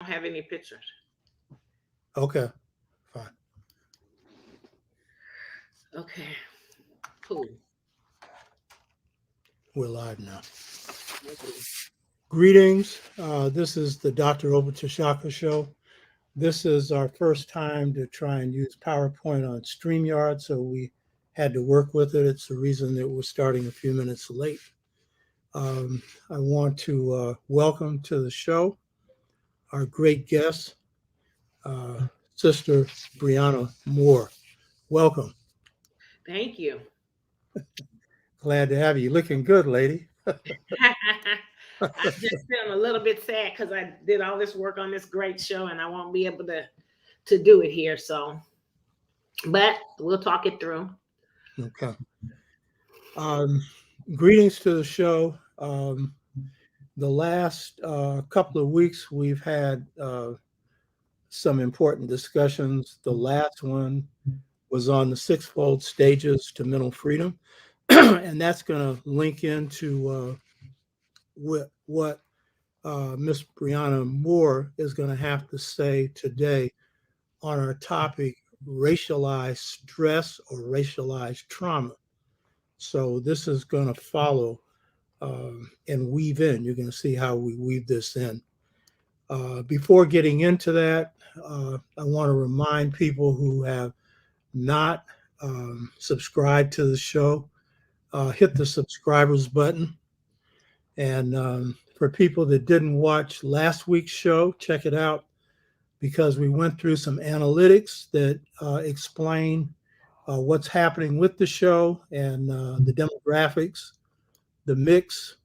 have any pictures. Okay, fine. Okay, cool. We're live now. Greetings. This is the Dr. Obachashaka Show. This is our first time to try and use PowerPoint on StreamYard, so we had to work with it. It's the reason that we're starting a few minutes late. I want to welcome to the show our great guest, Sister Briana Moore. Welcome. Thank you. Glad to have you. Looking good, lady. I'm just feeling a little bit sad because I did all this work on this great show and I won't be able to do it here. So, but we'll talk it through. Okay. Um, Greetings to the show. The last couple of weeks, we've had some important discussions. The last one was on the sixfold stages to mental freedom, and that's going to link into what Miss Briana Moore is going to have to say today on our topic, racialized stress or racialized trauma. So this is going to follow and weave in. You're going to see how we weave this in. Before getting into that, I want to remind people who have not subscribed to the show, hit the subscribers button. And for people that didn't watch last week's show, check it out because we went through some analytics that explain what's happening with the show and the demographics, the mix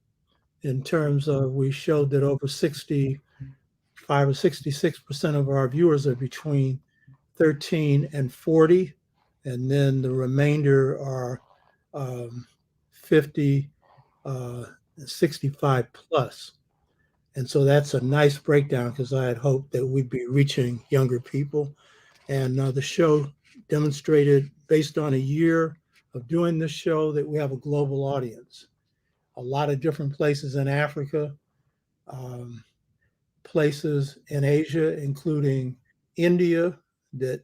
in terms of we showed that over 65 or 66% of our viewers are between 13 and 40, and then the remainder are 50, 65 plus. And so that's a nice breakdown because I had hoped that we'd be reaching younger people. And the show demonstrated, based on a year of doing this show, that we have a global audience. A lot of different places in Africa, um, places in Asia, including India, that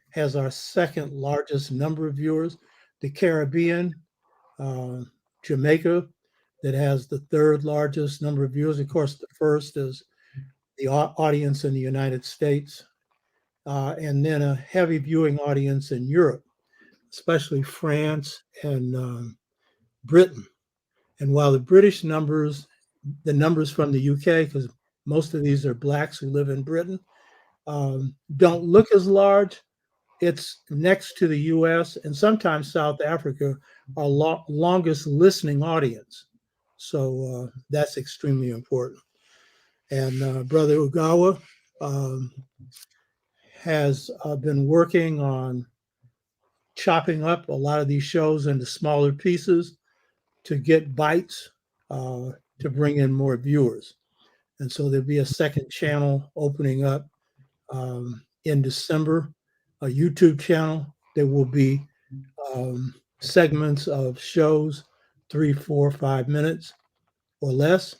has our second largest number of viewers, the Caribbean, uh, Jamaica, that has the third largest number of viewers. Of course, the first is the audience in the United States, and then a heavy viewing audience in Europe, especially France and Britain. And while the British numbers, the numbers from the UK, because most of these are blacks who live in Britain, don't look as large, it's next to the US and sometimes South Africa, our longest listening audience. So that's extremely important. And Brother Ugawa um, has been working on chopping up a lot of these shows into smaller pieces to get bites to bring in more viewers. And so there'll be a second channel opening up in December, a YouTube channel. There will be segments of shows, 3, 4, 5 minutes or less.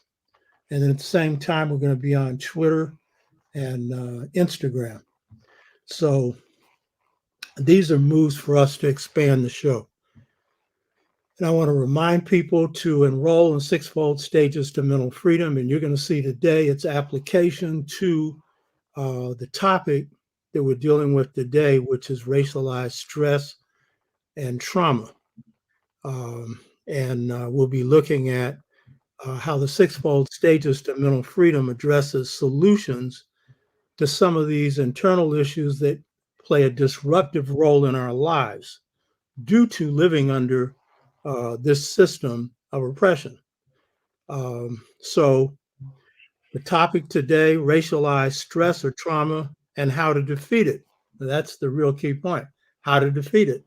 And then at the same time, we're going to be on Twitter and Instagram. So these are moves for us to expand the show. And I want to remind people to enroll in sixfold stages to mental freedom. And you're going to see today its application to the topic that we're dealing with today, which is racialized stress and trauma. And we'll be looking at how the sixfold stages to mental freedom addresses solutions to some of these internal issues that play a disruptive role in our lives due to living under this system of oppression. So the topic today, racialized stress or trauma and how to defeat it. That's the real key point, how to defeat it.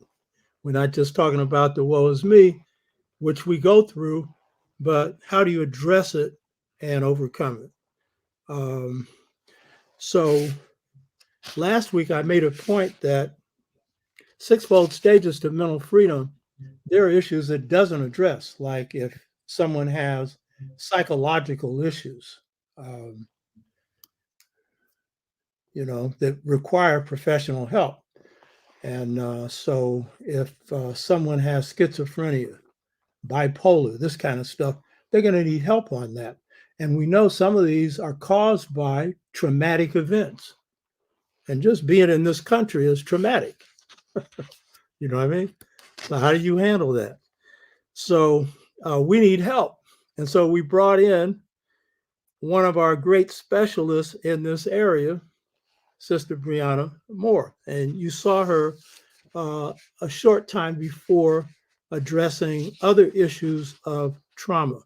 We're not just talking about the woe is me, which we go through, but how do you address it and overcome it? So last week I made a point that sixfold stages to mental freedom, there are issues it doesn't address, like if someone has psychological issues. that require professional help. And so if someone has schizophrenia, bipolar, this kind of stuff, they're going to need help on that. And we know some of these are caused by traumatic events. And just being in this country is traumatic. You know what I mean? So how do you handle that? So we need help. And so we brought in one of our great specialists in this area, Sister Briana Moore. And you saw her a short time before addressing other issues of trauma.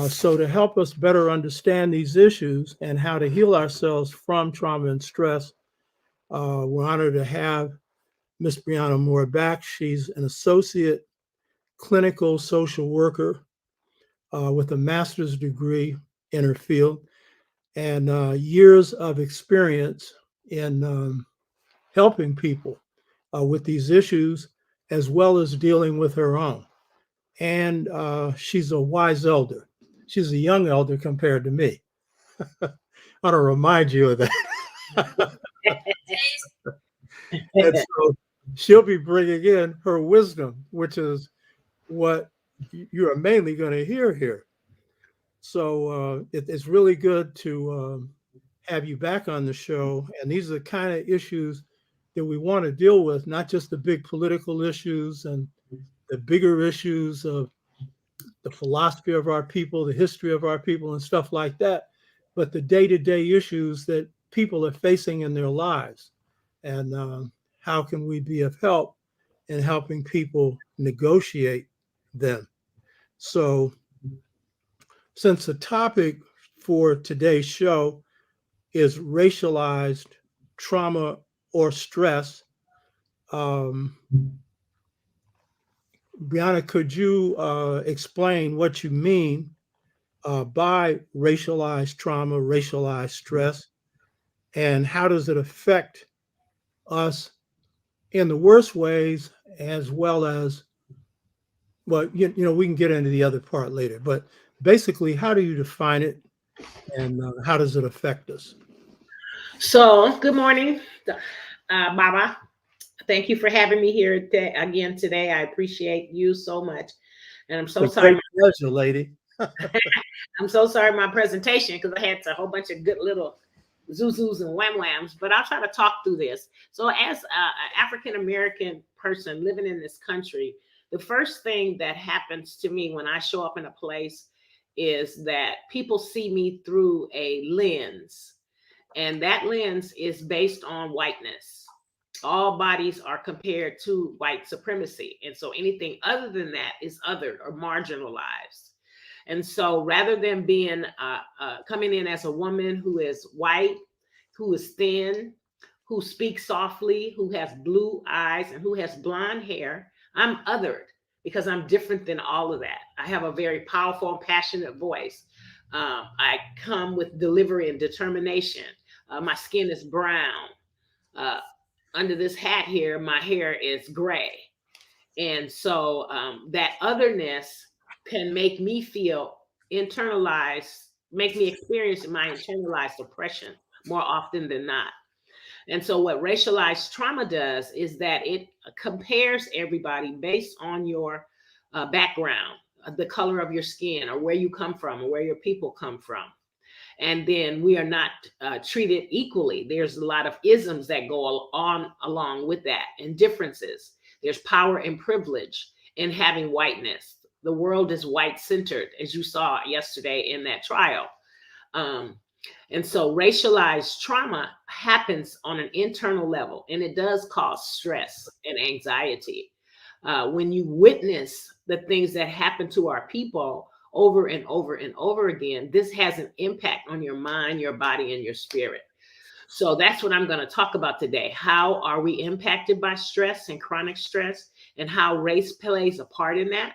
So to help us better understand these issues and how to heal ourselves from trauma and stress, we're honored to have Miss Briana Moore back. She's an associate clinical social worker with a master's degree in her field and years of experience in helping people with these issues, as well as dealing with her own. And she's a wise elder. She's a young elder compared to me. I want to remind you of that. And so she'll be bringing in her wisdom, which is what you are mainly going to hear here. So it's really good to have you back on the show. And these are the kind of issues that we want to deal with, not just the big political issues and the bigger issues of the philosophy of our people, the history of our people, and stuff like that, but the day-to-day issues that people are facing in their lives. And how can we be of help in helping people negotiate them? So since the topic for today's show is racialized trauma or stress, Briana, could you explain what you mean by racialized trauma, racialized stress, and how does it affect us in the worst ways, as well as, well, we can get into the other part later, but basically, how do you define it and how does it affect us? So, good morning, Baba. Thank you for having me here again today. I appreciate you so much. And I'm so It's a sorry. great pleasure, lady. I'm so sorry my presentation, because I had a whole bunch of good little zuzus and wham whams, but I'll try to talk through this. So as an African-American person living in this country, the first thing that happens to me when I show up in a place is that people see me through a lens, and that lens is based on whiteness. All bodies are compared to white supremacy. And so anything other than that is othered or marginalized. And so rather than being coming in as a woman who is white, who is thin, who speaks softly, who has blue eyes, and who has blonde hair, I'm othered because I'm different than all of that. I have a very powerful and passionate voice. I come with delivery and determination. My skin is brown. Under this hat here, my hair is gray. And so that otherness can make me feel internalized, make me experience my internalized oppression more often than not. And so what racialized trauma does is that it compares everybody based on your background, the color of your skin, or where you come from, or where your people come from. And then we are not treated equally. There's a lot of isms that go on along with that, and differences. There's power and privilege in having whiteness. The world is white centered, as you saw yesterday in that trial. And so racialized trauma happens on an internal level, and it does cause stress and anxiety. When you witness the things that happen to our people over and over and over again, this has an impact on your mind, your body, and your spirit. So that's what I'm going to talk about today. How are we impacted by stress and chronic stress, and how race plays a part in that?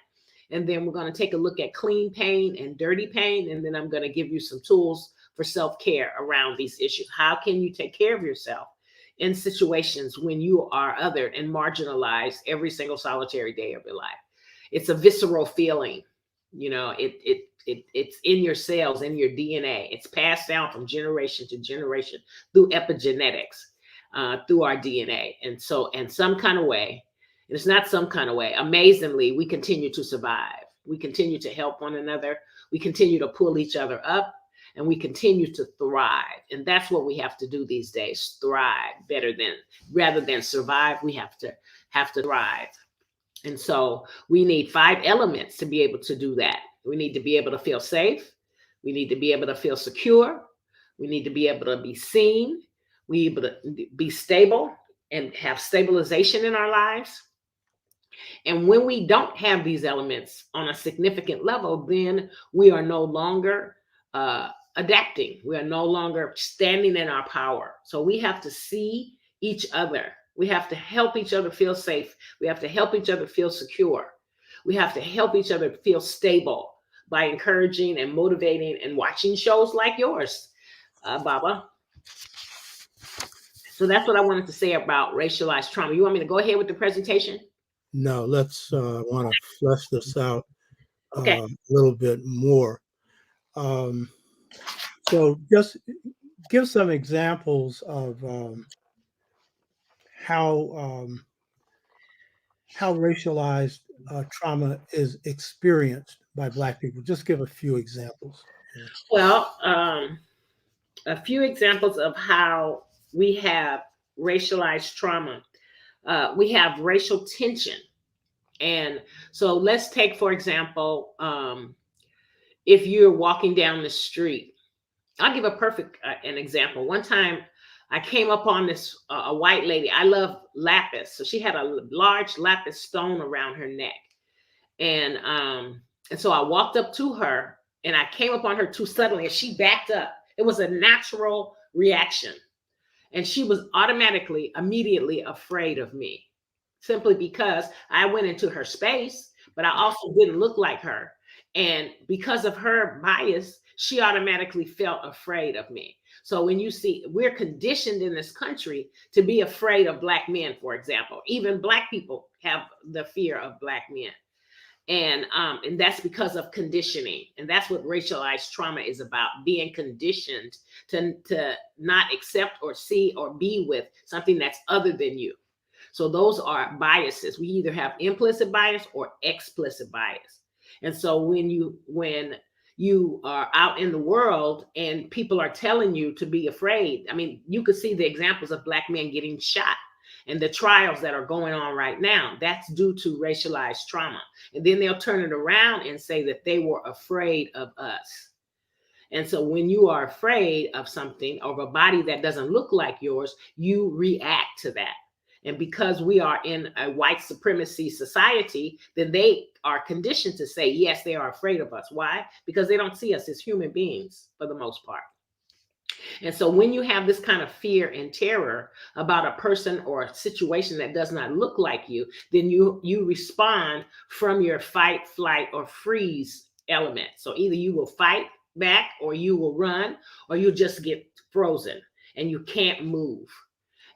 And then we're going to take a look at clean pain and dirty pain. And then I'm going to give you some tools for self-care around these issues. How can you take care of yourself in situations when you are othered and marginalized every single solitary day of your life? It's a visceral feeling. You know, it it's in your cells, in your DNA. It's passed down from generation to generation through epigenetics, through our DNA. And so, in some kind of way, and it's not some kind of way, amazingly, we continue to survive. We continue to help one another. We continue to pull each other up, and we continue to thrive. And that's what we have to do these days: thrive rather than survive. We have to thrive. And so we need 5 elements to be able to do that. We need to be able to feel safe. We need to be able to feel secure. We need to be able to be seen. We able to be stable and have stabilization in our lives. And when we don't have these elements on a significant level, then we are no longer adapting. We are no longer standing in our power. So we have to see each other. We have to help each other feel safe. We have to help each other feel secure. We have to help each other feel stable by encouraging and motivating and watching shows like yours, Baba. So that's what I wanted to say about racialized trauma. You want me to go ahead with the presentation? No, let's want to flesh this out Okay. a little bit more. So just give some examples of how racialized trauma is experienced by Black people. Just give a few examples. Well, a few examples of how we have racialized trauma. We have racial tension. And so let's take, for example, if you're walking down the street. I'll give a perfect an example. One time I came upon this a white lady. I love lapis. So she had a large lapis stone around her neck. And so I walked up to her and I came upon her too suddenly and she backed up. It was a natural reaction. And she was immediately afraid of me, simply because I went into her space, but I also didn't look like her. And because of her bias, she automatically felt afraid of me. So when you see, we're conditioned in this country to be afraid of Black men, for example. Even Black people have the fear of Black men. And that's because of conditioning. And that's what racialized trauma is about: being conditioned to not accept or see or be with something that's other than you. So those are biases. We either have implicit bias or explicit bias. And so when you are out in the world and people are telling you to be afraid, I mean, you could see the examples of Black men getting shot and the trials that are going on right now. That's due to racialized trauma. And then they'll turn it around and say that they were afraid of us. And so when you are afraid of something, or of a body that doesn't look like yours, you react to that. And because we are in a white supremacy society, then they are conditioned to say, yes, they are afraid of us. Why? Because they don't see us as human beings for the most part. And so when you have this kind of fear and terror about a person or a situation that does not look like you, then you respond from your fight, flight, or freeze element. So either you will fight back, or you will run, or you'll just get frozen and you can't move.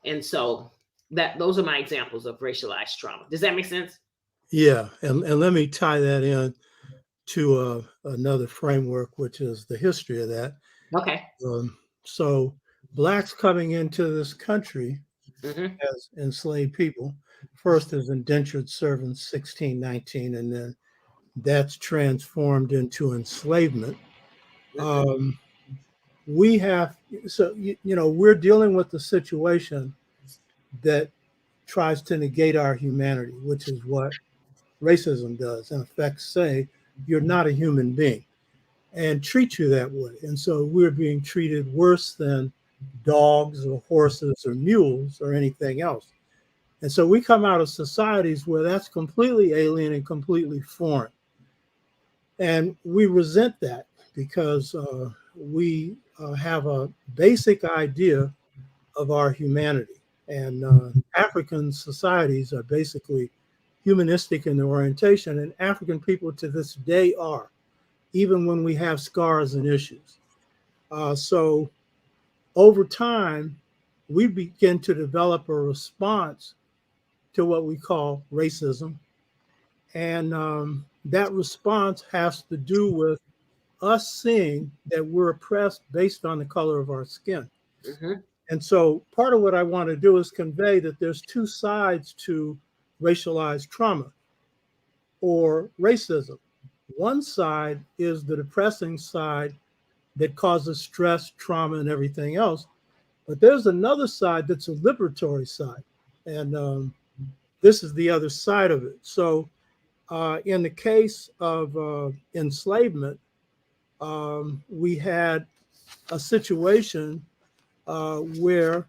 And so those are my examples of racialized trauma. Does that make sense? Yeah, and let me tie that in to another framework, which is the history of that. Okay. So Blacks coming into this country Mm-hmm. as enslaved people, first as indentured servants, 1619, and then that's transformed into enslavement. Mm-hmm. We have, so, we're dealing with the situation that tries to negate our humanity, which is what racism does. In effect, say you're not a human being and treat you that way. And so we're being treated worse than dogs or horses or mules or anything else. And so we come out of societies where that's completely alien and completely foreign. And we resent that because we have a basic idea of our humanity. And African societies are basically humanistic in their orientation, and African people to this day are, even when we have scars and issues. So over time, we begin to develop a response to what we call racism. And that response has to do with us seeing that we're oppressed based on the color of our skin. Mm-hmm. And so part of what I want to do is convey that there's two sides to racialized trauma or racism. One side is the depressing side that causes stress, trauma, and everything else. But there's another side that's a liberatory side. And this is the other side of it. So in the case of enslavement, we had a situation where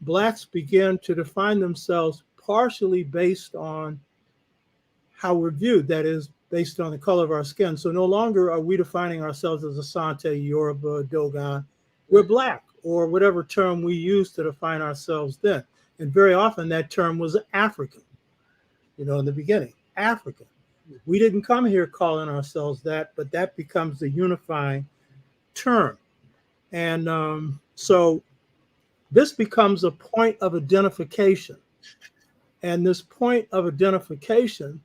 Blacks began to define themselves partially based on how we're viewed, that is, based on the color of our skin. So no longer are we defining ourselves as Asante, Yoruba, Dogon. We're Black, or whatever term we use to define ourselves then. And very often that term was African, in the beginning, African. We didn't come here calling ourselves that, but that becomes the unifying term. And so this becomes a point of identification. And this point of identification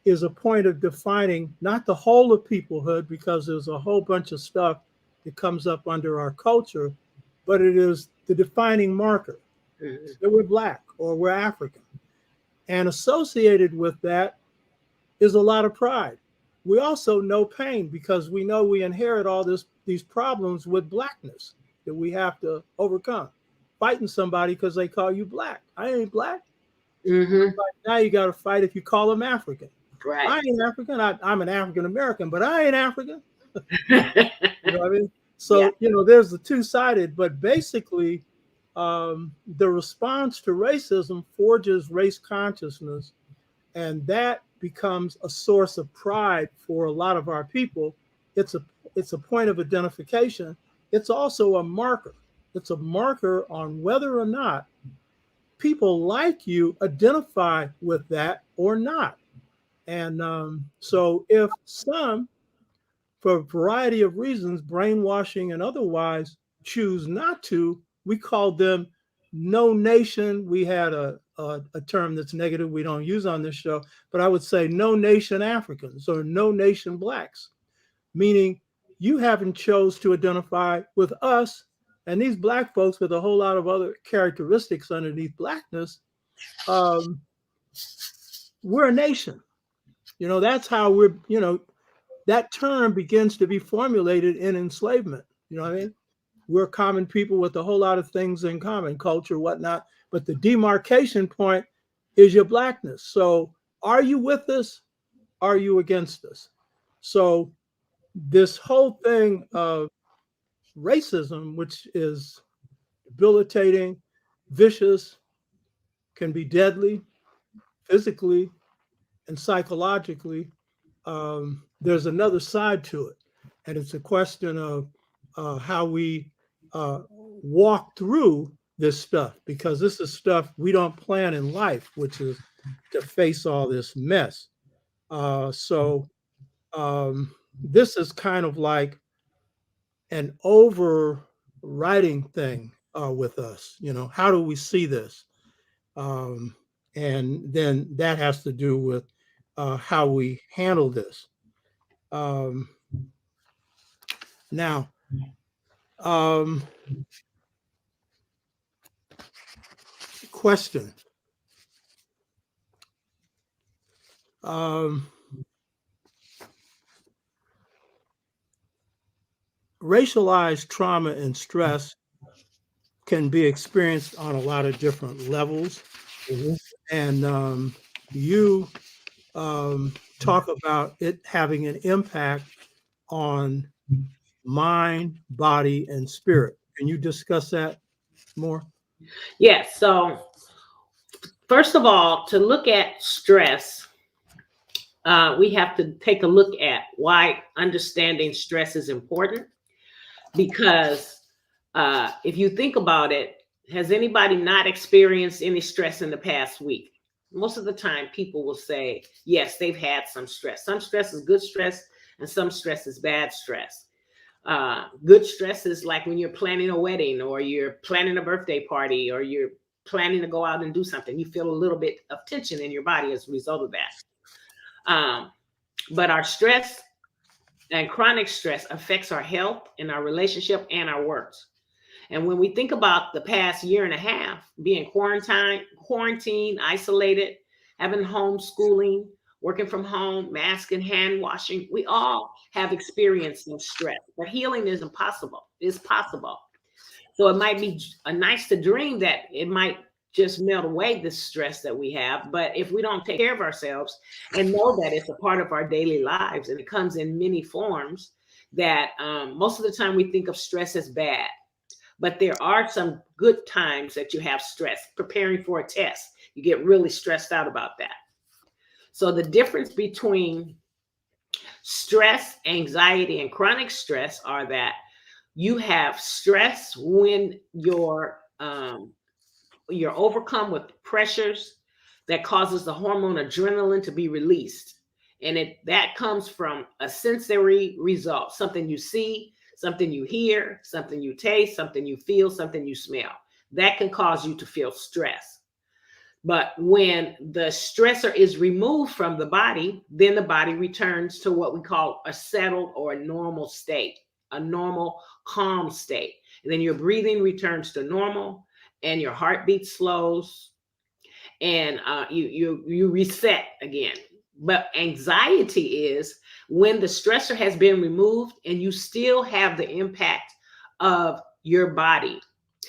is a point of defining not the whole of peoplehood, because there's a whole bunch of stuff that comes up under our culture, but it is the defining marker that we're Black or we're African. And associated with that is a lot of pride. We also know pain because we know we inherit all these problems with Blackness that we have to overcome. Fighting somebody because they call you Black. I ain't Black. Mm-hmm. Now you got to fight if you call them African. Right. I ain't African. I'm an African American, but I ain't African. You know what I mean? So, Yeah. there's the two-sided, but basically the response to racism forges race consciousness, and that becomes a source of pride for a lot of our people. It's a point of identification. It's also a marker. It's a marker on whether or not people like you identify with that or not. And so if some, for a variety of reasons, brainwashing and otherwise, choose not to, we call them no nation. We had a term that's negative we don't use on this show, but I would say no nation Africans or no nation Blacks, meaning you haven't chose to identify with us. And these Black folks with a whole lot of other characteristics underneath Blackness, we're a nation. That's how we're, that term begins to be formulated in enslavement. You know what I mean? We're common people with a whole lot of things in common, culture, whatnot. But the demarcation point is your Blackness. So are you with us? Are you against us? So this whole thing of racism, which is debilitating, vicious, can be deadly physically and psychologically, there's another side to it. And it's a question of how we walk through this stuff, because this is stuff we don't plan in life, which is to face all this mess. So this is kind of like an overriding thing with us. How do we see this? And then that has to do with how we handle this. Now, question. Racialized trauma and stress can be experienced on a lot of different levels. Mm-hmm. And you talk about it having an impact on mind, body, and spirit. Can you discuss that more? Yes. So, first of all, to look at stress, we have to take a look at why understanding stress is important. Because if you think about it, has anybody not experienced any stress in the past week? Most of the time, people will say, yes, they've had some stress. Some stress is good stress, and some stress is bad stress. Good stress is like when you're planning a wedding, or you're planning a birthday party, or you're planning to go out and do something. You feel a little bit of tension in your body as a result of that. But our stress And chronic stress affects our health and our relationship and our works. And when we think about the past year and a half being quarantined, isolated, having homeschooling, working from home, mask and hand washing, we all have experienced some stress. But healing is impossible. It's possible. So it might be nice to dream that it might just melt away the stress that we have. But if we don't take care of ourselves and know that it's a part of our daily lives and it comes in many forms, that most of the time we think of stress as bad. But there are some good times that you have stress. Preparing for a test, you get really stressed out about that. So the difference between stress, anxiety, and chronic stress are that you have stress when you're overcome with pressures that causes the hormone adrenaline to be released. And that comes from a sensory result, something you see, something you hear, something you taste, something you feel, something you smell. That can cause you to feel stress. But when the stressor is removed from the body, then the body returns to what we call a settled or a normal state, a normal calm state. And then your breathing returns to normal and your heartbeat slows and you reset again. But anxiety is when the stressor has been removed and you still have the impact of your body.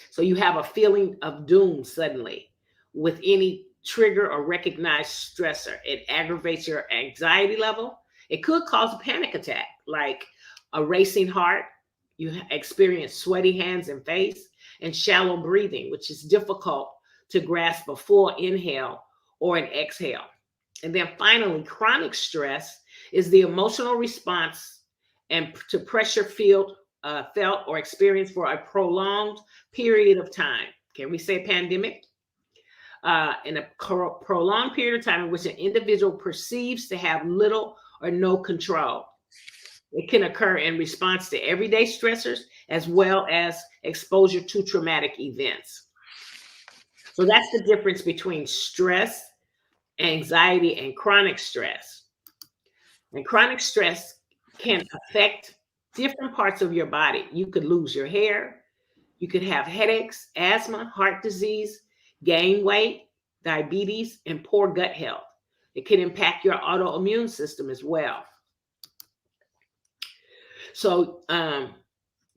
So you have a feeling of doom suddenly with any trigger or recognized stressor. It aggravates your anxiety level. It could cause a panic attack, like a racing heart. You experience sweaty hands and face, and shallow breathing, which is difficult to grasp a full inhale or an exhale. And then finally, chronic stress is the emotional response and to pressure felt or experienced for a prolonged period of time. Can we say pandemic? In a prolonged period of time in which an individual perceives to have little or no control. It can occur in response to everyday stressors as well as exposure to traumatic events. So that's the difference between stress, anxiety, and chronic stress. And chronic stress can affect different parts of your body. You could lose your hair, you could have headaches, asthma, heart disease, gain weight, diabetes, and poor gut health. It can impact your autoimmune system as well. So,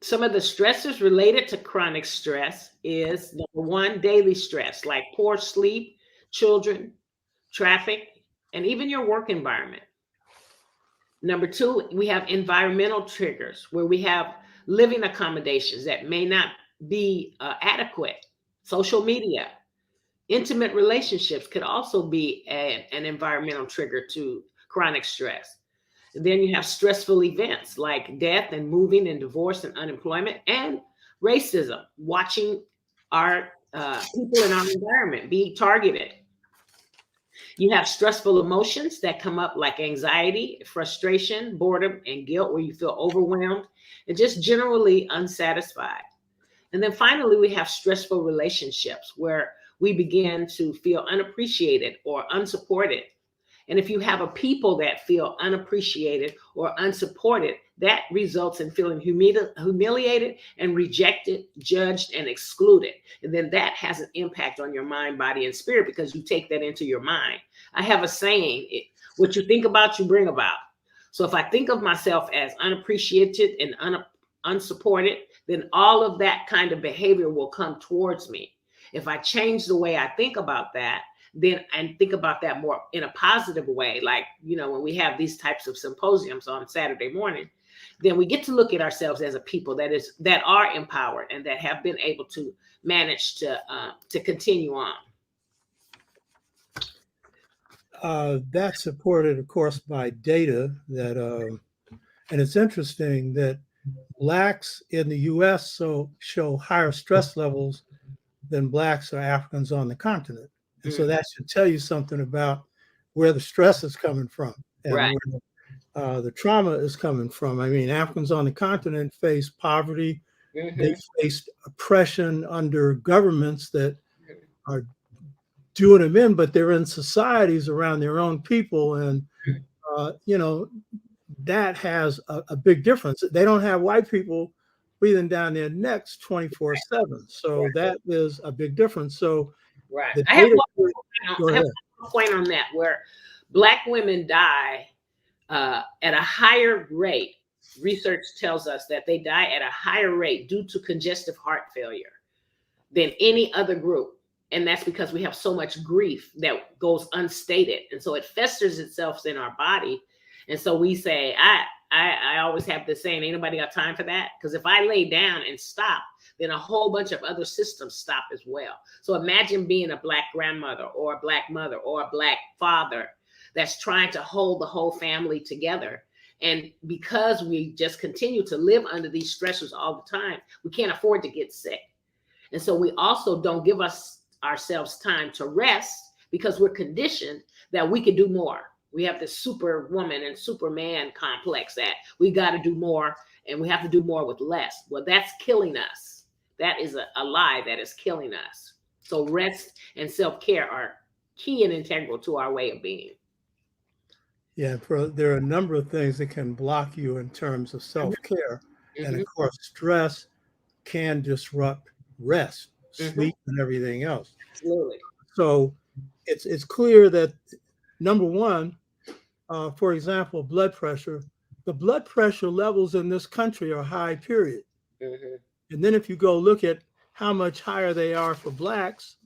some of the stressors related to chronic stress is number one, daily stress, like poor sleep, children, traffic, and even your work environment. Number two, we have environmental triggers where we have living accommodations that may not be adequate. Social media, intimate relationships could also be an environmental trigger to chronic stress. And then you have stressful events like death and moving and divorce and unemployment and racism, watching our people in our environment be targeted. You have stressful emotions that come up like anxiety, frustration, boredom, and guilt, where you feel overwhelmed and just generally unsatisfied. And then finally, we have stressful relationships where we begin to feel unappreciated or unsupported. And if you have a people that feel unappreciated or unsupported, that results in feeling humiliated and rejected, judged, and excluded. And then that has an impact on your mind, body, and spirit because you take that into your mind. I have a saying, what you think about, you bring about. So if I think of myself as unappreciated and unsupported, then all of that kind of behavior will come towards me. If I change the way I think about that, then and think about that more in a positive way, like, when we have these types of symposiums on Saturday morning, then we get to look at ourselves as a people that are empowered and that have been able to manage to continue on. That's supported, of course, by data that, and it's interesting that Blacks in the U.S. show higher stress levels than Blacks or Africans on the continent. And so that should tell you something about where the stress is coming from and Right. where the trauma is coming from. I mean, Africans on the continent face poverty. They faced oppression under governments that are doing them in, but they're in societies around their own people. And, that has a big difference. They don't have white people breathing down their necks 24/7. So that is a big difference. So Right. the I have data, go I have ahead. one point on that where Black women die at a higher rate. Research tells us that they die at a higher rate due to congestive heart failure than any other group. And that's because we have so much grief that goes unstated. And so it festers itself in our body. And so we say, I always have this saying, ain't nobody got time for that. Because if I lay down and stop, then a whole bunch of other systems stop as well. So imagine being a Black grandmother or a Black mother or a Black father that's trying to hold the whole family together. And because we just continue to live under these stressors all the time, we can't afford to get sick. And so we also don't give ourselves time to rest because we're conditioned that we can do more. We have this superwoman and superman complex that we got to do more and we have to do more with less. Well, that's killing us. That is a lie that is killing us. So rest and self-care are key and integral to our way of being. Yeah, there are a number of things that can block you in terms of self-care. And of course, stress can disrupt rest, sleep, and everything else. Absolutely. So it's clear that number one, for example, blood pressure, the blood pressure levels in this country are high, period. And then if you go look at how much higher they are for Blacks,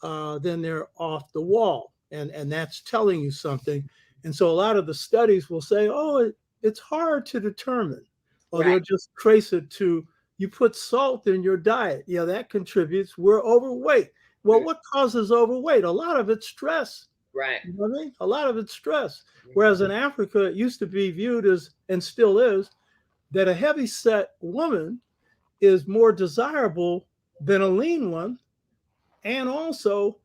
then they're off the wall. And that's telling you something. And so a lot of the studies will say, oh, it's hard to determine. Or they'll just trace it to, you put salt in your diet. Yeah, that contributes. We're overweight. Well, what causes overweight? A lot of it's stress. Right. You know what I mean? A lot of it's stress. Whereas in Africa, it used to be viewed as, and still is, that a heavy set woman is more desirable than a lean one. And also,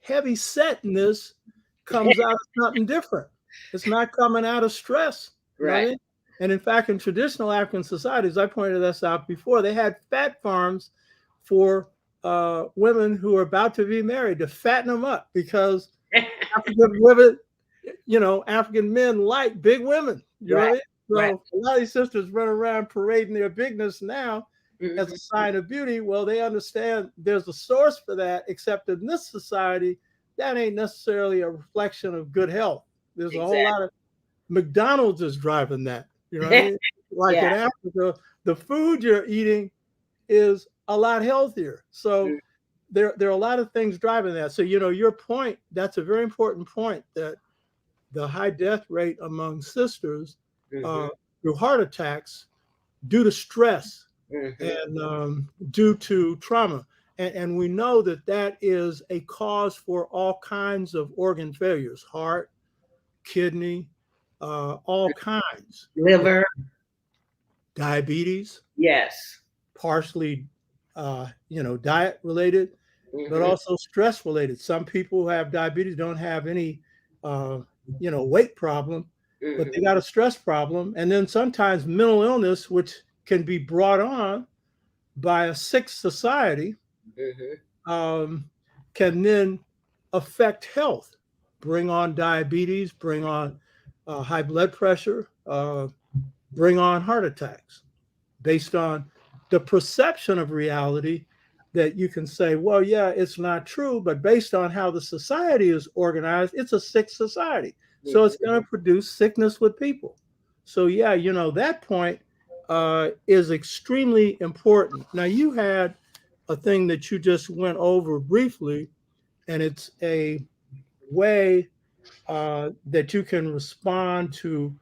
heavy setness comes out of something different. It's not coming out of stress. You know what I mean? And in fact, in traditional African societies, I pointed this out before, they had fat farms for women who are about to be married to fatten them up because African women, African men like big women. You know what I mean? So a lot of these sisters run around parading their bigness now as a sign of beauty. Well, they understand there's a source for that, except in this society, that ain't necessarily a reflection of good health. There's a whole lot of McDonald's is driving that. You know what I mean? Like in Africa, the food you're eating is a lot healthier. So there are a lot of things driving that. So, your point, that's a very important point, that the high death rate among sisters through heart attacks due to stress and due to trauma. And we know that is a cause for all kinds of organ failures, heart, kidney, all kinds. Liver. Diabetes. Yes. Partially, diet related, but also stress related. Some people who have diabetes don't have any, weight problem, but they got a stress problem. And then sometimes mental illness, which can be brought on by a sick society, can then affect health, bring on diabetes, bring on high blood pressure, bring on heart attacks, based on the perception of reality that you can say, well, yeah, it's not true, but based on how the society is organized, it's a sick society. So it's going to produce sickness with people. So yeah, that point is extremely important. Now, you had a thing that you just went over briefly, and it's a way that you can respond to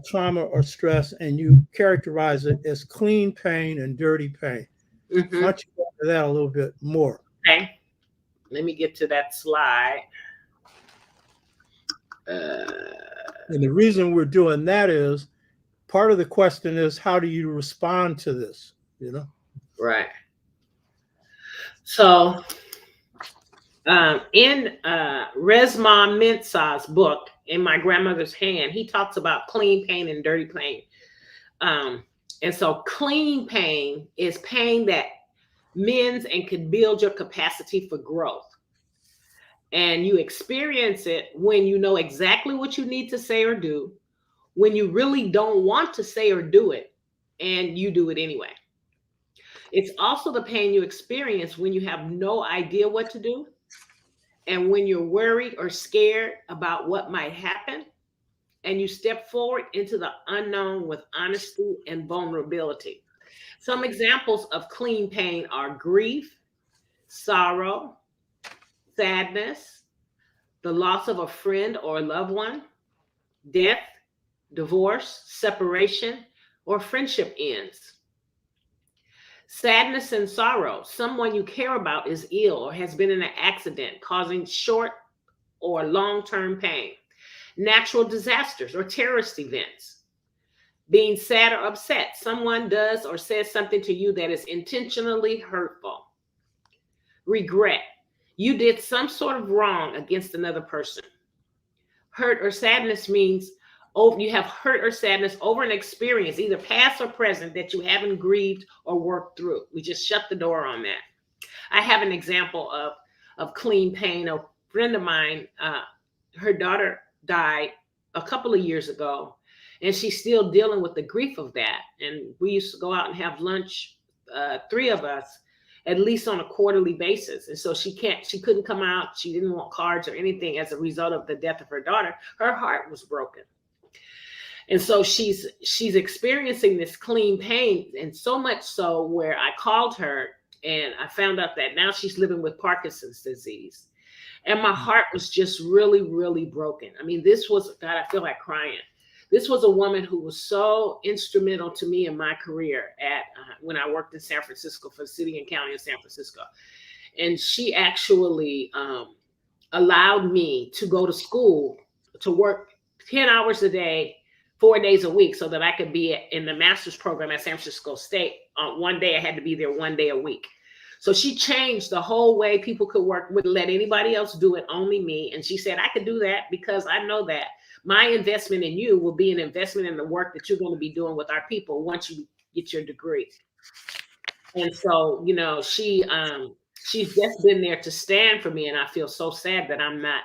trauma or stress, and you characterize it as clean pain and dirty pain. Why don't you go into that a little bit more? Okay. Let me get to that slide. And the reason we're doing that is, part of the question is, how do you respond to this? Right. So in Resmaa Mensah's book, In My Grandmother's Hand, he talks about clean pain and dirty pain. And so clean pain is pain that mends and can build your capacity for growth. And you experience it when you know exactly what you need to say or do, when you really don't want to say or do it, and you do it anyway. It's also the pain you experience when you have no idea what to do, and when you're worried or scared about what might happen, and you step forward into the unknown with honesty and vulnerability. Some examples of clean pain are grief, sorrow, sadness, the loss of a friend or a loved one, death, divorce, separation, or friendship ends. Sadness and sorrow. Someone you care about is ill or has been in an accident, causing short or long term pain. Natural disasters or terrorist events. Being sad or upset. Someone does or says something to you that is intentionally hurtful. Regret. You did some sort of wrong against another person. Hurt or sadness means you have hurt or sadness over an experience, either past or present, that you haven't grieved or worked through. We just shut the door on that. I have an example of clean pain. A friend of mine, her daughter died a couple of years ago, and she's still dealing with the grief of that. And we used to go out and have lunch, three of us, at least on a quarterly basis. And so she couldn't come out. She didn't want cards or anything as a result of the death of her daughter. Her heart was broken. And so she's experiencing this clean pain, and so much so where I called her and I found out that now she's living with Parkinson's disease. And my heart was just really, really broken. I mean, this was, God, I feel like crying. This was a woman who was so instrumental to me in my career when I worked in San Francisco for the city and county of San Francisco. And she actually allowed me to go to school, to work 10 hours a day, 4 days a week, so that I could be in the master's program at San Francisco State. One day I had to be there 1 day a week. So she changed the whole way people could work, wouldn't let anybody else do it, only me. And she said, I could do that because I know that my investment in you will be an investment in the work that you're going to be doing with our people once you get your degree. And so, you know, she's just been there to stand for me. And I feel so sad that I'm not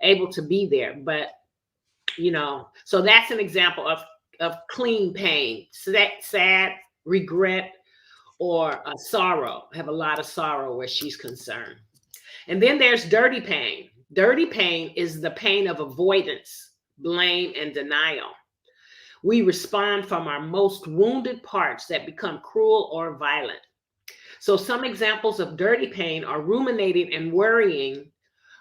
able to be there. But, you know, so that's an example of clean pain, sad, regret, or sorrow. I have a lot of sorrow where she's concerned. And then there's dirty pain. Dirty pain is the pain of avoidance, blame, and denial. We respond from our most wounded parts that become cruel or violent. So some examples of dirty pain are ruminating and worrying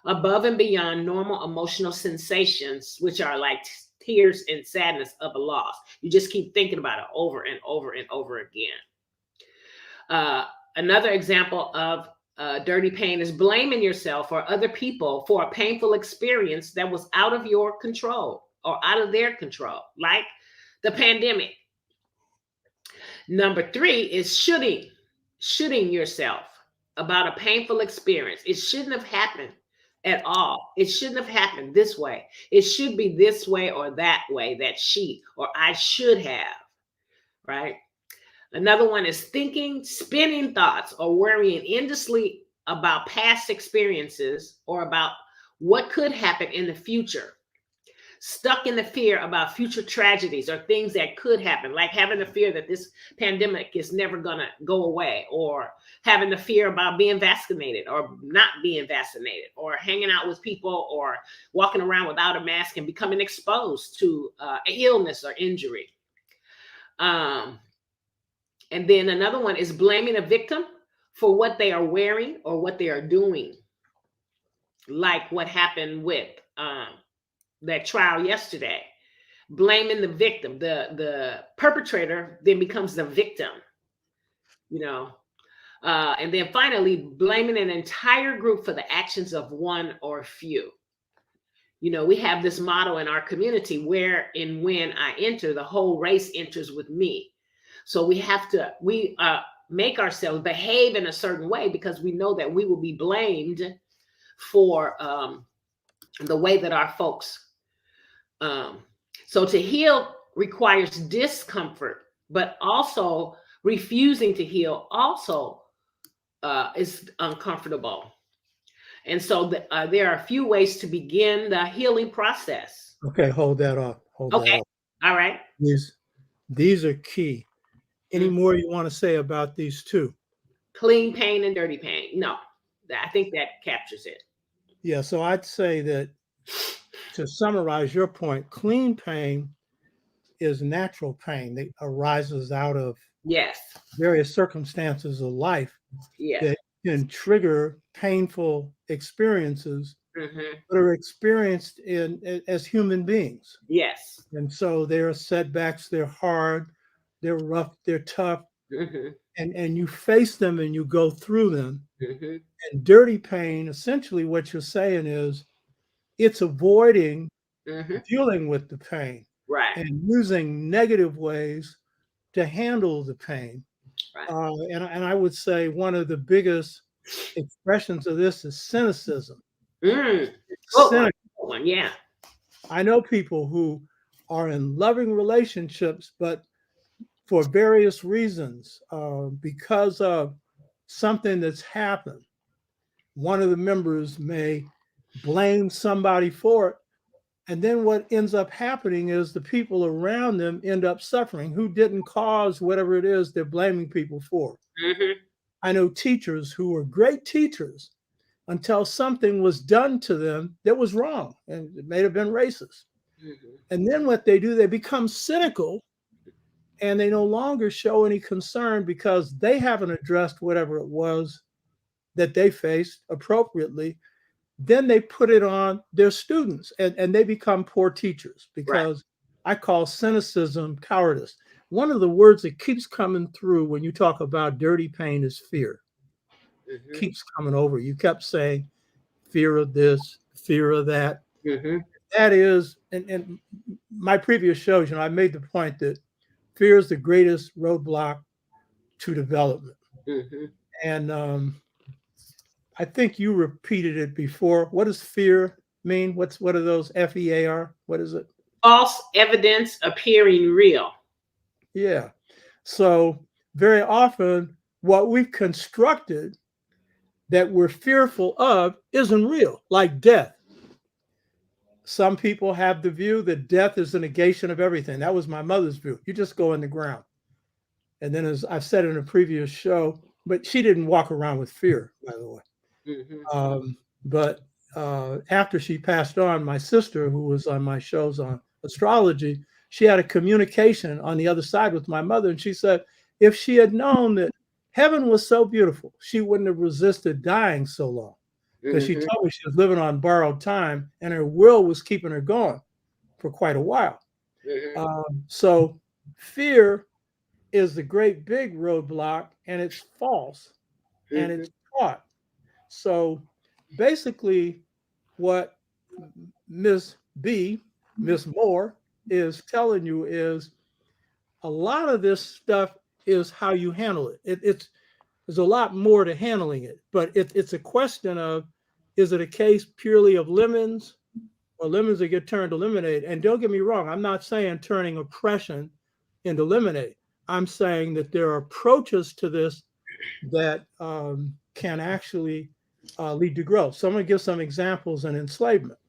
above and beyond normal emotional sensations, which are like tears and sadness of a loss. You just keep thinking about it over and over and over again. Another example of dirty pain is blaming yourself or other people for a painful experience that was out of your control or out of their control, like the pandemic. Number 3 is shooting yourself about a painful experience. It shouldn't have happened at all. It shouldn't have happened this way. It should be this way or that way, that she or I should have, right? Another one is thinking, spinning thoughts, or worrying endlessly about past experiences or about what could happen in the future. Stuck in the fear about future tragedies or things that could happen, like having the fear that this pandemic is never going to go away, or having the fear about being vaccinated or not being vaccinated, or hanging out with people or walking around without a mask and becoming exposed to illness or injury. And then another one is blaming a victim for what they are wearing or what they are doing. Like what happened with that trial yesterday. Blaming the victim. The perpetrator then becomes the victim, you know. And then finally, blaming an entire group for the actions of one or few. You know, we have this motto in our community, where and when I enter, the whole race enters with me. So we have to, make ourselves behave in a certain way because we know that we will be blamed for the way that our folks. So to heal requires discomfort, but also refusing to heal also is uncomfortable. And so there are a few ways to begin the healing process. Okay, hold that off. Okay. All right. These are key. Any more you want to say about these two? Clean pain and dirty pain. No, I think that captures it. Yeah, so I'd say that to summarize your point, clean pain is natural pain that arises out of Yes. various circumstances of life Yes. that can trigger painful experiences Mm-hmm. that are experienced as human beings. Yes. And so there are setbacks, they're hard, they're rough, they're tough, Mm-hmm. and you face them and you go through them. Mm-hmm. And dirty pain, essentially what you're saying is it's avoiding Mm-hmm. dealing with the pain Right. and using negative ways to handle the pain. Right. And I would say one of the biggest expressions of this is cynicism. Good one. Cynic. Good one. Yeah. I know people who are in loving relationships, but for various reasons, because of something that's happened, one of the members may blame somebody for it. And then what ends up happening is the people around them end up suffering who didn't cause whatever it is they're blaming people for. Mm-hmm. I know teachers who were great teachers until something was done to them that was wrong and it may have been racist. Mm-hmm. And then what they do, they become cynical and they no longer show any concern because they haven't addressed whatever it was that they faced appropriately. Then they put it on their students and they become poor teachers Right. because I call cynicism cowardice. One of the words that keeps coming through when you talk about dirty pain is fear. Mm-hmm. Keeps coming over. You kept saying fear of this, fear of that. Mm-hmm. That is, and my previous shows, I made the point that fear is the greatest roadblock to development. Mm-hmm. And I think you repeated it before. What does fear mean? What are those FEAR? What is it? False evidence appearing real. Yeah. So very often what we've constructed that we're fearful of isn't real, like death. Some people have the view that death is the negation of everything. That was my mother's view. You just go in the ground. And then, as I've said in a previous show, but she didn't walk around with fear, by the way. Mm-hmm. But after she passed on, my sister, who was on my shows on astrology, she had a communication on the other side with my mother. And she said, if she had known that heaven was so beautiful, she wouldn't have resisted dying so long. Because she Mm-hmm. told me she was living on borrowed time and her will was keeping her going for quite a while. Mm-hmm. So fear is the great big roadblock, and it's false and Mm-hmm. it's taught. So basically, what Miss Moore, is telling you is a lot of this stuff is how you handle it. There's a lot more to handling it, but it's a question of, is it a case purely of lemons or lemons that get turned to lemonade? And don't get me wrong, I'm not saying turning oppression into lemonade. I'm saying that there are approaches to this that can actually lead to growth. So I'm going to give some examples in enslavement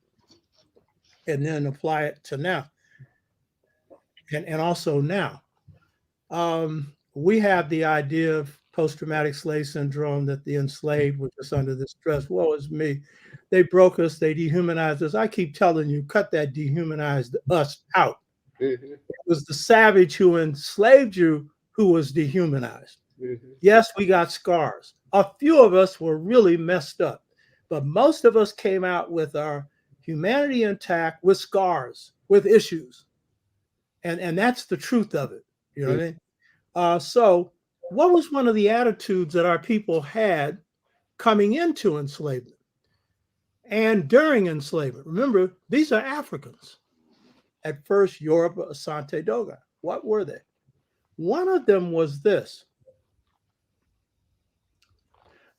and then apply it to now and also now. We have the idea of post-traumatic slave syndrome, that the enslaved were just under the stress. Woe is me. They broke us. They dehumanized us. I keep telling you, cut that dehumanized us out. Mm-hmm. It was the savage who enslaved you who was dehumanized. Mm-hmm. Yes, we got scars. A few of us were really messed up, but most of us came out with our humanity intact, with scars, with issues. And that's the truth of it. You know what I mean? So what was one of the attitudes that our people had coming into enslavement and during enslavement? Remember, these are Africans. At first, Yoruba, Asante, Dogon. What were they? One of them was this.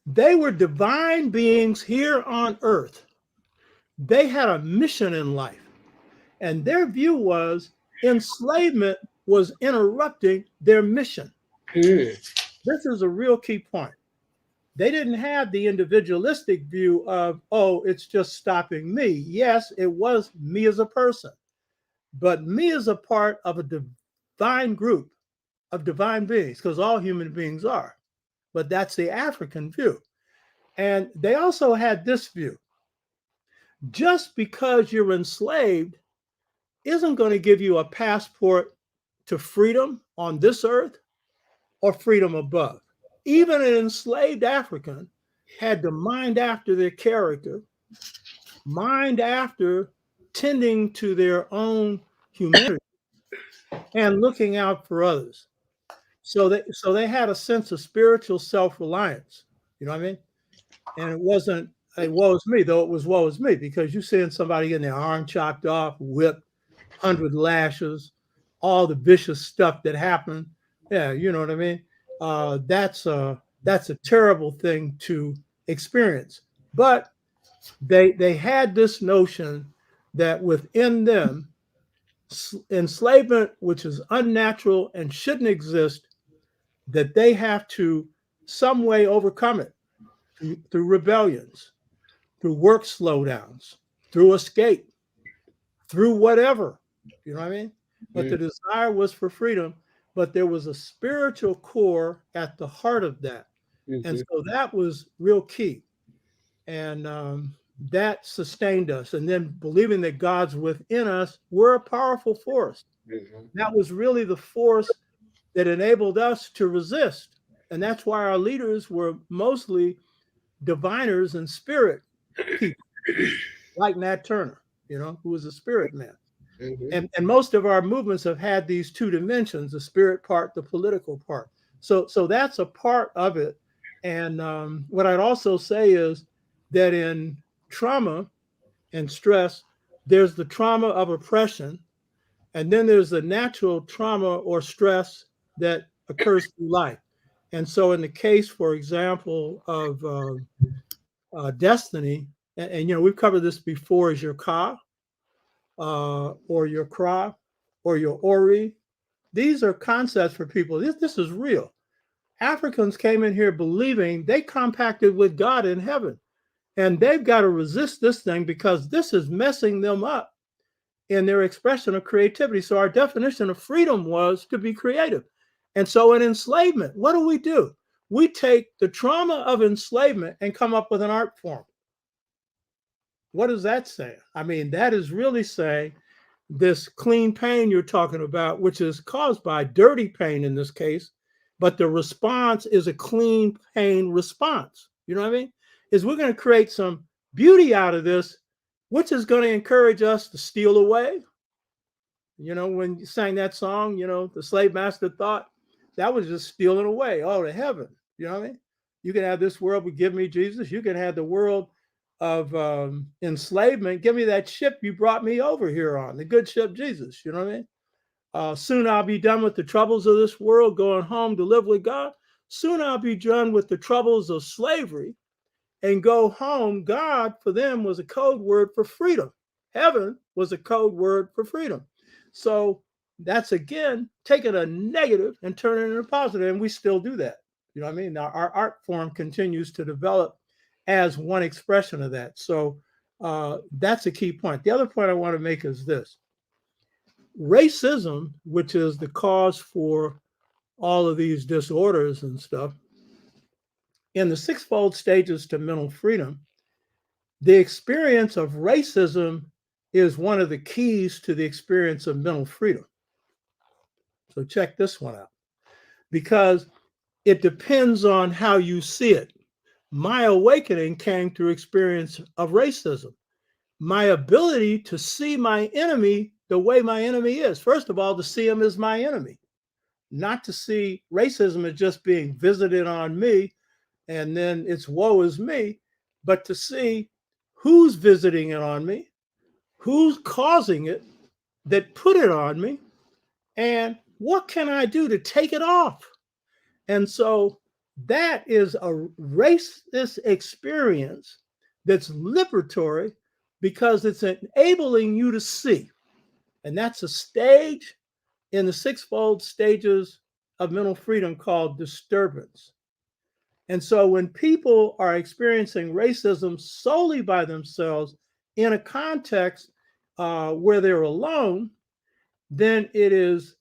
They were divine beings here on earth. They had a mission in life. And their view was enslavement was interrupting their mission. Mm-hmm. This is a real key point. They didn't have the individualistic view of, oh, it's just stopping me. Yes, it was me as a person. but me is a part of a divine group of divine beings, because all human beings are. But that's the African view. And they also had this view: just because you're enslaved isn't going to give you a passport to freedom on this earth or freedom above. Even an enslaved African had to mind after their character, mind after tending to their own humanity and looking out for others. So they had a sense of spiritual self-reliance. You know what I mean? And it wasn't a woe is me, though it was woe is me, because you seeing somebody getting their arm chopped off, whipped, 100 lashes, all the vicious stuff that happened. Yeah, you know what I mean? That's a terrible thing to experience. But they had this notion that within them, enslavement, which is unnatural and shouldn't exist, that they have to some way overcome it through rebellions, through work slowdowns, through escape, through whatever. You know what I mean? But the desire was for freedom, but there was a spiritual core at the heart of that. And so that was real key. And that sustained us. And then believing that God's within us, we're a powerful force. That was really the force that enabled us to resist. And that's why our leaders were mostly diviners and spirit people, like Nat Turner, who was a spirit man. And most of our movements have had these two dimensions: the spirit part, the political part. So that's a part of it. And what I'd also say is that in trauma and stress, there's the trauma of oppression, and then there's the natural trauma or stress that occurs through life. And so in the case, for example, of destiny, and we've covered this before, is your ka, or your kra, or your ori. These are concepts for people. This is real. Africans came in here believing they compacted with God in heaven, and they've got to resist this thing because this is messing them up in their expression of creativity. So our definition of freedom was to be creative. And so in enslavement, what do? We take the trauma of enslavement and come up with an art form. What does that say? I mean, that is really saying this clean pain you're talking about, which is caused by dirty pain in this case, but the response is a clean pain response. You know what I mean? Is we're going to create some beauty out of this, which is going to encourage us to steal away. When you sang that song, the slave master thought that was just stealing away. Oh, to heaven. You know what I mean? You can have this world, but give me Jesus. You can have the world of enslavement. Give me that ship you brought me over here on, the good ship Jesus. You know what I mean? Soon I'll be done with the troubles of this world, going home to live with God. Soon I'll be done with the troubles of slavery and go home. God for them was a code word for freedom. Heaven was a code word for freedom. So that's, again, taking a negative and turning it into a positive. And we still do that. You know what I mean? Now, our art form continues to develop as one expression of that. So that's a key point. The other point I want to make is this: racism, which is the cause for all of these disorders and stuff, in the sixfold stages to mental freedom, the experience of racism is one of the keys to the experience of mental freedom. So check this one out, because it depends on how you see it. My awakening came through experience of racism. My ability to see my enemy the way my enemy is. First of all, to see him as my enemy, not to see racism as just being visited on me and then it's woe is me, but to see who's visiting it on me, who's causing it, that put it on me, and what can I do to take it off? And so that is a racist experience that's liberatory because it's enabling you to see. And that's a stage in the sixfold stages of mental freedom called disturbance. And so when people are experiencing racism solely by themselves in a context where they're alone, then it is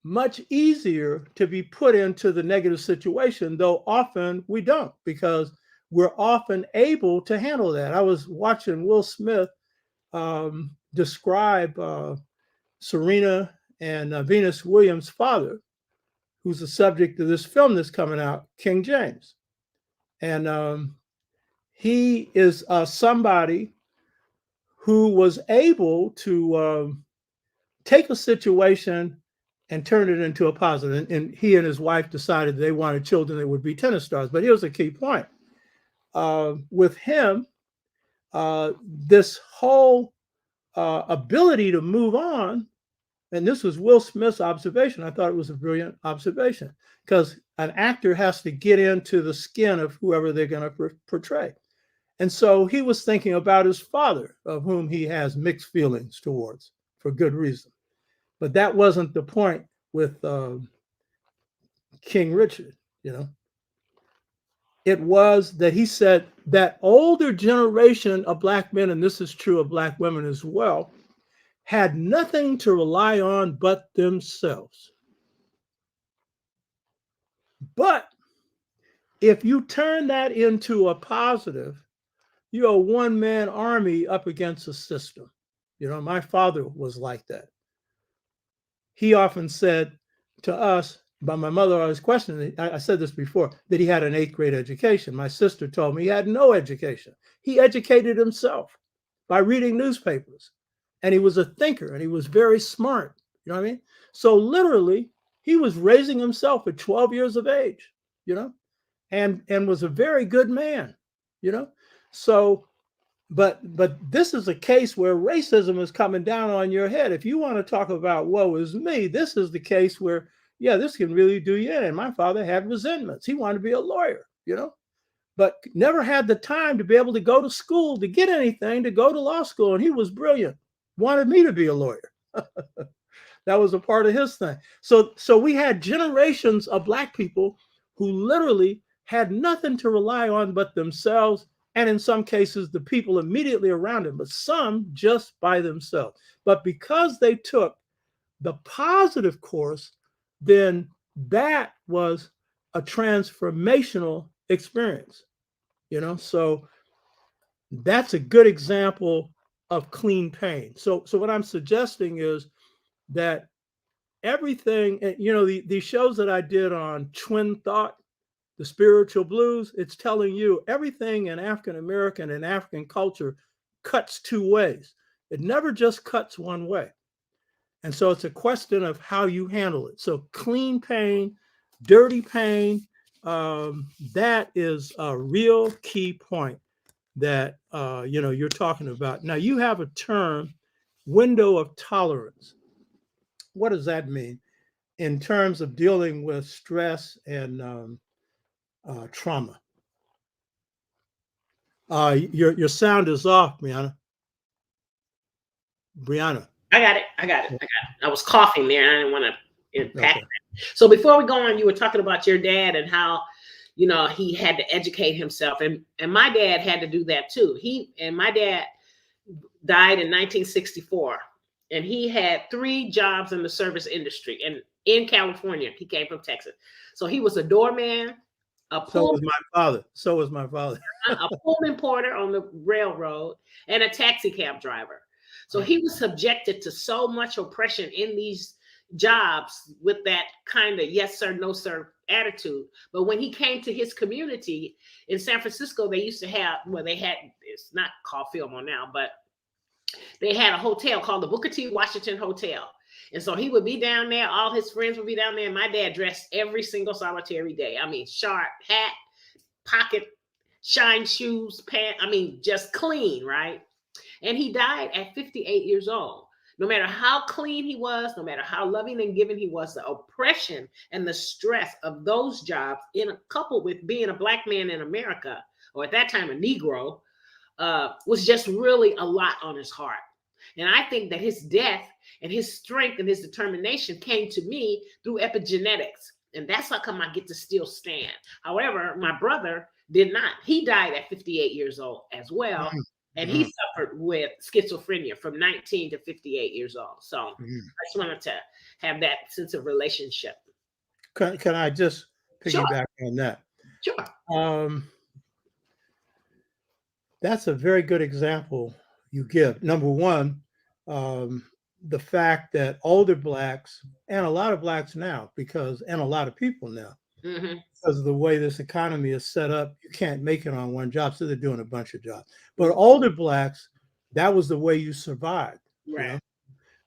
much easier to be put into the negative situation, though often we don't, because we're often able to handle that. I was watching Will Smith describe Serena and Venus Williams' father, who's the subject of this film that's coming out, King James. And he is somebody who was able to take a situation and turn it into a positive. And he and his wife decided they wanted children that would be tennis stars. But here's a key point. With him, this whole ability to move on, and this was Will Smith's observation. I thought it was a brilliant observation, because an actor has to get into the skin of whoever they're going to portray. And so he was thinking about his father, of whom he has mixed feelings towards for good reason. But that wasn't the point with King Richard, you know. It was that he said that older generation of Black men, and this is true of Black women as well, had nothing to rely on but themselves. But if you turn that into a positive, you're a one-man army up against a system. You know, my father was like that. He often said to us, but my mother always questioned it. I said this before, that he had an 8th grade education. My sister told me he had no education. He educated himself by reading newspapers. And he was a thinker, and he was very smart. You know what I mean? So literally, he was raising himself at 12 years of age, you know, and was a very good man, you know. So, but this is a case where racism is coming down on your head. If you want to talk about woe is me, this is the case where, yeah, this can really do you in. And my father had resentments. He wanted to be a lawyer, you know, but never had the time to be able to go to school to get anything, to go to law school. And he was brilliant, wanted me to be a lawyer. That was a part of his thing. So we had generations of Black people who literally had nothing to rely on but themselves, and in some cases, the people immediately around them, but some just by themselves. But because they took the positive course, then that was a transformational experience, you know? So that's a good example of clean pain. So what I'm suggesting is that everything, you know, the shows that I did on twin thought, the spiritual blues, it's telling you everything in African American and African culture cuts two ways. It never just cuts one way. And so it's a question of how you handle it. So clean pain, dirty pain, that is a real key point that, you know, you're talking about. Now you have a term, window of tolerance. What does that mean in terms of dealing with stress and trauma? Your sound is off, Briana. I got it. I was coughing there. I didn't want to impact Okay. that. So before we go on, you were talking about your dad and how, you know, he had to educate himself, and my dad had to do that too. My dad died in 1964, and he had 3 jobs in the service industry, and in California. He came from Texas, so he was a doorman, a So was my father. a Pullman porter on the railroad, and a taxi cab driver. So he was subjected to so much oppression in these jobs with that kind of yes sir, no sir attitude. But when he came to his community in San Francisco, they used to have, well, they had, it's not called Fillmore now, but they had a hotel called the Booker T. Washington Hotel. And so he would be down there, all his friends would be down there, and my dad dressed every single solitary day. I mean, sharp hat, pocket, shine shoes, pants, I mean, just clean, right? And he died at 58 years old. No matter how clean he was, no matter how loving and giving he was, the oppression and the stress of those jobs, coupled with being a Black man in America, or at that time a Negro, was just really a lot on his heart. And I think that his death and his strength and his determination came to me through epigenetics. And that's how come I get to still stand. However, my brother did not. He died at 58 years old as well. And he suffered with schizophrenia from 19 to 58 years old. So I just wanted to have that sense of relationship. Can I just piggyback on that? Sure. That's a very good example you give. Number one, the fact that older Blacks, and a lot of Blacks now, and a lot of people now, because of the way this economy is set up, you can't make it on one job, so they're doing a bunch of jobs. But older Blacks, that was the way you survived. Right. You know?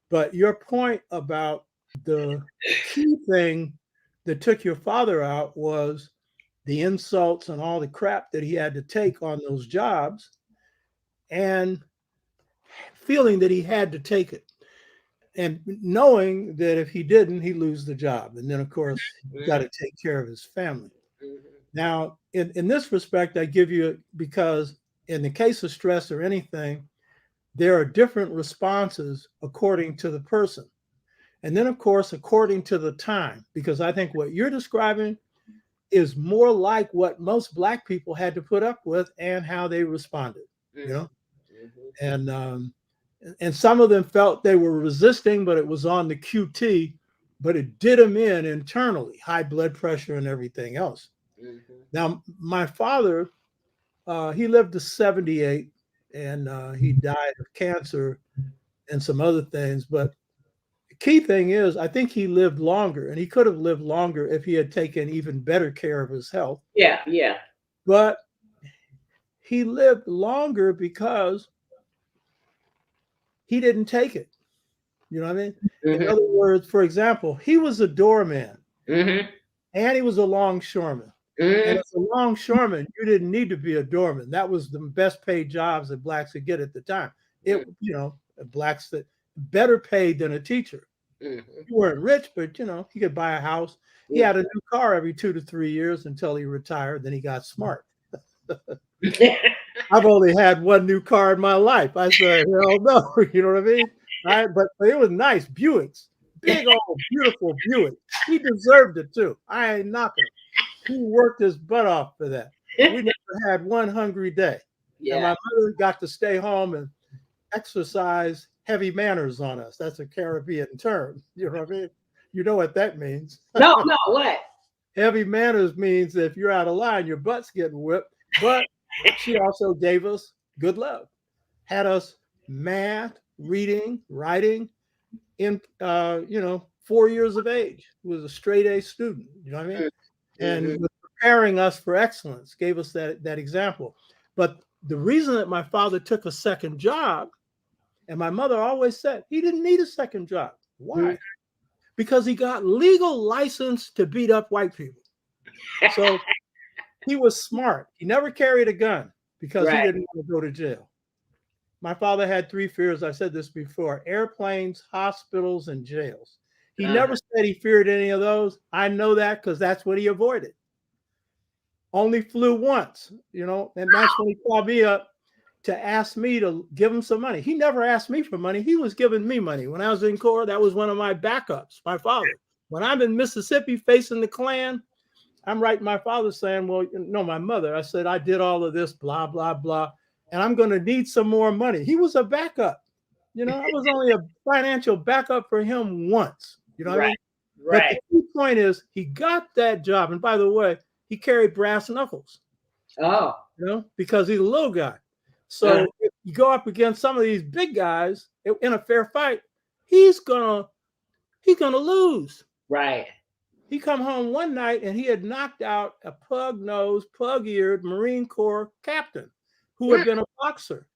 But your point about the key thing that took your father out was the insults and all the crap that he had to take on those jobs, and feeling that he had to take it, and knowing that if he didn't, he'd lose the job. And then, of course, he got to take care of his family. Now, in this respect, I give you, because in the case of stress or anything, there are different responses according to the person. And then, of course, according to the time, because I think what you're describing is more like what most Black people had to put up with and how they responded, you know? And some of them felt they were resisting, but it was on the QT, but it did them in internally, high blood pressure and everything else. Now, my father, he lived to 78, and he died of cancer and some other things. But the key thing is, I think he lived longer, and he could have lived longer if he had taken even better care of his health. Yeah. But he lived longer because he didn't take it. You know what I mean? In other words, for example, he was a doorman, and he was a longshoreman. And as a longshoreman, you didn't need to be a doorman. That was the best paid jobs that Blacks could get at the time. Blacks that better paid than a teacher. You weren't rich, but he could buy a house. He had a new car every 2 to 3 years until he retired. Then he got smart. I've only had one new car in my life. I said, hell no, you know what I mean? But it was nice. Buicks, big old beautiful Buick. He deserved it too. I ain't knocking him. He worked his butt off for that. We never had one hungry day. And my mother got to stay home and exercise heavy manners on us. That's a Caribbean term. You know what I mean? You know what that means. No, what? Heavy manners means if you're out of line, your butt's getting whipped. But she also gave us good love, had us math, reading, writing in 4 years of age. Was a straight A student. You know what I mean? And was preparing us for excellence, gave us that example. But the reason that my father took a second job, and my mother always said he didn't need a second job. Why? Because he got legal license to beat up white people. So he was smart. He never carried a gun because he didn't want to go to jail. My father had 3 fears. I said this before: airplanes, hospitals, and jails. He never said he feared any of those. I know that because that's what he avoided. Only flew once, and that's when he called me up to ask me to give him some money. He never asked me for money. He was giving me money. When I was in Corps, that was one of my backups, my father. When I'm in Mississippi facing the Klan, I'm writing my father saying, well, no, my mother. I said, I did all of this, blah, blah, blah, and I'm going to need some more money. He was a backup. I was only a financial backup for him once. You know what I mean? But the key point is he got that job. And by the way, he carried brass knuckles. Oh. Because he's a little guy. So if you go up against some of these big guys in a fair fight, he's gonna lose. Right. He come home one night and he had knocked out a pug-nosed, pug-eared Marine Corps captain who had been a boxer.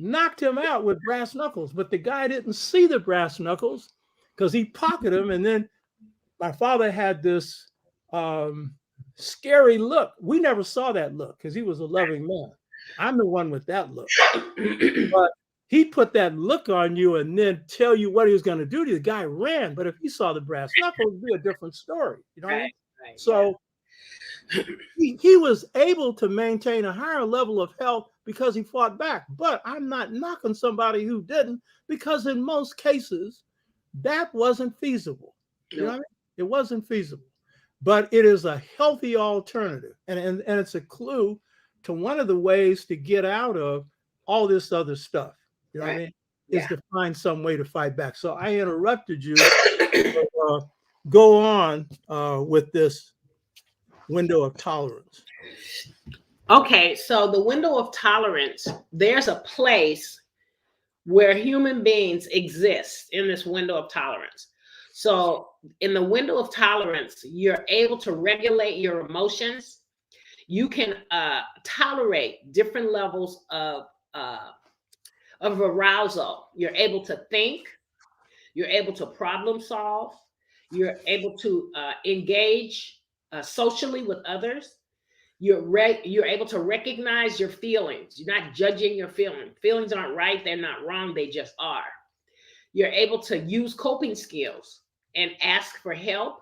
Knocked him out with brass knuckles, but the guy didn't see the brass knuckles because he pocketed him. And then my father had this scary look. We never saw that look because he was a loving man. I'm the one with that look. But he put that look on you and then tell you what he was going to do to you. The guy ran, but if he saw the brass knuckles, it'd be a different story. You know what I mean? So he was able to maintain a higher level of health because he fought back. But I'm not knocking somebody who didn't, because in most cases, that wasn't feasible. You know what I mean? It wasn't feasible. But it is a healthy alternative. And it's a clue to one of the ways to get out of all this other stuff. You know what I Right. mean? Is Yeah. to find some way to fight back. So I interrupted you. Uh, go on with this window of tolerance. Okay, so the window of tolerance, there's a place where human beings exist in this window of tolerance. So, in the window of tolerance, you're able to regulate your emotions. You can tolerate different levels of arousal. You're able to think. You're able to problem solve. You're able to engage socially with others. You're able to recognize your feelings. You're not judging your feelings. Feelings aren't right. They're not wrong. They just are. You're able to use coping skills and ask for help,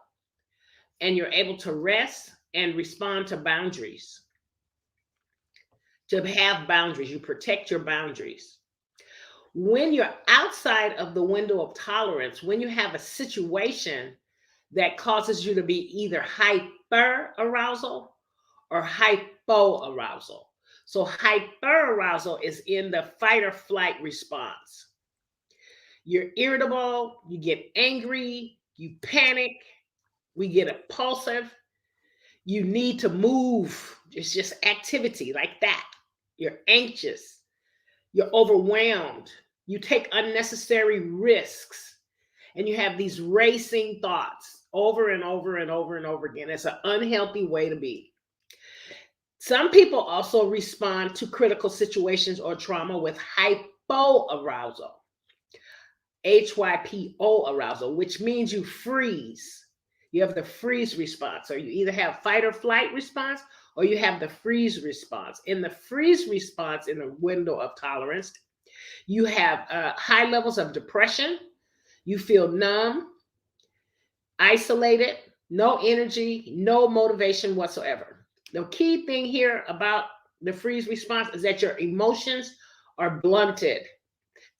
and you're able to rest and respond to boundaries. To have boundaries, you protect your boundaries. When you're outside of the window of tolerance, when you have a situation that causes you to be either hyper arousal or hypo arousal. So, hyper arousal is in the fight or flight response. You're irritable, you get angry, you panic, we get impulsive, you need to move. It's just activity like that. You're anxious, you're overwhelmed, you take unnecessary risks, and you have these racing thoughts over and over and over and over again. It's an unhealthy way to be. Some people also respond to critical situations or trauma with hypoarousal, HYPO arousal, which means you freeze. You have the freeze response. So you either have fight or flight response or you have the freeze response. In the freeze response, in the window of tolerance, you have high levels of depression. You feel numb, isolated, no energy, no motivation whatsoever. The key thing here about the freeze response is that your emotions are blunted.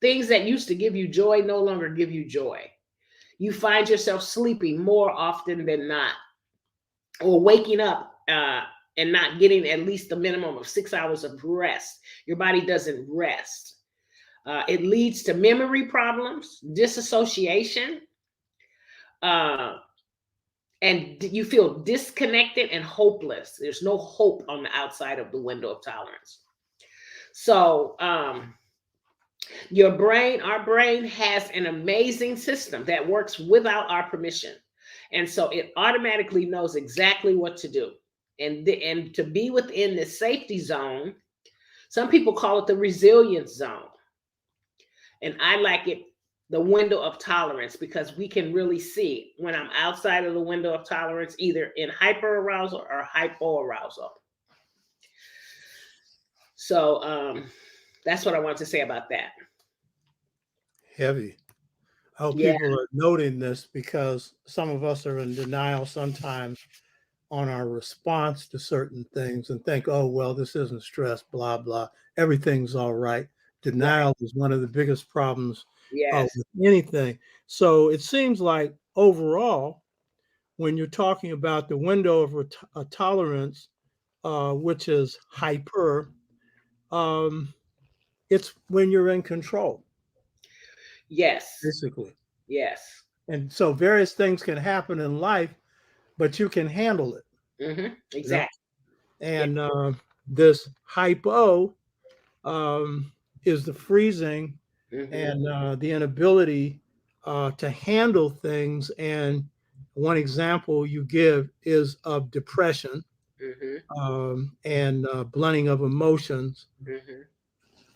Things that used to give you joy no longer give you joy. You find yourself sleeping more often than not, or waking up and not getting at least a minimum of 6 hours of rest. Your body doesn't rest. It leads to memory problems, disassociation, uh, and you feel disconnected and hopeless. There's no hope on the outside of the window of tolerance. So, our brain has an amazing system that works without our permission. And so it automatically knows exactly what to do. And to be within the safety zone, some people call it the resilience zone. And I like it the window of tolerance because we can really see when I'm outside of the window of tolerance, either in hyperarousal or hypoarousal. So that's what I want to say about that. Heavy. I hope Yeah. people are noting this because some of us are in denial sometimes on our response to certain things and think, oh, well, this isn't stress, blah, blah. Everything's all right. Right. Denial is one of the biggest problems Yes. with anything. So it seems like overall, when you're talking about the window of a tolerance, which is hyper, um, it's when you're in control, Yes. basically. Yes. And so various things can happen in life, but you can handle it, you know. Exactly. Yeah. And this hypo is the freezing hmm and the inability to handle things. And one example you give is of depression hmm and blunting of emotions, hmm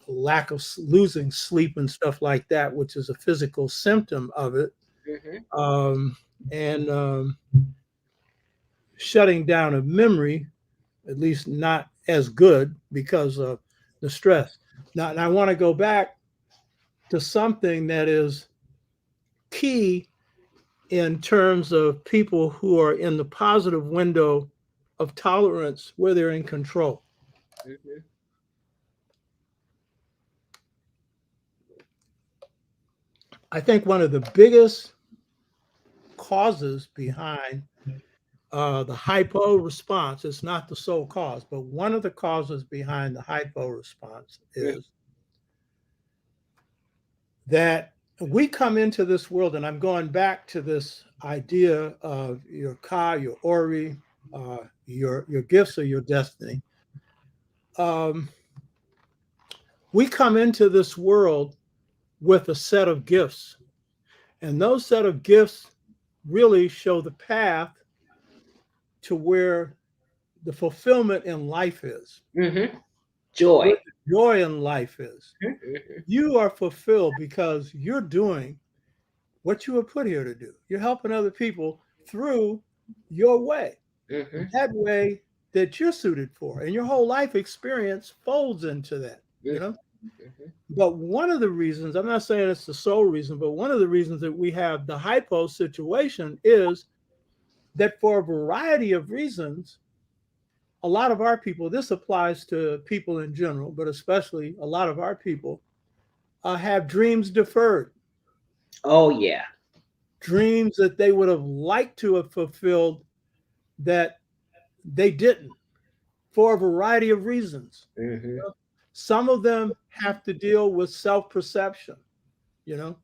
lack of losing sleep and stuff like that, which is a physical symptom of it. hmm Um, and shutting down of memory, at least not as good because of the stress. Now, and I want to go back to something that is key in terms of people who are in the positive window of tolerance where they're in control. hmm I think one of the biggest causes behind the hypo response, it's not the sole cause, but one of the causes behind the hypo response is that we come into this world, and I'm going back to this idea of your ka, your ori, your gifts or your destiny. Um, we come into this world with a set of gifts, and those set of gifts really show the path to where the fulfillment in life is, Joy. where the joy in life is. Mm-hmm. You are fulfilled because you're doing what you were put here to do. You're helping other people through your way, Mm-hmm. that way that you're suited for. And your whole life experience folds into that, you know? Mm-hmm. But one of the reasons, I'm not saying it's the sole reason, but one of the reasons that we have the hypo situation is that for a variety of reasons, a lot of our people, this applies to people in general, but especially a lot of our people, have dreams deferred, Oh yeah. dreams that they would have liked to have fulfilled that they didn't for a variety of reasons. Mm-hmm. Some of them have to deal with self perception, you know,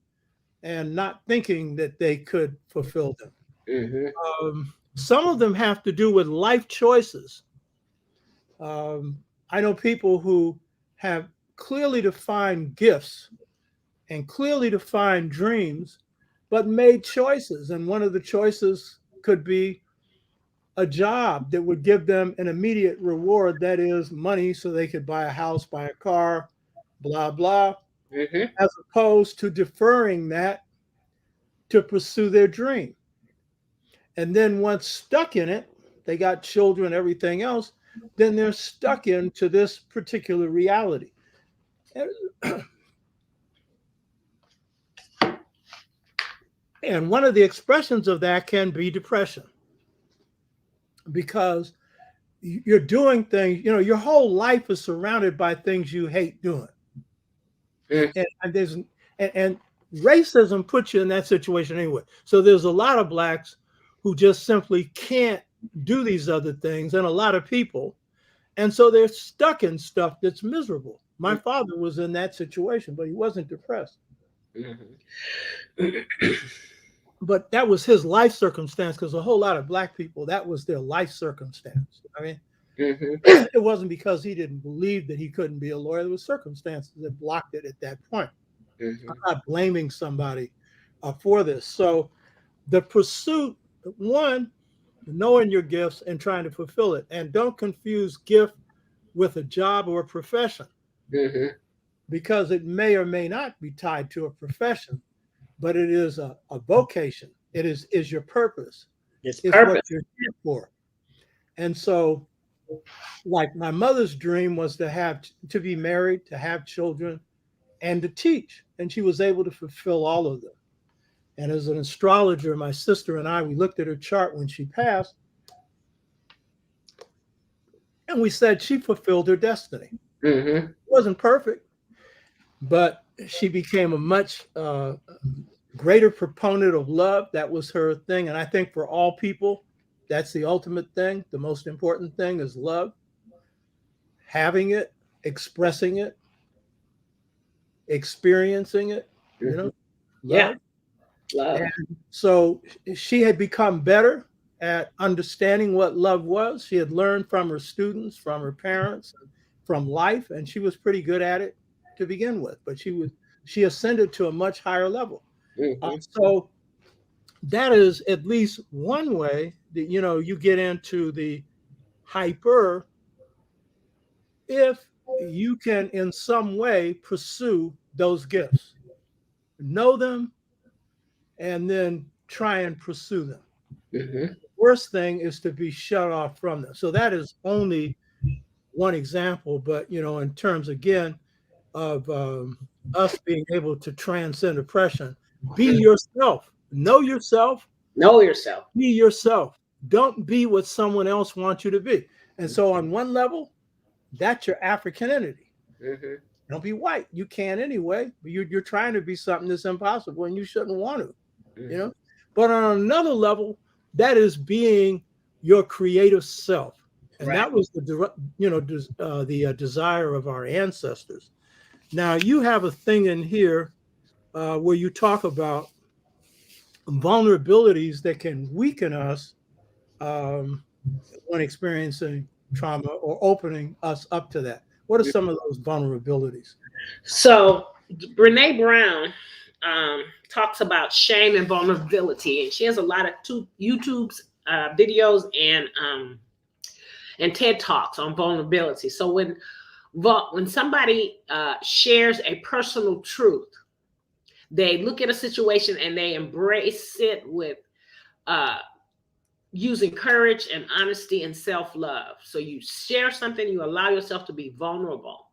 and not thinking that they could fulfill them. Mm-hmm. Some of them have to do with life choices. I know people who have clearly defined gifts and clearly defined dreams, but made choices. And one of the choices could be a job that would give them an immediate reward, that is, money so they could buy a house, buy a car, blah, blah, Mm-hmm. as opposed to deferring that to pursue their dream. And then once stuck in it, they got children, everything else, then they're stuck into this particular reality. And one of the expressions of that can be depression, because you're doing things, you know, your whole life is surrounded by things you hate doing. And racism puts you in that situation anyway. So there's a lot of blacks who just simply can't do these other things, and a lot of people. And so they're stuck in stuff that's miserable. My father was in that situation, but he wasn't depressed. Mm-hmm. But that was his life circumstance, because a whole lot of black people, that was their life circumstance. I mean, Mm-hmm. it wasn't because he didn't believe that he couldn't be a lawyer. There were circumstances that blocked it at that point. Mm-hmm. I'm not blaming somebody for this. So the pursuit, one, knowing your gifts and trying to fulfill it. And don't confuse gift with a job or a profession, Mm-hmm. because it may or may not be tied to a profession, but it is a vocation. It is your purpose. It's It's what purpose. you're here for. And so, like, my mother's dream was to be married, to have children, and to teach. And she was able to fulfill all of them. And as an astrologer, my sister and I, we looked at her chart when she passed, and we said she fulfilled her destiny. Mm-hmm. It wasn't perfect, but she became a much greater proponent of love. That was her thing. And I think for all people, that's the ultimate thing. The most important thing is love, having it, expressing it, experiencing it, you know, Yeah. love. Love. And so she had become better at understanding what love was. She had learned from her students, from her parents, from life, and she was pretty good at it to begin with. But she ascended to a much higher level. Mm-hmm. So that is at least one way that, you know, you get into the hyper, if you can in some way pursue those gifts, know them, and then try and pursue them. Mm-hmm. Worst thing is to be shut off from them. So that is only one example, but, you know, in terms again of us being able to transcend oppression, be yourself, know yourself, Know yourself. be yourself. Don't be what someone else wants you to be. And so on one level, that's your African entity. Mm-hmm. Don't be white. You can anyway, but you're trying to be something that's impossible and you shouldn't want to, you know. But on another level, that is being your creative self. And Right. that was the desire of our ancestors. Now you have a thing in here where you talk about vulnerabilities that can weaken us um, when experiencing trauma or opening us up to that. What are some of those vulnerabilities? So Brene Brown talks about shame and vulnerability, and she has a lot of YouTube's videos and TED talks on vulnerability. So when somebody shares a personal truth, they look at a situation and they embrace it with uh, using courage and honesty and self-love. So you share something, you allow yourself to be vulnerable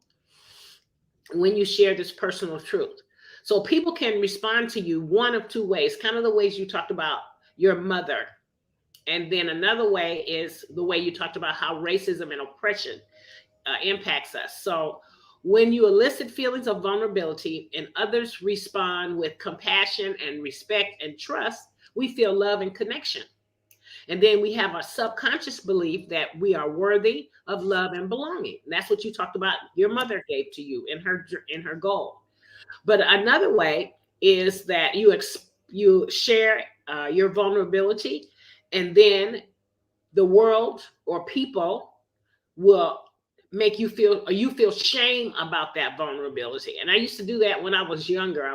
when you share this personal truth. So people can respond to you one of two ways, kind of the ways you talked about your mother. And then another way is the way you talked about how racism and oppression impacts us. So when you elicit feelings of vulnerability and others respond with compassion and respect and trust, we feel love and connection. And then we have a subconscious belief that we are worthy of love and belonging. And that's what you talked about your mother gave to you in her goal. But another way is that you share your vulnerability, and then the world or people will make you feel, or you feel shame about that vulnerability. And I used to do that when I was younger.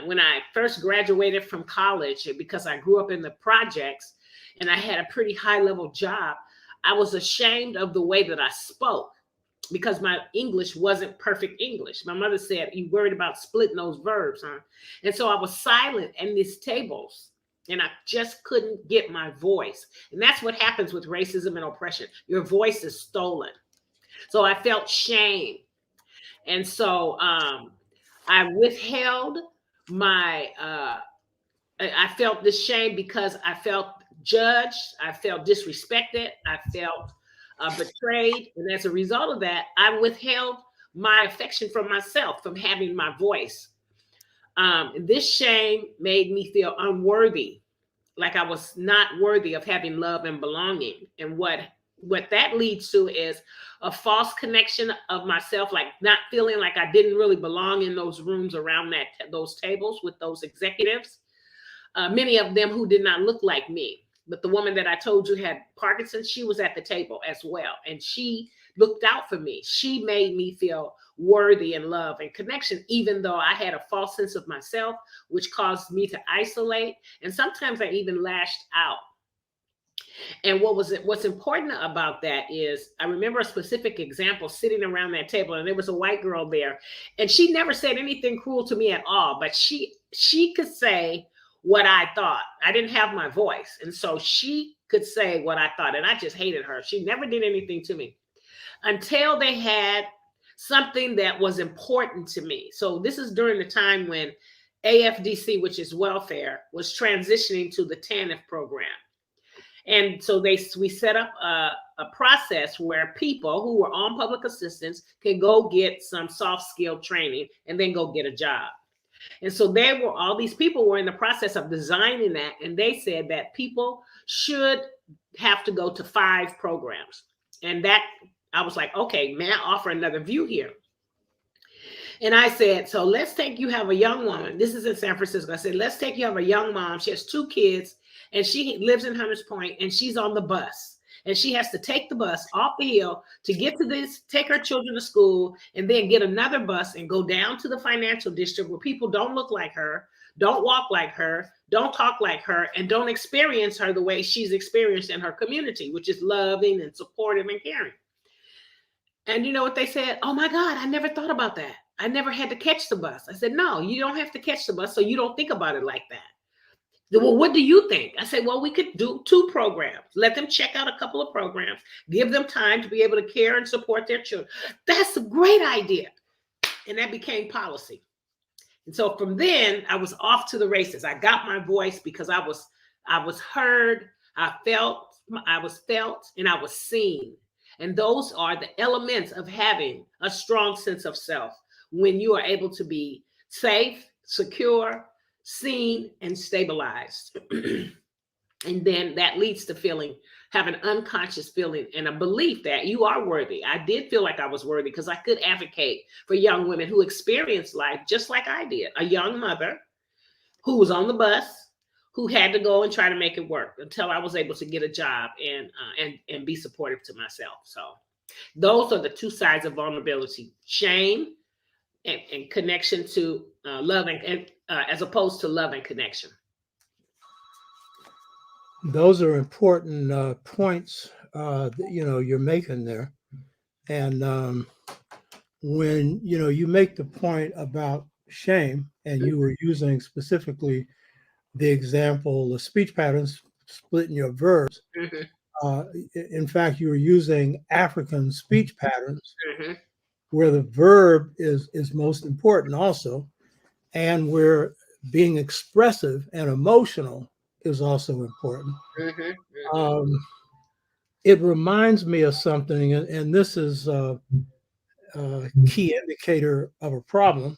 When I first graduated from college, because I grew up in the projects and I had a pretty high level job, I was ashamed of the way that I spoke because my English wasn't perfect English. My mother said, "You worried about splitting those verbs, huh?" And so I was silent in these tables and I just couldn't get my voice. And that's what happens with racism and oppression. Your voice is stolen. So I felt shame. And so I withheld my, I felt this shame because I felt judged, I felt disrespected, I felt betrayed. And as a result of that, I withheld my affection from myself, from having my voice. This shame made me feel unworthy, like I was not worthy of having love and belonging. And what that leads to is a false connection of myself, like not feeling like I didn't really belong in those rooms around those tables with those executives. Many of them who did not look like me. But the woman that I told you had Parkinson's, she was at the table as well. And she looked out for me. She made me feel worthy and love and connection, even though I had a false sense of myself, which caused me to isolate. And sometimes I even lashed out. And what's important about that is I remember a specific example sitting around that table, and there was a white girl there, and she never said anything cruel to me at all, but she could say what I thought. I didn't have my voice. And so she could say what I thought. And I just hated her. She never did anything to me until they had something that was important to me. So this is during the time when AFDC, which is welfare, was transitioning to the TANF program. And so we set up a process where people who were on public assistance could go get some soft skill training and then go get a job. And so all these people were in the process of designing that. And they said that people should have to go to 5 programs. And that I was like, okay, may I offer another view here? And I said, so let's take, you have a young woman. This is in San Francisco. I said, let's take, you have a young mom. She has 2 kids and she lives in Hunters Point and she's on the bus. And she has to take the bus off the hill to get to this, take her children to school, and then get another bus and go down to the financial district where people don't look like her, don't walk like her, don't talk like her, and don't experience her the way she's experienced in her community, which is loving and supportive and caring. And you know what they said? Oh my God, I never thought about that. I never had to catch the bus. I said, no, you don't have to catch the bus, so you don't think about it like that. Well, what do you think? I said, well, we could do 2 programs. Let them check out a couple of programs, give them time to be able to care and support their children. That's a great idea. And that became policy. And so from then I was off to the races. I got my voice because I was heard, I was felt, and I was seen. And those are the elements of having a strong sense of self, when you are able to be safe, secure, seen, and stabilized. And then that leads to feeling have an unconscious feeling and a belief that you are worthy. I did feel like I was worthy because I could advocate for young women who experienced life just like I did. A young mother who was on the bus, who had to go and try to make it work until I was able to get a job and be supportive to myself. So those are the two sides of vulnerability: shame and connection to love and as opposed to love and connection. Those are important points that you're making there. And when you make the point about shame, and you were using specifically the example of speech patterns, splitting your verbs. Mm-hmm. In fact, you were using African speech patterns Mm-hmm. where the verb is most important also, and where being expressive and emotional is also important. Mm-hmm. Mm-hmm. Um, it reminds me of something, and this is a key indicator of a problem.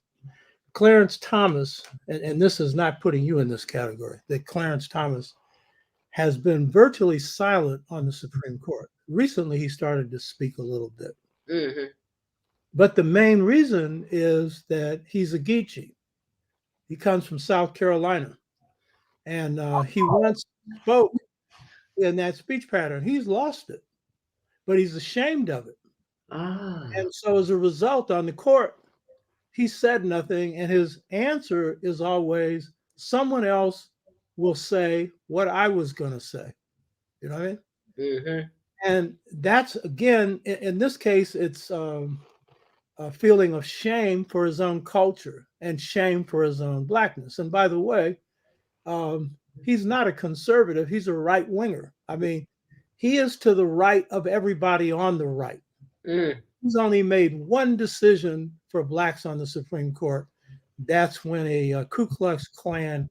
Clarence Thomas, and this is not putting you in this category, that Clarence Thomas has been virtually silent on the Supreme Court. Recently, he started to speak a little bit. Mm-hmm. But the main reason is that he's a Geechee. He comes from South Carolina. And he once spoke in that speech pattern. He's lost it, but he's ashamed of it. Ah. And so as a result, on the court, he said nothing. And his answer is always, someone else will say what I was going to say. You know what I mean? Mm-hmm. And that's, again, in this case, it's a feeling of shame for his own culture and shame for his own Blackness. And by the way, he's not a conservative, he's a right winger. I mean, he is to the right of everybody on the right. Mm. He's only made one decision for Blacks on the Supreme Court. That's when a Ku Klux Klan,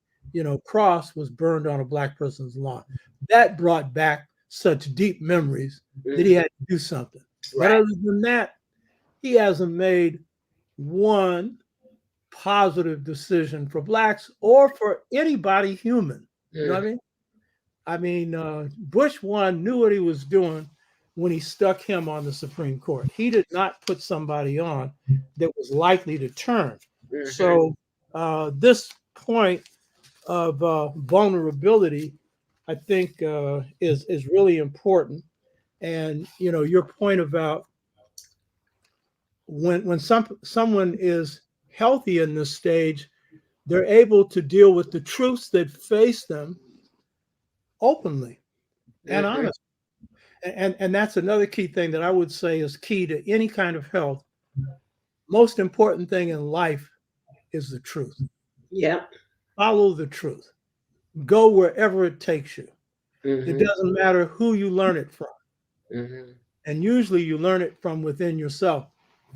cross was burned on a Black person's lawn. That brought back such deep memories that he had to do something. But Right. other than that, he hasn't made one positive decision for Blacks or for anybody human. You know what Mm. I mean? Bush one knew what he was doing when he stuck him on the Supreme Court. He did not put somebody on that was likely to turn. Mm-hmm. So this point of vulnerability, I think, is really important. And your point about when someone is healthy in this stage, they're able to deal with the truths that face them openly and Mm-hmm. honestly. And that's another key thing that I would say is key to any kind of health. Most important thing in life is the truth. Yep. Follow the truth. Go wherever it takes you. It Mm-hmm. doesn't matter who you learn it from. Mm-hmm. And usually you learn it from within yourself.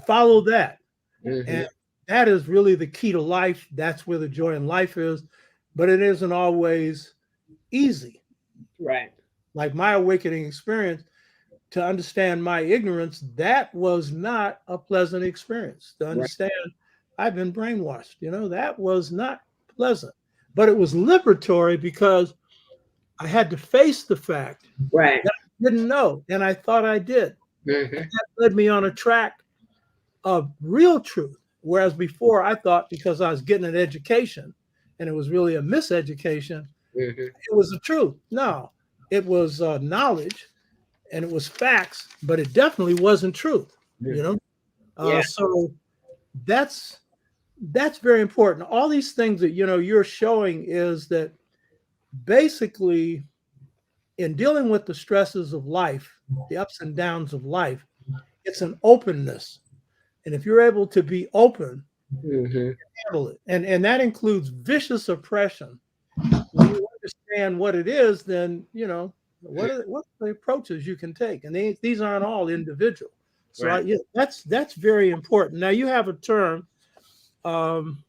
Follow that. Mm-hmm. And that is really the key to life. That's where the joy in life is. But it isn't always easy. Right. Like my awakening experience, to understand my ignorance, that was not a pleasant experience. To Right. understand I've been brainwashed, that was not pleasant. But it was liberatory because I had to face the fact Right. that I didn't know, and I thought I did. And Mm-hmm. that led me on a track of real truth. Whereas before I thought because I was getting an education and it was really a miseducation, Mm-hmm. it was the truth. No, it was knowledge and it was facts, but it definitely wasn't truth. You know, Yeah. so that's very important. All these things that you're showing is that basically in dealing with the stresses of life, the ups and downs of life, it's an openness. And if you're able to be open, Mm-hmm. handle it. And that includes vicious oppression. When you understand what it is, then what are the approaches you can take, and these aren't all individual. So Right. that's very important. Now you have a term, um,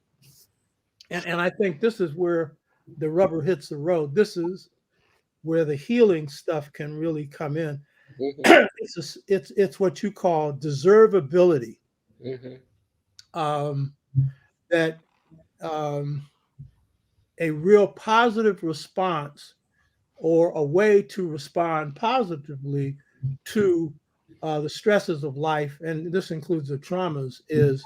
and I think this is where the rubber hits the road. This is where the healing stuff can really come in. Mm-hmm. It's what you call deservability. Mm-hmm. Um, that a real positive response or a way to respond positively to the stresses of life, and this includes the traumas, is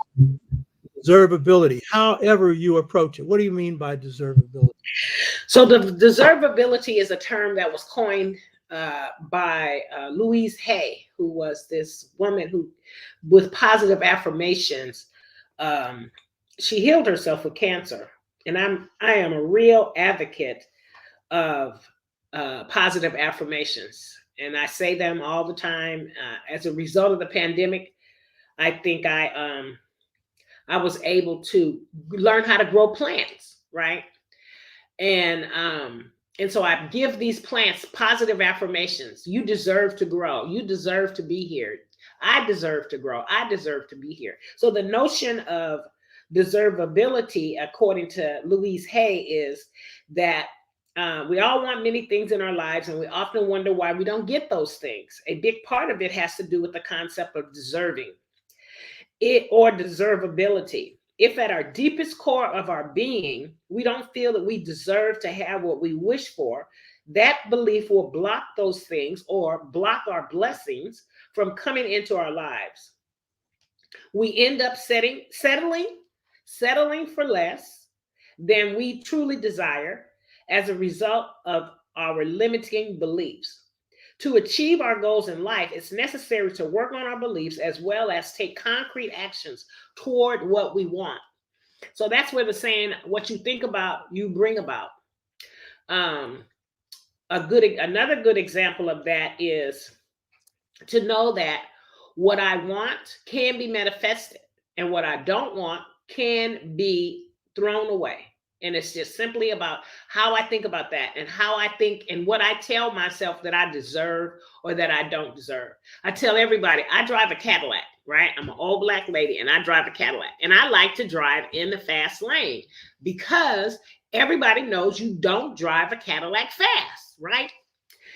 deservability, however you approach it. What do you mean by deservability? So the deservability is a term that was coined by Louise Hay, who was this woman who, with positive affirmations, she healed herself with cancer. And I am a real advocate of positive affirmations, and I say them all the time. As a result of the pandemic, I think I was able to learn how to grow plants, right? And so I give these plants positive affirmations. You deserve to grow. You deserve to be here. I deserve to grow. I deserve to be here. So the notion of deservability, according to Louise Hay, is that we all want many things in our lives, and we often wonder why we don't get those things. A big part of it has to do with the concept of deserving it, or deservability. If at our deepest core of our being, we don't feel that we deserve to have what we wish for, that belief will block those things or block our blessings from coming into our lives. We end up settling for less than we truly desire as a result of our limiting beliefs. To achieve our goals in life, it's necessary to work on our beliefs as well as take concrete actions toward what we want. So that's where the saying, what you think about, you bring about. Another good example of that is to know that what I want can be manifested and what I don't want can be thrown away. And it's just simply about how I think about that, and how I think and what I tell myself that I deserve or that I don't deserve. I tell everybody I drive a Cadillac, right? I'm an old Black lady and I drive a Cadillac, and I like to drive in the fast lane because everybody knows you don't drive a Cadillac fast, right?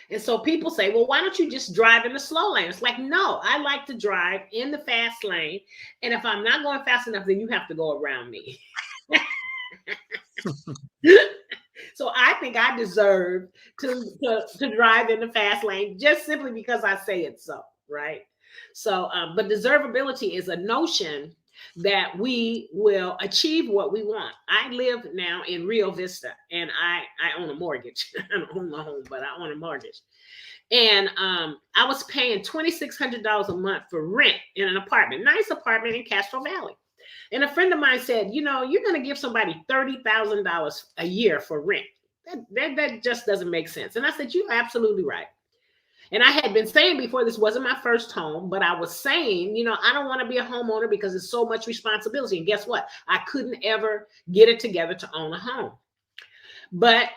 And so people say, well, why don't you just drive in the slow lane? It's like, no, I like to drive in the fast lane. And if I'm not going fast enough, then you have to go around me. So I think I deserve to drive in the fast lane just simply because I say it so, right? So, but deservability is a notion that we will achieve what we want. I live now in Rio Vista, and I own a mortgage. I don't own a home, but I own a mortgage. And I was paying $2,600 a month for rent in an apartment, nice apartment in Castro Valley. And a friend of mine said, you know, you're going to give somebody $30,000 a year for rent. That just doesn't make sense. And I said, you're absolutely right. And I had been saying before, this wasn't my first home, but I was saying, you know, I don't want to be a homeowner because it's so much responsibility. And guess what? I couldn't ever get it together to own a home. But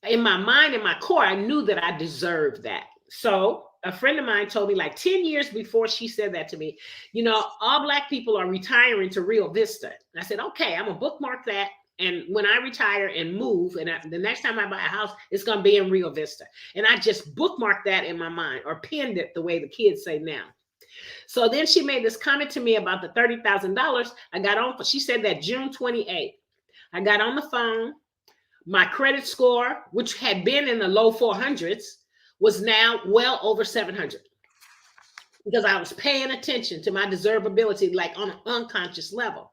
in my mind, in my core, I knew that I deserved that. So a friend of mine told me like 10 years before she said that to me, you know, all Black people are retiring to Rio Vista. And I said, okay, I'm gonna bookmark that. And when I retire and move, and the next time I buy a house, it's going to be in Rio Vista. And I just bookmarked that in my mind, or pinned it the way the kids say now. So then she made this comment to me about the $30,000. I got on, she said that June 28th. I got on the phone. My credit score, which had been in the low 400s, was now well over 700. Because I was paying attention to my deservability, like on an unconscious level,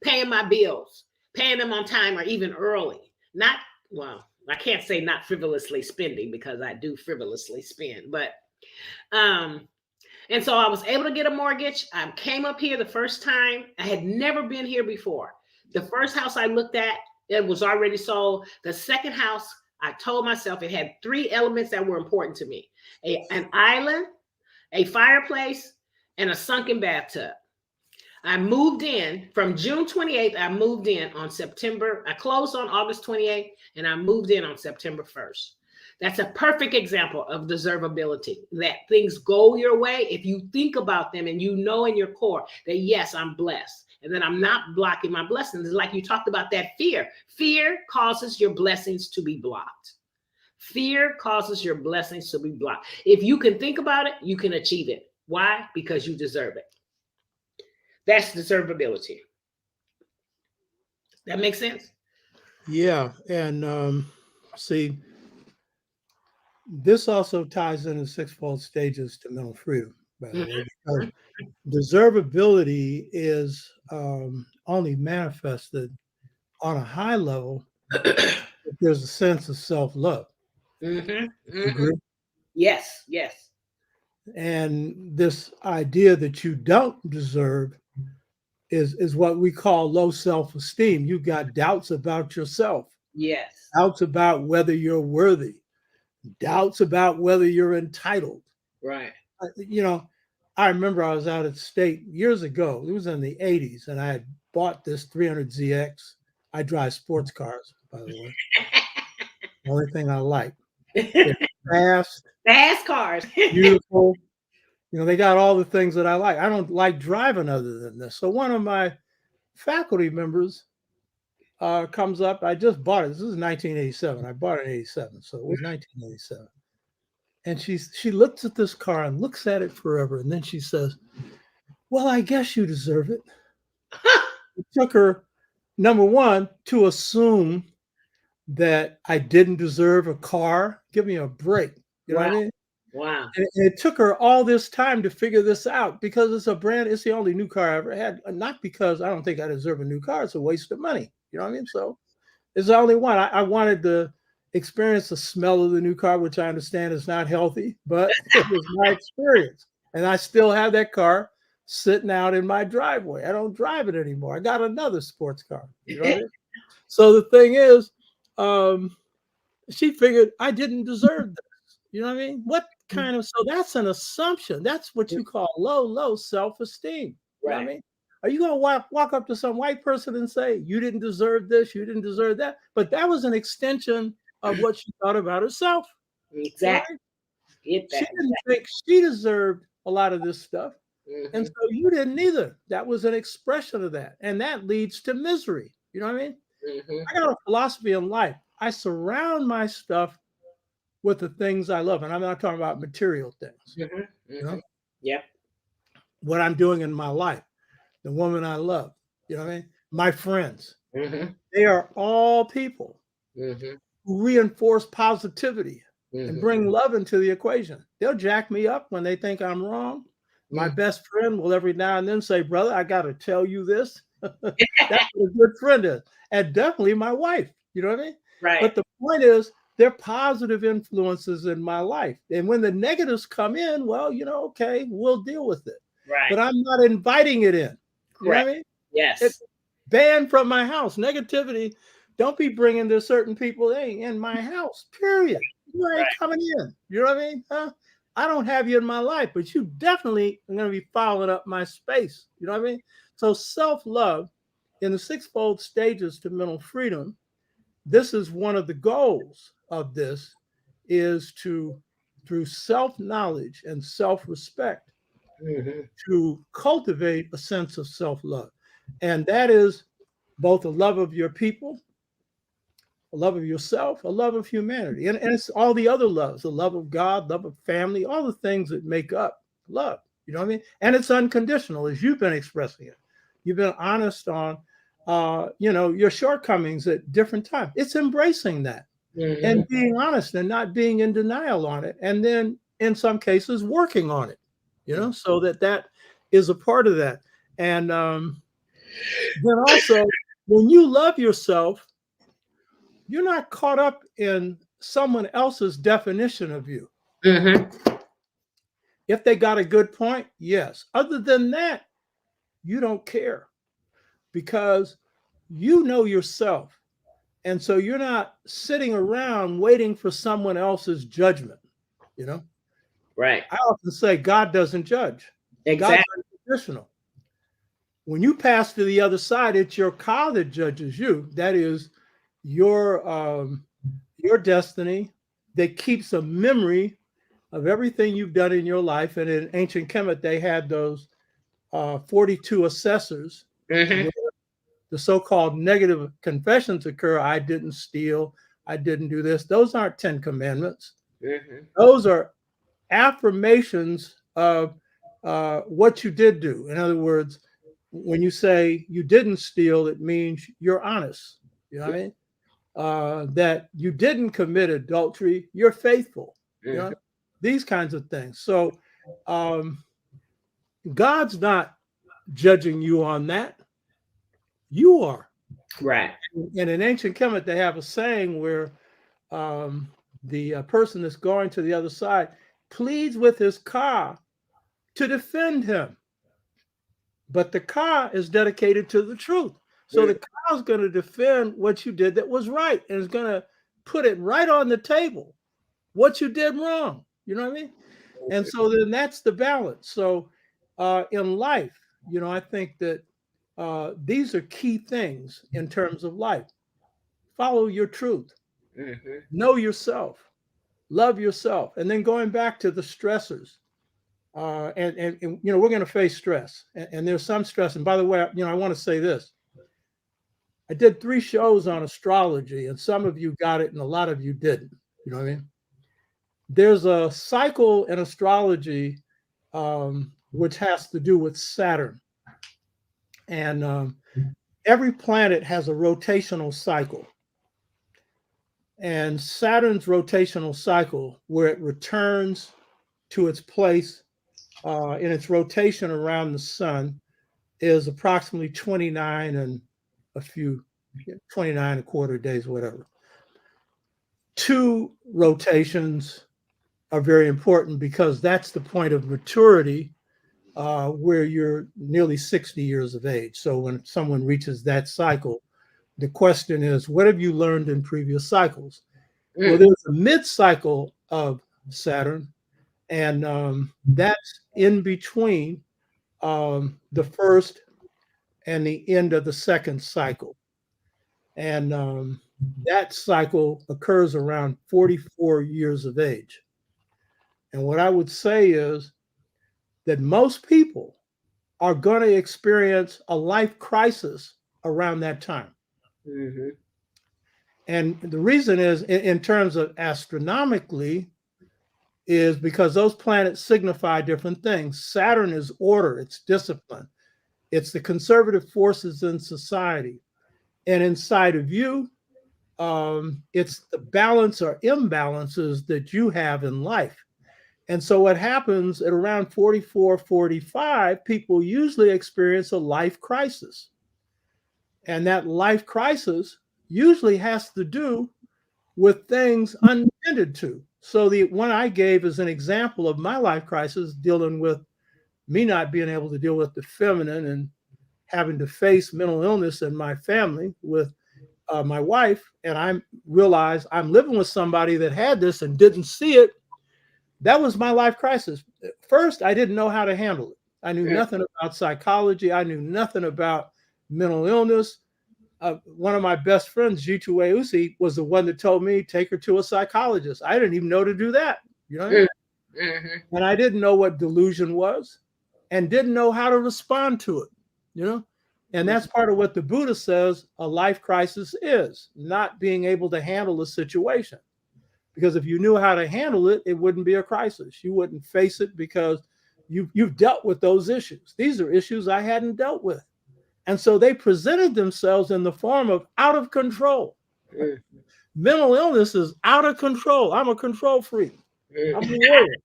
paying my bills, paying them on time or even early. Not, well, I can't say not frivolously spending because I do frivolously spend, but, and so I was able to get a mortgage. I came up here the first time. I had never been here before. The first house I looked at, it was already sold. The second house, I told myself it had 3 elements that were important to me: an island, a fireplace, and a sunken bathtub. I moved in from June 28th. I moved in on September. I closed on August 28th, and I moved in on September 1st. That's a perfect example of deservability, that things go your way if you think about them and you know in your core that, yes, I'm blessed, and that I'm not blocking my blessings. It's like you talked about that fear. Fear causes your blessings to be blocked. Fear causes your blessings to be blocked. If you can think about it, you can achieve it. Why? Because you deserve it. That's deservability. That makes sense? Yeah. And see, This also ties into sixfold stages to mental freedom, by the way, because Mhm. deservability is only manifested on a high level if there's a sense of self-love. Mhm. You Mhm. agree? Yes, yes, And this idea that you don't deserve is what we call low self-esteem. You got doubts about yourself, yes. doubts about whether you're worthy, doubts about whether you're entitled. Right. You know, I remember I was out at state years ago. It was in the 80s, and I had bought this 300ZX. I drive sports cars, by the way. The only thing I like. They're fast, Fast cars. beautiful. They got all the things that I like. I don't like driving other than this. So one of my faculty members comes up. I just bought it. This is 1987. I bought it in 87, so it was 1987. And she looks at this car and looks at it forever, and then she says, "Well, I guess you deserve it." It took her, number one, to assume that I didn't deserve a car. Give me a break. You know what Wow. I mean? Wow. And it took her all this time to figure this out because it's the only new car I ever had. Not because I don't think I deserve a new car. It's a waste of money. You know what I mean? So it's the only one. I wanted to experience the smell of the new car, which I understand is not healthy, but it was my experience. And I still have that car sitting out in my driveway. I don't drive it anymore. I got another sports car. You know what I mean? So the thing is, um, she figured I didn't deserve this. You know what I mean? So that's an assumption. That's what you call low self-esteem. You know what I Right. mean? Are you gonna walk up to some white person and say, you didn't deserve this, you didn't deserve that? But that was an extension of what she thought about herself. You know what I Exactly. mean? Get She that. didn't think she deserved a lot of this stuff. And Mhm. so you didn't either. That was an expression of that. And that leads to misery. You know what I mean? Mhm. I got a philosophy in life. I surround my stuff with the things I love. And I'm not talking about material things, Mhm. you know, Mhm. Yep. what I'm doing in my life, the woman I love, you know what I mean? My friends, Mhm. they are all people Mhm. who reinforce positivity and Mhm. bring love into the equation. They'll jack me up when they think I'm wrong. My Mhm. best friend will every now and then say, brother, I got to tell you this. That's what a good friend is. And definitely my wife, you know what I mean? Right. But the point is, they're positive influences in my life. And when the negatives come in, well, okay, we'll deal with it. Right. But I'm not inviting it in. You know Correct. what I mean? It's Yes. banned from my house. Negativity, don't be bringing this certain people in my house, period. You ain't Right. coming in. You know what I mean? Huh? I don't have you in my life, but you definitely are going to be following up my space. You know what I mean? So self-love in the sixfold stages to mental freedom, this is one of the goals of this is to, through self-knowledge and self-respect, Mhm. to cultivate a sense of self-love. And that is both a love of your people, a love of yourself, a love of humanity. And it's all the other loves, the love of God, love of family, all the things that make up love. You know what I mean? And it's unconditional, as you've been expressing it. You've been honest on, your shortcomings at different times. It's embracing that and Mhm. being honest and not being in denial on it. And then in some cases, working on it, so that is a part of that. And then also, when you love yourself, you're not caught up in someone else's definition of you. Mhm. If they got a good point, yes. Other than that, you don't care because you know yourself. And so you're not sitting around waiting for someone else's judgment. You know, Right. I often say God doesn't judge, God's Exactly. unconditional. When you pass to the other side, it's your car that judges you. That is your your destiny that keeps a memory of everything you've done in your life. And in ancient Kemet, they had those 42 assessors Mhm. where the so-called negative confessions occur. I didn't steal. I didn't do this. Those aren't 10 commandments. Mhm. Those are affirmations of what you did do. In other words, when you say you didn't steal, it means you're honest. You know what I mean? That you didn't commit adultery, you're faithful. You know, these kinds of things. So God's not judging you on that. You are. Right. And in ancient Kemet, they have a saying where the person that's going to the other side pleads with his ka to defend him. But the ka is dedicated to the truth. So the ka is going to defend what you did that was right, and is going to put it right on the table, what you did wrong. You know what I mean? And so then that's the balance. So in life, you know, I think that these are key things in terms of life. Follow your truth. Know yourself. Love yourself. And then going back to the stressors. And you know, we're going to face stress. And there's some stress. And by the way, you know, I want to say this. I did 3 shows on astrology, and some of you got it and a lot of you didn't. You know what I mean? There's a cycle in astrology which has to do with Saturn. And every planet has a rotational cycle. And Saturn's rotational cycle, where it returns to its place in its rotation around the sun, is approximately 29 and a few, 29 and a quarter days, whatever. 2 rotations are very important because that's the point of maturity where you're nearly 60 years of age. So when someone reaches that cycle, the question is, what have you learned in previous cycles? Well, there's a mid-cycle of Saturn, and that's in between the first and the end of the second cycle. And that cycle occurs around 44 years of age. And what I would say is that most people are going to experience a life crisis around that time. And the reason is, in terms of astronomically, is because those planets signify different things. Saturn is order, it's discipline, it's the conservative forces in society. And inside of you, it's the balance or imbalances that you have in life. And so what happens at around 44, 45, people usually experience a life crisis. And that life crisis usually has to do with things unintended to. So the one I gave is an example of my life crisis, dealing with me not being able to deal with the feminine and having to face mental illness in my family with my wife. And I realized I'm living with somebody that had this and didn't see it. That was my life crisis. First, I didn't know how to handle it. I knew nothing about psychology. I knew nothing about mental illness. One of my best friends, Jitu Usi, was the one that told me, take her to a psychologist. I didn't even know to do that, you know? And I didn't know what delusion was and didn't know how to respond to it, you know? And that's part of what the Buddha says a life crisis is, not being able to handle a situation. Because if you knew how to handle it, it wouldn't be a crisis. You wouldn't face it because you've dealt with those issues. These are issues I hadn't dealt with. And so they presented themselves in the form of out of control. Mental illness is out of control. I'm a control freak. I'm a warrior.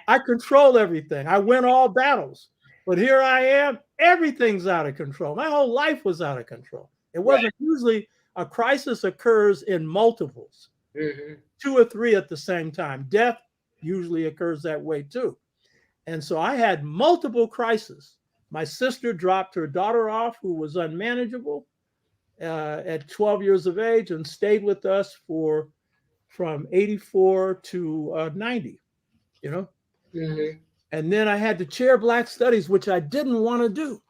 I control everything. I win all battles. But here I am, everything's out of control. My whole life was out of control. It wasn't usually a crisis occurs in multiples, 2 or 3 at the same time. Death usually occurs that way too. And so I had multiple crises. My sister dropped her daughter off who was unmanageable at 12 years of age and stayed with us from 84 to 90, you know? And then I had to chair Black Studies, which I didn't want to do.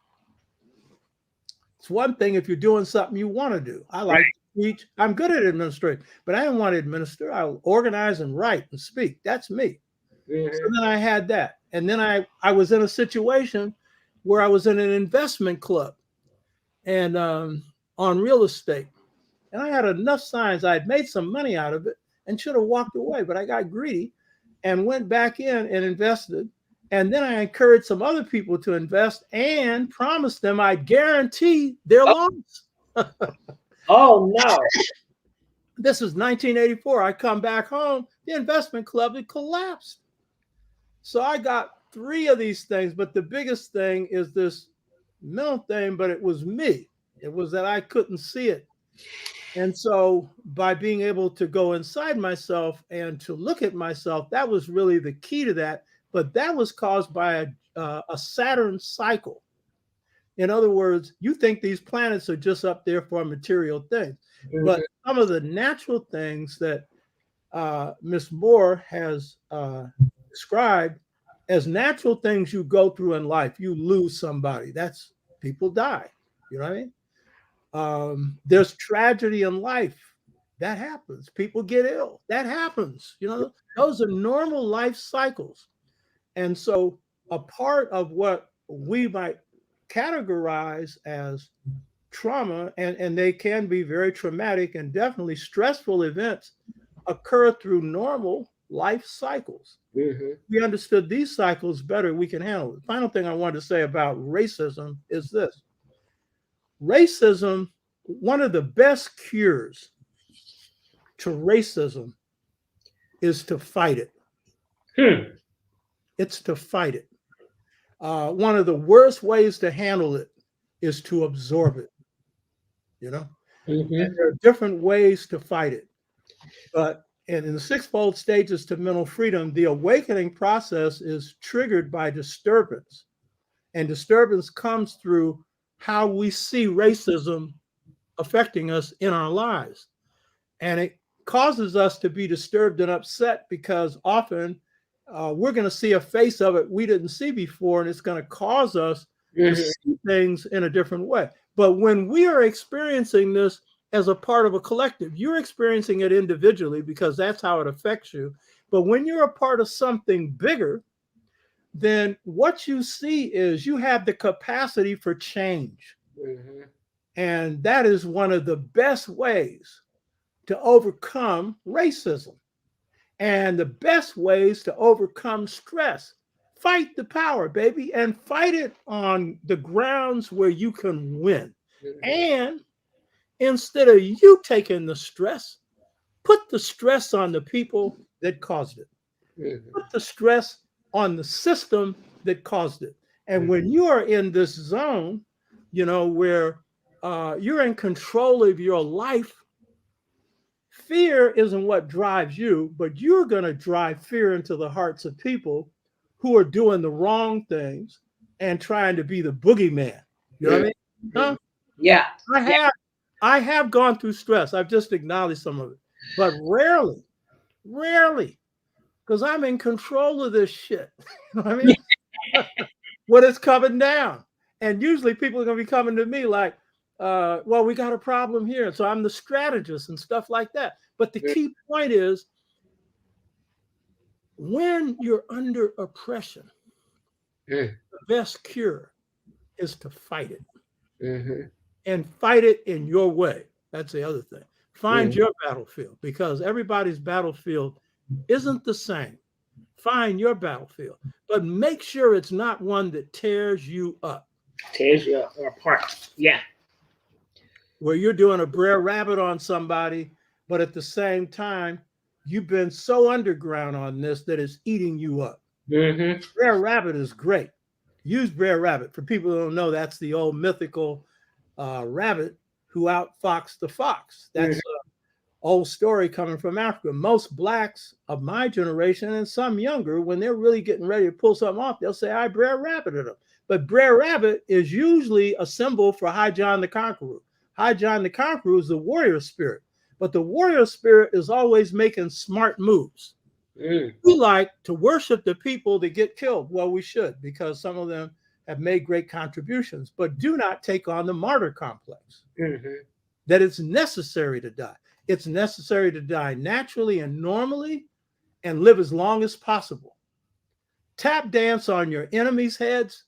It's one thing if you're doing something you want to do. I like to teach. I'm good at administrating, but I didn't want to administer. I'll organize and write and speak. That's me. So then I had that. And then I was in a situation where I was in an investment club and on real estate. And I had enough signs. I had made some money out of it and should have walked away, but I got greedy and went back in and invested. And then I encouraged some other people to invest and promised them I'd guarantee their loans. Oh, no. This is 1984. I come back home. the investment club had collapsed. So I got 3 of these things, but the biggest thing is this mental thing, but it was me. It was that I couldn't see it. And so by being able to go inside myself and to look at myself, that was really the key to that. But that was caused by a Saturn cycle. In other words, you think these planets are just up there for material things, but some of the natural things that Miss Moore has described as natural things you go through in life. You lose somebody. That's people die. You know what I mean? There's tragedy in life. That happens. People get ill. That happens. You know, those are normal life cycles. And so a part of what we might categorize as trauma, and they can be very traumatic and definitely stressful events, occur through normal life cycles. We understood these cycles better, we can handle it. The final thing I wanted to say about racism is this. Racism, one of the best cures to racism is to fight it. It's to fight it. One of the worst ways to handle it is to absorb it. You know, and there are different ways to fight it. But in the 6-fold stages to mental freedom, the awakening process is triggered by disturbance. And disturbance comes through how we see racism affecting us in our lives. And it causes us to be disturbed and upset because often we're going to see a face of it we didn't see before, and it's going to cause us to see things in a different way. But when we are experiencing this as a part of a collective, you're experiencing it individually because that's how it affects you. But when you're a part of something bigger, then what you see is you have the capacity for change. And that is one of the best ways to overcome racism and the best ways to overcome stress. Fight the power, baby, and fight it on the grounds where you can win. And instead of you taking the stress, put the stress on the people that caused it. Put the stress on the system that caused it. And when you are in this zone, you know, where you're in control of your life, fear isn't what drives you, but you're going to drive fear into the hearts of people who are doing the wrong things and trying to be the boogeyman. You know what I mean? Huh? Yeah. I have gone through stress. I've just acknowledged some of it, but rarely, because I'm in control of this shit. You know what I mean? When it's coming down. And usually people are going to be coming to me like, well, we got a problem here. So I'm the strategist and stuff like that. But the key point is when you're under oppression, the best cure is to fight it and fight it in your way. That's the other thing. Find your battlefield because everybody's battlefield isn't the same. Find your battlefield, but make sure it's not one that tears you up. Tears you apart. Yeah. Where you're doing a Brer Rabbit on somebody, but at the same time, you've been so underground on this that it's eating you up. Brer Rabbit is great. Use Brer Rabbit. For people who don't know, that's the old mythical rabbit who outfoxed the fox. That's an old story coming from Africa. Most blacks of my generation and some younger, when they're really getting ready to pull something off, they'll say, I Brer Rabbited them. But Brer Rabbit is usually a symbol for High John the Conqueror. High John the Conqueror is the warrior spirit, but the warrior spirit is always making smart moves. We like to worship the people that get killed. Well, we should, because some of them have made great contributions, but do not take on the martyr complex. That it's necessary to die. It's necessary to die naturally and normally and live as long as possible. Tap dance on your enemies' heads.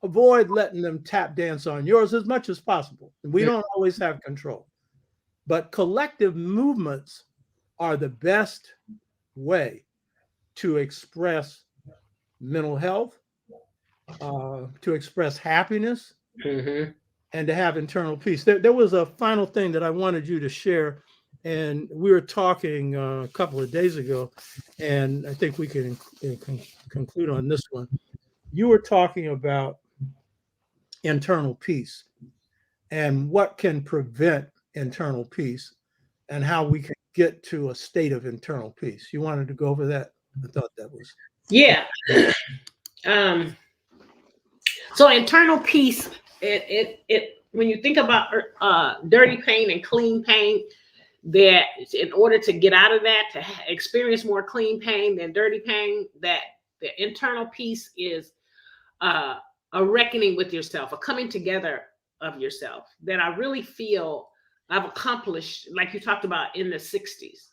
Avoid letting them tap dance on yours as much as possible. We don't always have control, but collective movements are the best way to express mental health, to express happiness, and to have internal peace. There was a final thing that I wanted you to share, And we were talking a couple of days ago, and I think we can conclude on this one. You were talking about internal peace and what can prevent internal peace and how we can get to a state of internal peace. You wanted to go over that? I thought that was. Yeah. So internal peace, it when you think about dirty pain and clean pain, that in order to get out of that, to experience more clean pain than dirty pain, that the internal peace is a reckoning with yourself, a coming together of yourself that I really feel I've accomplished, like you talked about in the 60s,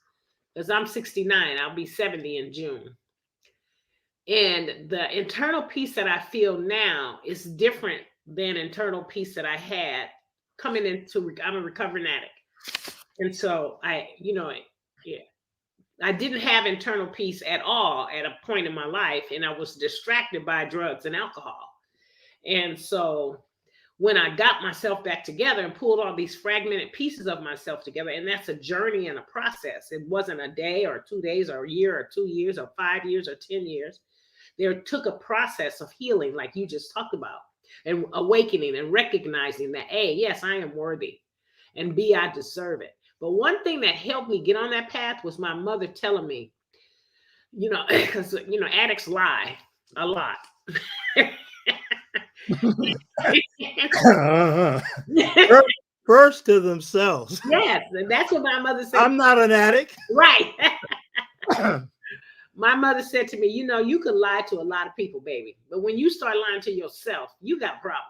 because I'm 69, I'll be 70 in June. And the internal peace that I feel now is different than internal peace that I had coming into, I'm a recovering addict. And so I didn't have internal peace at all at a point in my life. And I was distracted by drugs and alcohol. And so when I got myself back together and pulled all these fragmented pieces of myself together, and that's a journey and a process. It wasn't a day or 2 days or a year or 2 years or 5 years or 10 years. There took a process of healing, like you just talked about, and awakening and recognizing that, A, yes, I am worthy, and B, I deserve it. But one thing that helped me get on that path was my mother telling me, because, addicts lie a lot. First to themselves. Yes, that's what my mother said. I'm not an addict. Right. My mother said to me, you could lie to a lot of people, baby, but when you start lying to yourself, you got problems.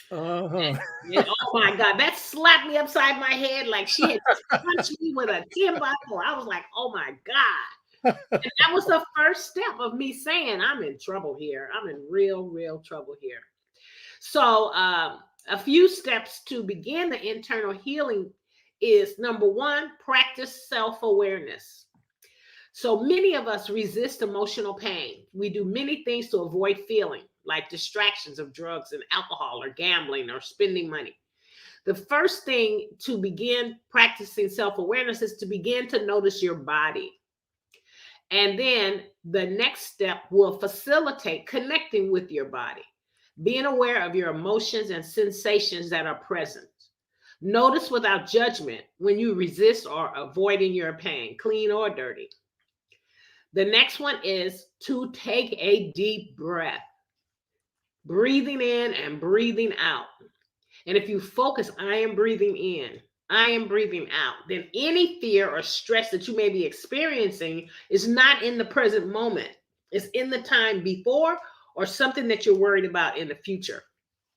And, oh my God, that slapped me upside my head like she had punched me with a 10-by-4. I was like, oh my God. And that was the first step of me saying, I'm in trouble here. I'm in real, real trouble here. So a few steps to begin the internal healing is, number one, practice self-awareness. So many of us resist emotional pain. We do many things to avoid feeling, like distractions of drugs and alcohol or gambling or spending money. The first thing to begin practicing self-awareness is to begin to notice your body. And then the next step will facilitate connecting with your body, being aware of your emotions and sensations that are present. Notice without judgment when you resist or avoiding your pain, clean or dirty. The next one is to take a deep breath, breathing in and breathing out. And if you focus, I am breathing in, I am breathing out, then any fear or stress that you may be experiencing is not in the present moment. It's in the time before or something that you're worried about in the future.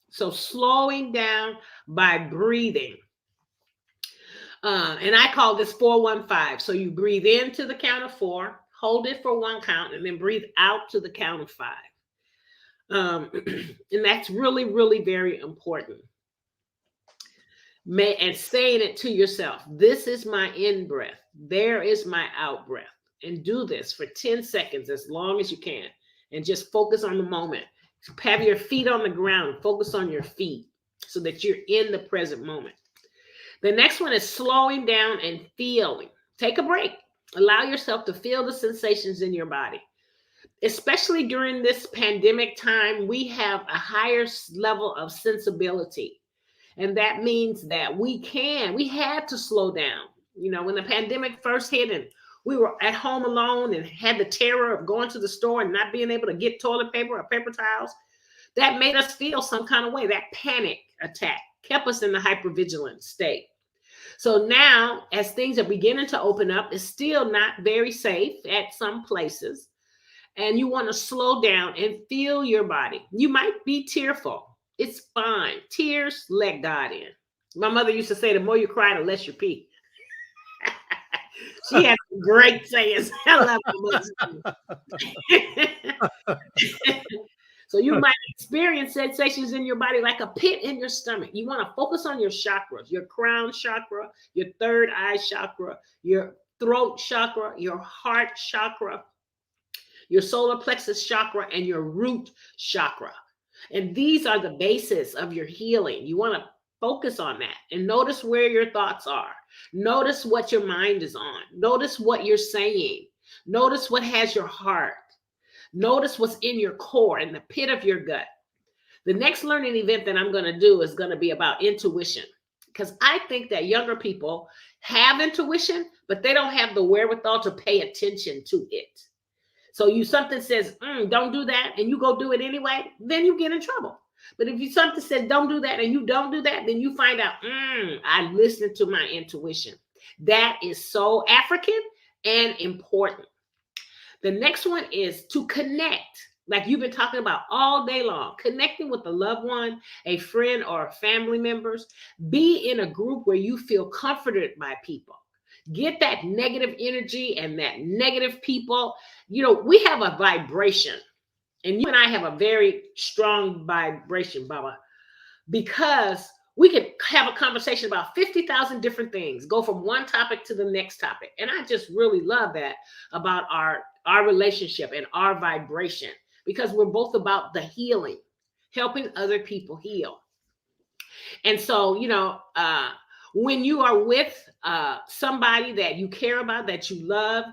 So slowing down by breathing. And I call this 4-1-5. So you breathe in to the count of 4, hold it for 1 count, and then breathe out to the count of 5. And that's really, really very important. And saying it to yourself, this is my in breath, there is my out breath. And do this for 10 seconds, as long as you can. And just focus on the moment. Have your feet on the ground, focus on your feet so that you're in the present moment. The next one is slowing down and feeling. Take a break. Allow yourself to feel the sensations in your body. Especially during this pandemic time, we have a higher level of sensibility. And that means that we had to slow down. When the pandemic first hit and we were at home alone and had the terror of going to the store and not being able to get toilet paper or paper towels, that made us feel some kind of way. That panic attack kept us in the hypervigilant state. So now, as things are beginning to open up, it's still not very safe at some places. And you want to slow down and feel your body. You might be tearful. It's fine. Tears, let God in. My mother used to say, the more you cry, the less you pee. She had great sayings. I love my mother. So you might experience sensations in your body like a pit in your stomach. You want to focus on your chakras, your crown chakra, your third eye chakra, your throat chakra, your heart chakra, your solar plexus chakra, and your root chakra. And these are the basis of your healing. You want to Focus on that and notice where your thoughts are. Notice what your mind is on. Notice what you're saying. Notice what has your heart. Notice what's in your core, in the pit of your gut. The next learning event that I'm going to do is going to be about intuition, because I think that younger people have intuition, but they don't have the wherewithal to pay attention to it. So you something says, don't do that, and you go do it anyway, then you get in trouble. But if you something says don't do that and you don't do that, then you find out, I listened to my intuition. That is so African and important. The next one is to connect, like you've been talking about all day long, connecting with a loved one, a friend, or family members. Be in a group where you feel comforted by people. Get that negative energy and that negative people. You know, we have a vibration, and you and I have a very strong vibration, Baba, because we could have a conversation about 50,000 different things, go from one topic to the next topic. And I just really love that about our relationship and our vibration, because we're both about the healing, helping other people heal. And so, you know, when you are with somebody that you care about, that you love,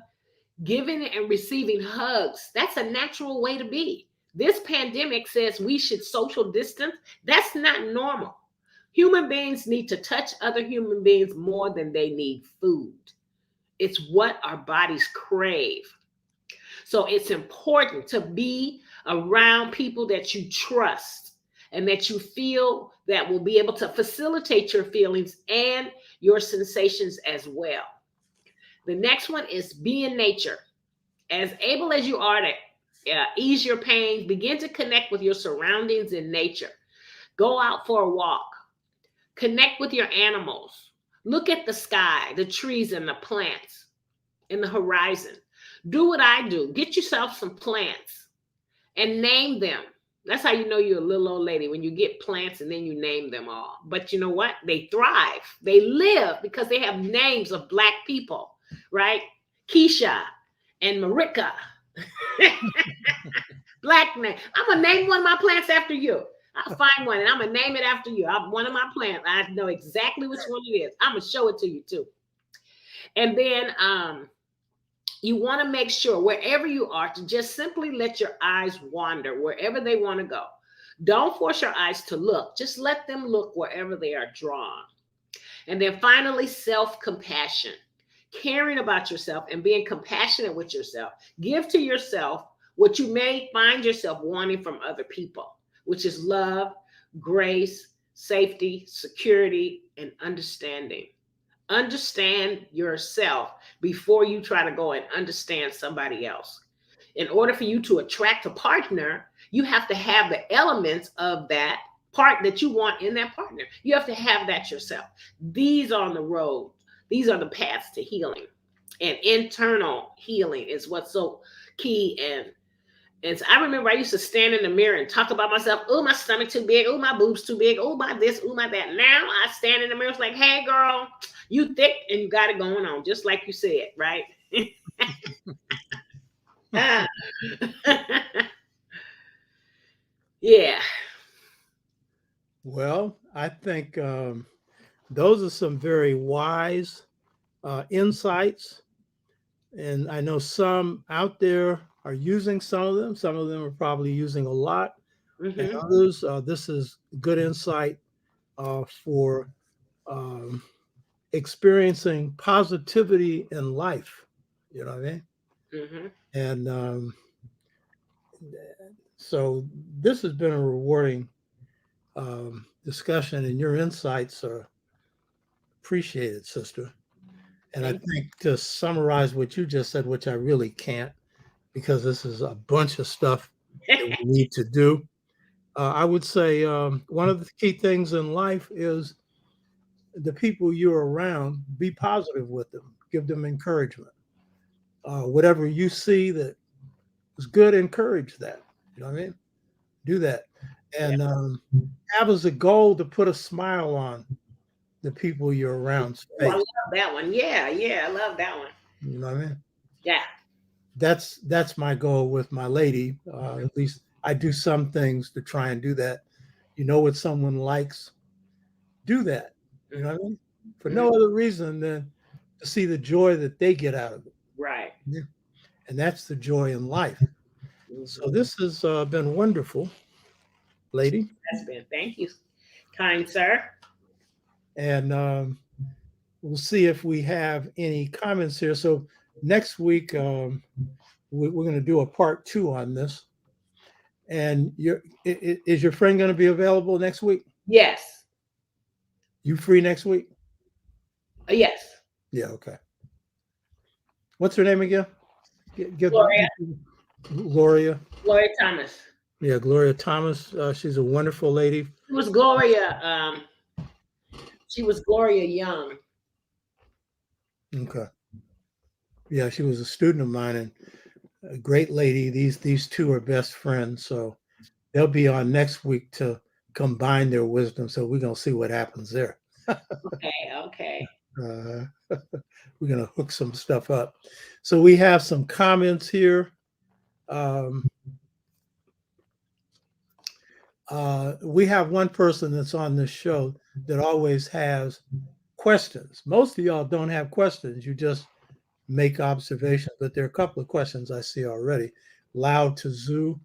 giving and receiving hugs, that's a natural way to be. This pandemic says we should social distance. That's not normal. Human beings need to touch other human beings more than they need food. It's what our bodies crave. So it's important to be around people that you trust and that you feel that will be able to facilitate your feelings and your sensations as well. The next one is be in nature. As able as you are to ease your pain, begin to connect with your surroundings in nature. Go out for a walk. Connect with your animals. Look at the sky, the trees and the plants in the horizon. Do what I do. Get yourself some plants and name them. That's how you know you're a little old lady, when you get plants and then you name them all. But you know what? They thrive. They live because they have names of Black people, right? Keisha and Marika. Black name. I'm going to name one of my plants after you. I'll find one and I'm going to name it after you. One of my plants. I know exactly which one it is. I'm going to show it to you too. And then you want to make sure wherever you are to just simply let your eyes wander wherever they want to go. Don't force your eyes to look. Just let them look wherever they are drawn. And then finally, self-compassion. Caring about yourself and being compassionate with yourself. Give to yourself what you may find yourself wanting from other people, which is love, grace, safety, security, and understanding. Understand yourself before you try to go and understand somebody else. In order for you to attract a partner, you have to have the elements of that part that you want in that partner. You have to have that yourself. These are on the road. These are the paths to healing. And internal healing is what's so key. And so I remember I used to stand in the mirror and talk about myself. Oh, my stomach too big. Oh, my boobs too big. Oh, my this. Oh, my that. Now I stand in the mirror. It's like, hey, girl, you thick and you got it going on, just like you said, right? Yeah. Well, I think those are some very wise insights. And I know some out there are using some of them. Some of them are probably using a lot. Mm-hmm. And others, this is good insight for experiencing positivity in life. You know what I mean? Mm-hmm. And so this has been a rewarding discussion, and your insights are appreciated, sister. And I think to summarize what you just said, which I really can't, because this is a bunch of stuff that we need to do. I would say one of the key things in life is the people you're around, be positive with them, give them encouragement. Whatever you see that is good, encourage that. You know what I mean? Do that. And have as a goal to put a smile on the people you're around. Oh, I love that one. Yeah, I love that one. You know what I mean? Yeah. That's my goal with my lady. At least I do some things to try and do that. You know what someone likes? do that. You know what I mean? For no other reason than to see the joy that they get out of it. Right. Yeah. And that's the joy in life. So this has been wonderful, lady. That's been. Thank you, kind sir. And we'll see if we have any comments here. So next week, we're going to do a part 2 on this. And is your friend going to be available next week? Yes. You free next week? Yes. Yeah, okay. What's her name again? Gloria. Gloria. Gloria Thomas. Yeah, Gloria Thomas. She's a wonderful lady. She was Gloria. She was Gloria Young. Okay. Yeah, she was a student of mine and a great lady. These two are best friends, so they'll be on next week to combine their wisdom. So we're gonna see what happens there. Okay. We're gonna hook some stuff up. So we have some comments here. We have one person that's on this show that always has questions. Most of y'all don't have questions. You just make observations, but there are a couple of questions I see already. Loud to Zoo.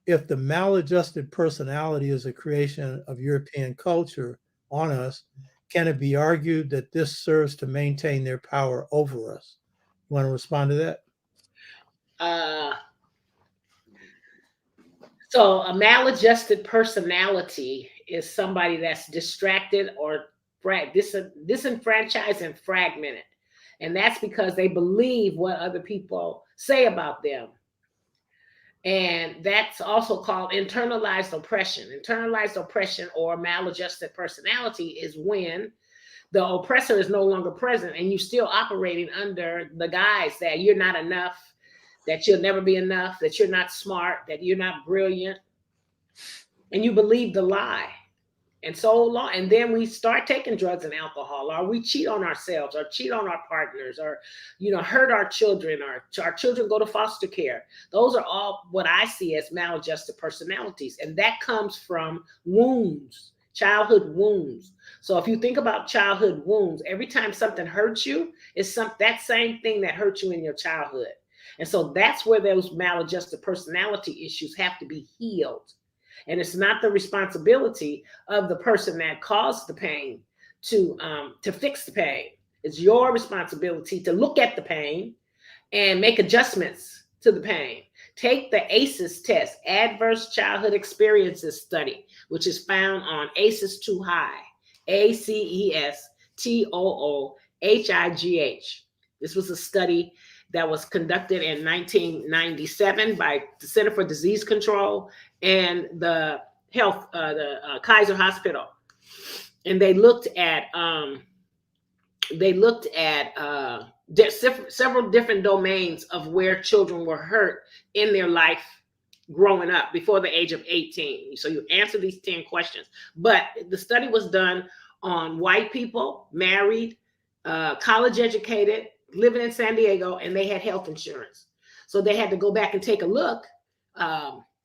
If the maladjusted personality is a creation of European culture on us, can it be argued that this serves to maintain their power over us? You want to respond to that? So a maladjusted personality is somebody that's distracted or disenfranchised and fragmented. And that's because they believe what other people say about them. And that's also called internalized oppression. Internalized oppression or maladjusted personality is when the oppressor is no longer present and you're still operating under the guise that you're not enough, that you'll never be enough, that you're not smart, that you're not brilliant. And you believe the lie. And so long, and then we start taking drugs and alcohol, or we cheat on ourselves, or cheat on our partners, or hurt our children, or our children go to foster care. Those are all what I see as maladjusted personalities, and that comes from wounds, childhood wounds. So if you think about childhood wounds, every time something hurts you, it's that same thing that hurt you in your childhood, and so that's where those maladjusted personality issues have to be healed. And it's not the responsibility of the person that caused the pain to fix the pain. It's your responsibility to look at the pain and make adjustments to the pain. Take the ACEs test, Adverse Childhood Experiences Study, which is found on ACEs Too High, ACES This was a study that was conducted in 1997 by the Center for Disease Control and the Kaiser Hospital, and they looked at several different domains of where children were hurt in their life growing up before the age of 18. So you answer these 10 questions, but the study was done on white people, married, college educated, living in San Diego, and they had health insurance. So they had to go back and take a look.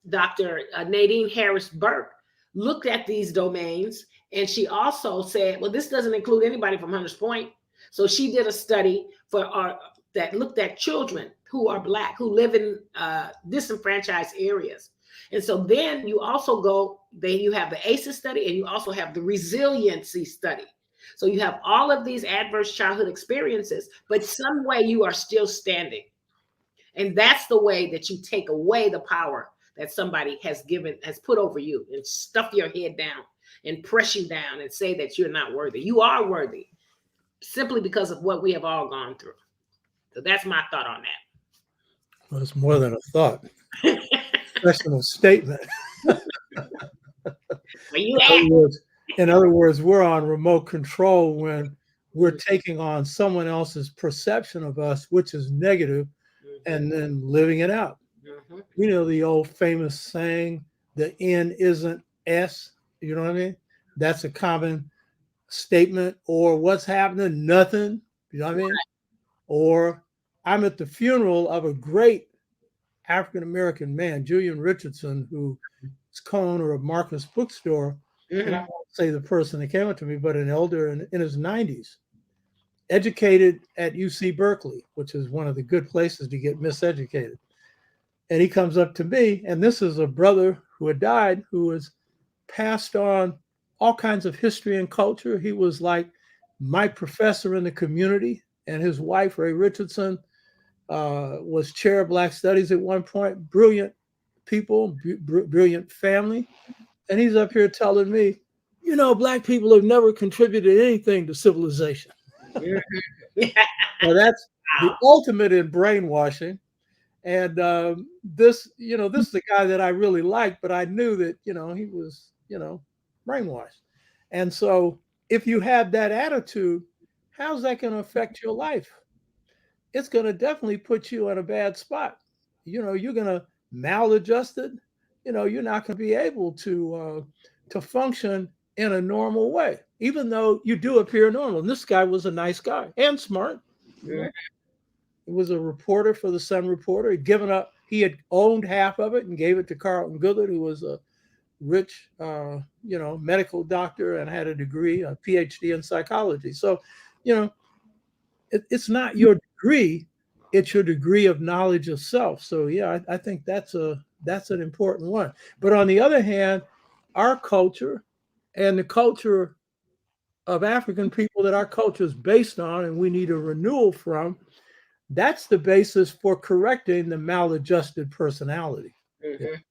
Dr. Nadine Harris Burke looked at these domains, and she also said, well, this doesn't include anybody from Hunters Point. So she did a study that looked at children who are Black, who live in disenfranchised areas. And so then you also you have the ACEs study, and you also have the resiliency study. So you have all of these adverse childhood experiences, but some way you are still standing. And that's the way that you take away the power that somebody has put over you, and stuff your head down and press you down and say that you're not worthy. You are worthy simply because of what we have all gone through. So that's my thought on that. Well, it's more than a thought. Professional statement. In other words, we're on remote control when we're taking on someone else's perception of us, which is negative, and then living it out. You know, the old famous saying, the N isn't S, you know what I mean? That's a common statement. Or what's happening? Nothing, you know what I mean? Or I'm at the funeral of a great African-American man, Julian Richardson, who is co-owner of Marcus Bookstore. and I Mhm. won't say the person that came up to me, but an elder in his 90s, educated at UC Berkeley, which is one of the good places to get miseducated. And he comes up to me, and this is a brother who had died, who was passed on all kinds of history and culture. He was like my professor in the community, and his wife, Ray Richardson, was chair of Black Studies at one point. Brilliant people, brilliant family. And he's up here telling me, Black people have never contributed anything to civilization. Mhm. Now, that's the Wow. ultimate in brainwashing. And this is a guy that I really liked, but I knew that, he was, brainwashed. And so if you have that attitude, how's that going to affect your life? It's going to definitely put you in a bad spot. You're going to maladjusted. You're not going to be able to function in a normal way, even though you do appear normal. And this guy was a nice guy and smart. You Mhm. know, he was a reporter for the Sun Reporter. He'd given up. He had owned half of it and gave it to Carlton Goodlett, who was a rich, medical doctor and had a degree, a PhD in psychology. So, you know, it's not your degree; it's your degree of knowledge of self. So, yeah, I think that's an important one. But on the other hand, our culture and the culture of African people that our culture is based on, and we need a renewal from, that's the basis for correcting the maladjusted personality. Mhm.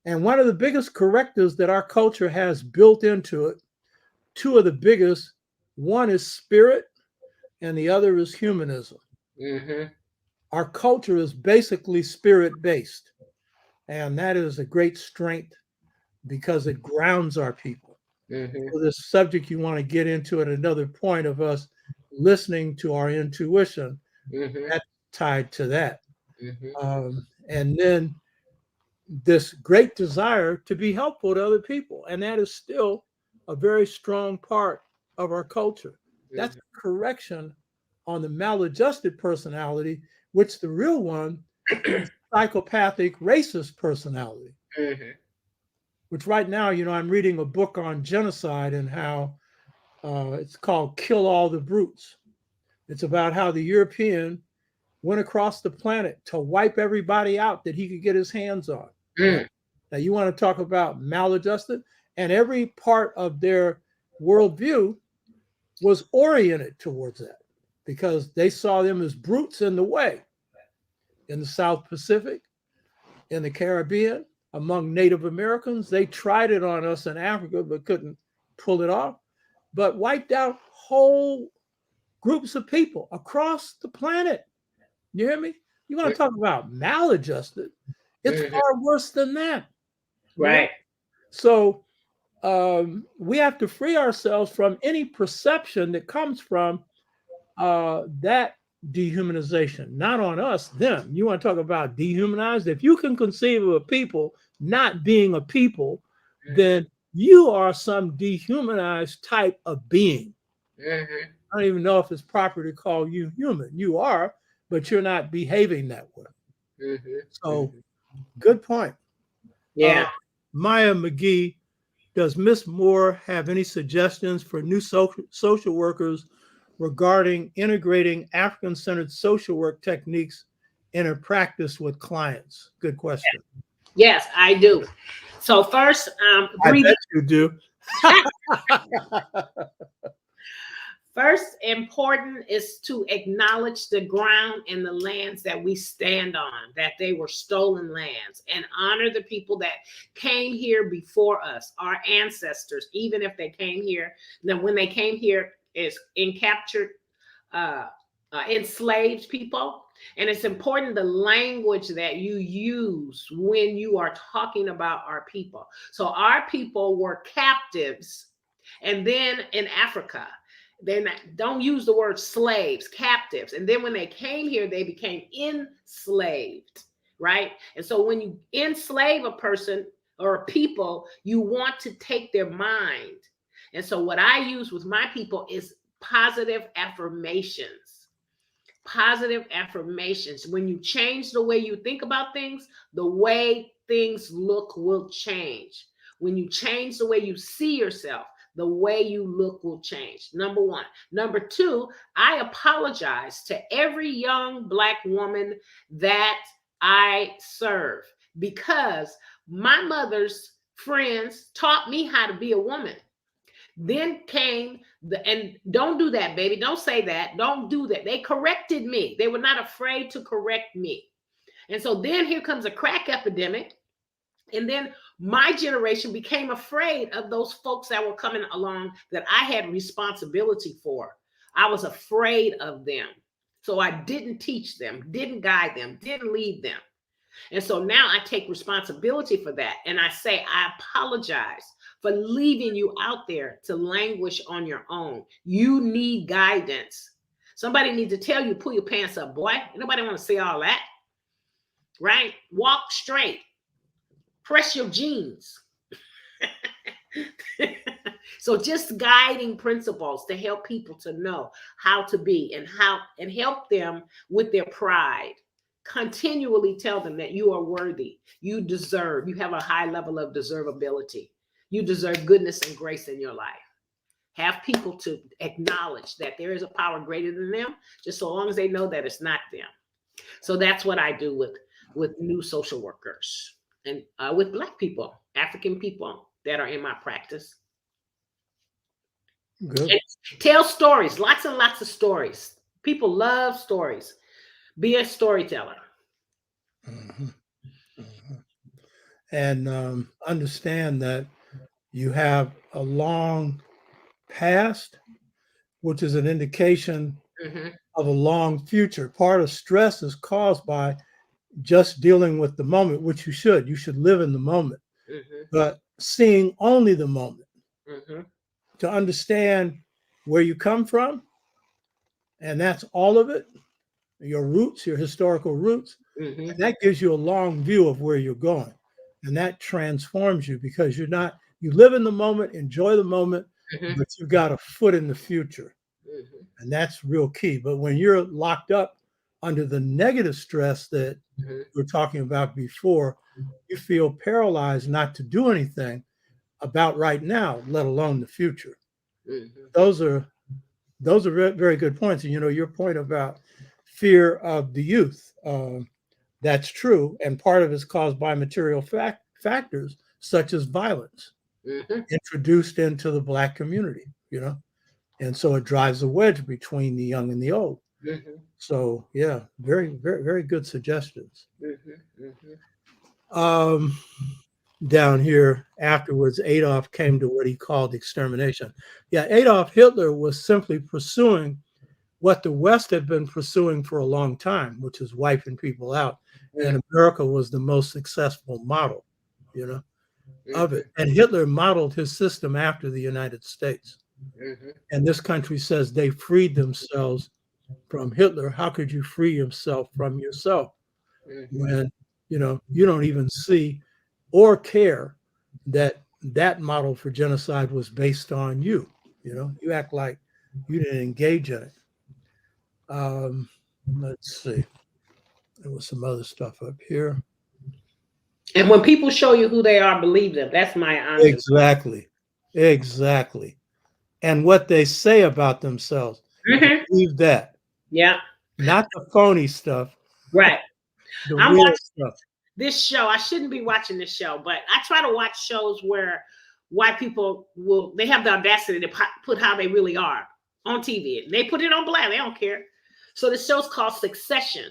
And one of the biggest correctives that our culture has built into it, two of the biggest, one is spirit and the other is humanism. Mhm. Our culture is basically spirit based, and that is a great strength because it grounds our people. Mhm. So this subject you want to get into at another point of us listening to our intuition, Mhm. that's tied to that. Mhm. And then this great desire to be helpful to other people. And that is still a very strong part of our culture. That's Mhm. a correction on the maladjusted personality, which the real one is psychopathic racist personality, Mhm. which right now, I'm reading a book on genocide and how it's called Kill All the Brutes. It's about how the European went across the planet to wipe everybody out that he could get his hands on. Right? Mhm. Now, you want to talk about maladjusted, and every part of their worldview was oriented towards that because they saw them as brutes in the way in the South Pacific, in the Caribbean, among Native Americans. They tried it on us in Africa, but couldn't pull it off, but wiped out whole groups of people across the planet. You hear me? You want to talk about maladjusted? It's Mhm. far worse than that. Yeah. Right. So we have to free ourselves from any perception that comes from that dehumanization, not on us, them. You want to talk about dehumanized? If you can conceive of a people not being a people, Mhm. then you are some dehumanized type of being. Mhm. I don't even know if it's proper to call you human. You are, but you're not behaving that way. Mhm. So, Mhm. good point. Uh, Yeah. Maya McGee, does Miss Moore have any suggestions for new social workers regarding integrating African centered social work techniques in her practice with clients? Good question. Yes, I do. So first, I breathing. bet you do. First, important is to acknowledge the ground and the lands that we stand on, that they were stolen lands, and honor the people that came here before us, our ancestors, even if they came here. Then when they came here is in captured, uh, enslaved people. And it's important the language that you use when you are talking about our people. So our people were captives. And then in Africa, they don't use the word slaves, captives. And then when they came here, they became enslaved, right? And so when you enslave a person or a people, you want to take their mind. And so what I use with my people is positive affirmations. Positive affirmations. When you change the way you think about things, the way things look will change. When you change the way you see yourself, the way you look will change. Number one. Number two, I apologize to every young Black woman that I serve, because my mother's friends taught me how to be a woman. Then came and don't do that, baby. Don't say that. Don't do that. They corrected me. They were not afraid to correct me. And so then here comes a crack epidemic. And then my generation became afraid of those folks that were coming along that I had responsibility for. I was afraid of them. So I didn't teach them, didn't guide them, didn't lead them. And so now I take responsibility for that. And I say, I apologize for leaving you out there to languish on your own. You need guidance. Somebody needs to tell you, pull your pants up, boy. Nobody want to see all that, right? Walk straight. Press your jeans. So just guiding principles to help people to know how to be and help them with their pride. Continually tell them that you are worthy. You deserve. You have a high level of deservability. You deserve goodness and grace in your life. Have people to acknowledge that there is a power greater than them, just so long as they know that it's not them. So that's what I do with new social workers and with Black people, African people that are in my practice. Good. And tell stories, lots and lots of stories. People love stories. Be a storyteller. Mm-hmm. Mm-hmm. And understand that you have a long past, which is an indication of a long future. Part of stress is caused by just dealing with the moment, which you should. You should live in the moment, but seeing only the moment to understand where you come from. And that's all of it. Your roots, your historical roots. And that gives you a long view of where you're going. And that transforms you because you live in the moment, enjoy the moment, but you got a foot in the future. And that's real key. But when you're locked up under the negative stress that we were talking about before, you feel paralyzed not to do anything about right now, let alone the future. Those are very, very good points. And, your point about fear of the youth, that's true. And part of it is caused by material factors such as violence introduced into the Black community, and so it drives a wedge between the young and the old. So, yeah, very, very, very good suggestions. Down here afterwards, Adolf came to what he called extermination. Yeah, Adolf Hitler was simply pursuing what the West had been pursuing for a long time, which is wiping people out. And America was the most successful model, of it. And Hitler modeled his system after the United States. And this country says they freed themselves from Hitler. How could you free yourself from yourself when, you don't even see or care that model for genocide was based on you? You act like you didn't engage in it. Let's see. There was some other stuff up here. And when people show you who they are, believe them. That's my answer. Exactly. And what they say about themselves, believe that. Yeah. Not the phony stuff. Right. I'm watching stuff. This show. I shouldn't be watching this show, but I try to watch shows where white people they have the audacity to put how they really are on TV. They put it on Black. They don't care. So the show's called Succession.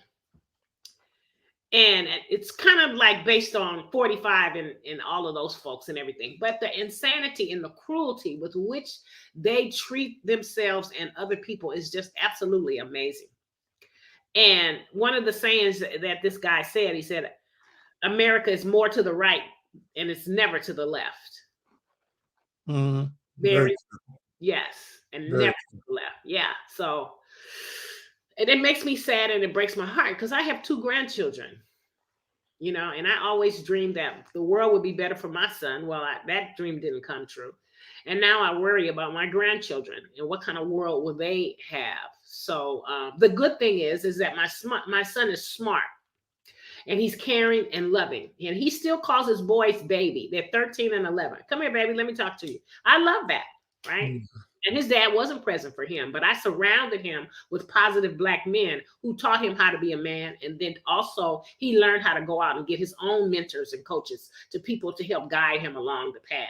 And it's kind of like based on 45 and all of those folks and everything. But the insanity and the cruelty with which they treat themselves and other people is just absolutely amazing. And one of the sayings that this guy said, he said, America is more to the right and it's never to the left. Yes. And never to the left. Yeah. So, and it makes me sad and it breaks my heart because I have 2 grandchildren, and I always dreamed that the world would be better for my son. Well, that dream didn't come true. And now I worry about my grandchildren and what kind of world will they have. So the good thing is that my son is smart. and he's caring and loving. And he still calls his boys baby. They're 13 and 11. Come here, baby. Let me talk to you. I love that. Right. Mm. And his dad wasn't present for him, but I surrounded him with positive Black men who taught him how to be a man. And then also he learned how to go out and get his own mentors and coaches to people to help guide him along the path.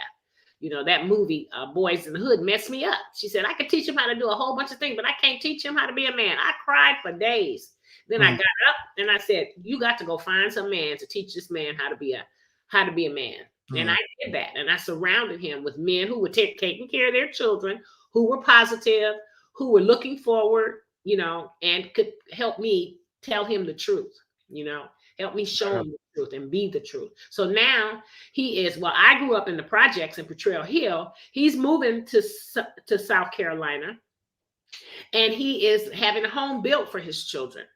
You know, that movie, Boys in the Hood, messed me up. She said, I could teach him how to do a whole bunch of things, but I can't teach him how to be a man. I cried for days. Then I got up and I said, you got to go find some man to teach this man how to be a man. And I did that. And I surrounded him with men who were taking care of their children, who were positive, who were looking forward, you know, and could help me tell him the truth, you know, help me show him the truth and be the truth. So now he is, well, I grew up in the projects in Potrero Hill. He's moving to South Carolina, and he is having a home built for his children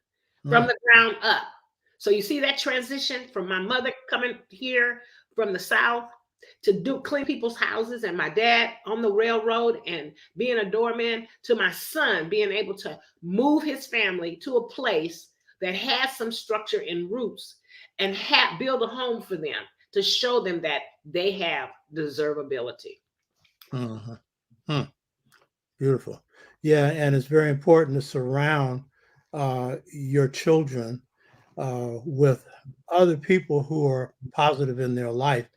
from the ground up. So you see that transition from my mother coming here from the South to clean people's houses, and my dad on the railroad and being a doorman, to my son being able to move his family to a place that has some structure and roots and build a home for them to show them that they have deservability. Beautiful. Yeah, and it's very important to surround your children with other people who are positive in their life.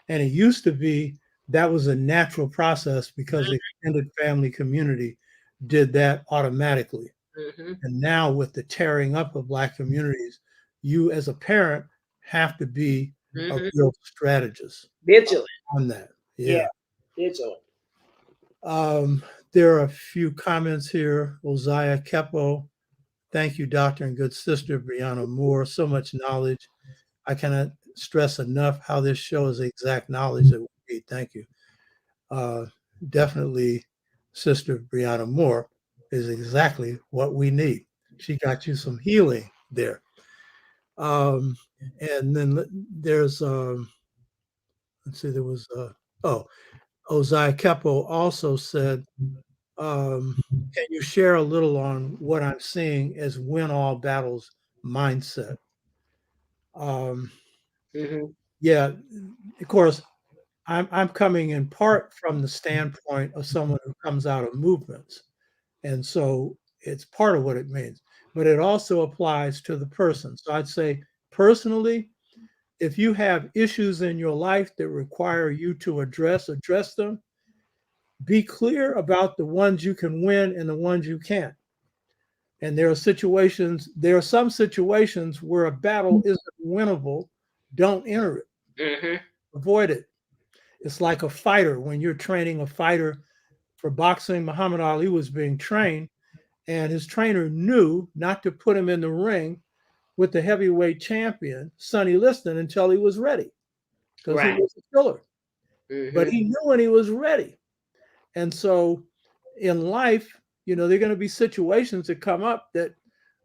And it used to be that was a natural process because the extended family community did that automatically. And now with the tearing up of Black communities, you as a parent have to be a real strategist. Vigilant. On that. Yeah. Vigilant. There are a few comments here. Osiah Kepo, thank you, Doctor and good sister Briana Moore. So much knowledge. I cannot stress enough how this show is exact knowledge that we need. Thank you. Definitely, Sister Briana Moore is exactly what we need. She got you some healing there. And then there's, let's see, there was, Osiah Kepo also said, can you share a little on what I'm seeing as win all battles mindset? Yeah, of course, I'm coming in part from the standpoint of someone who comes out of movements. And so it's part of what it means, but it also applies to the person. So I'd say personally, if you have issues in your life that require you to address them. Be clear about the ones you can win and the ones you can't. And there are some situations where a battle isn't winnable. Don't enter it. Avoid it. It's like a fighter. When you're training a fighter for boxing, Muhammad Ali was being trained, and his trainer knew not to put him in the ring with the heavyweight champion, Sonny Liston, until he was ready, because he was a killer. But he knew when he was ready. And so in life, you know, there are going to be situations that come up that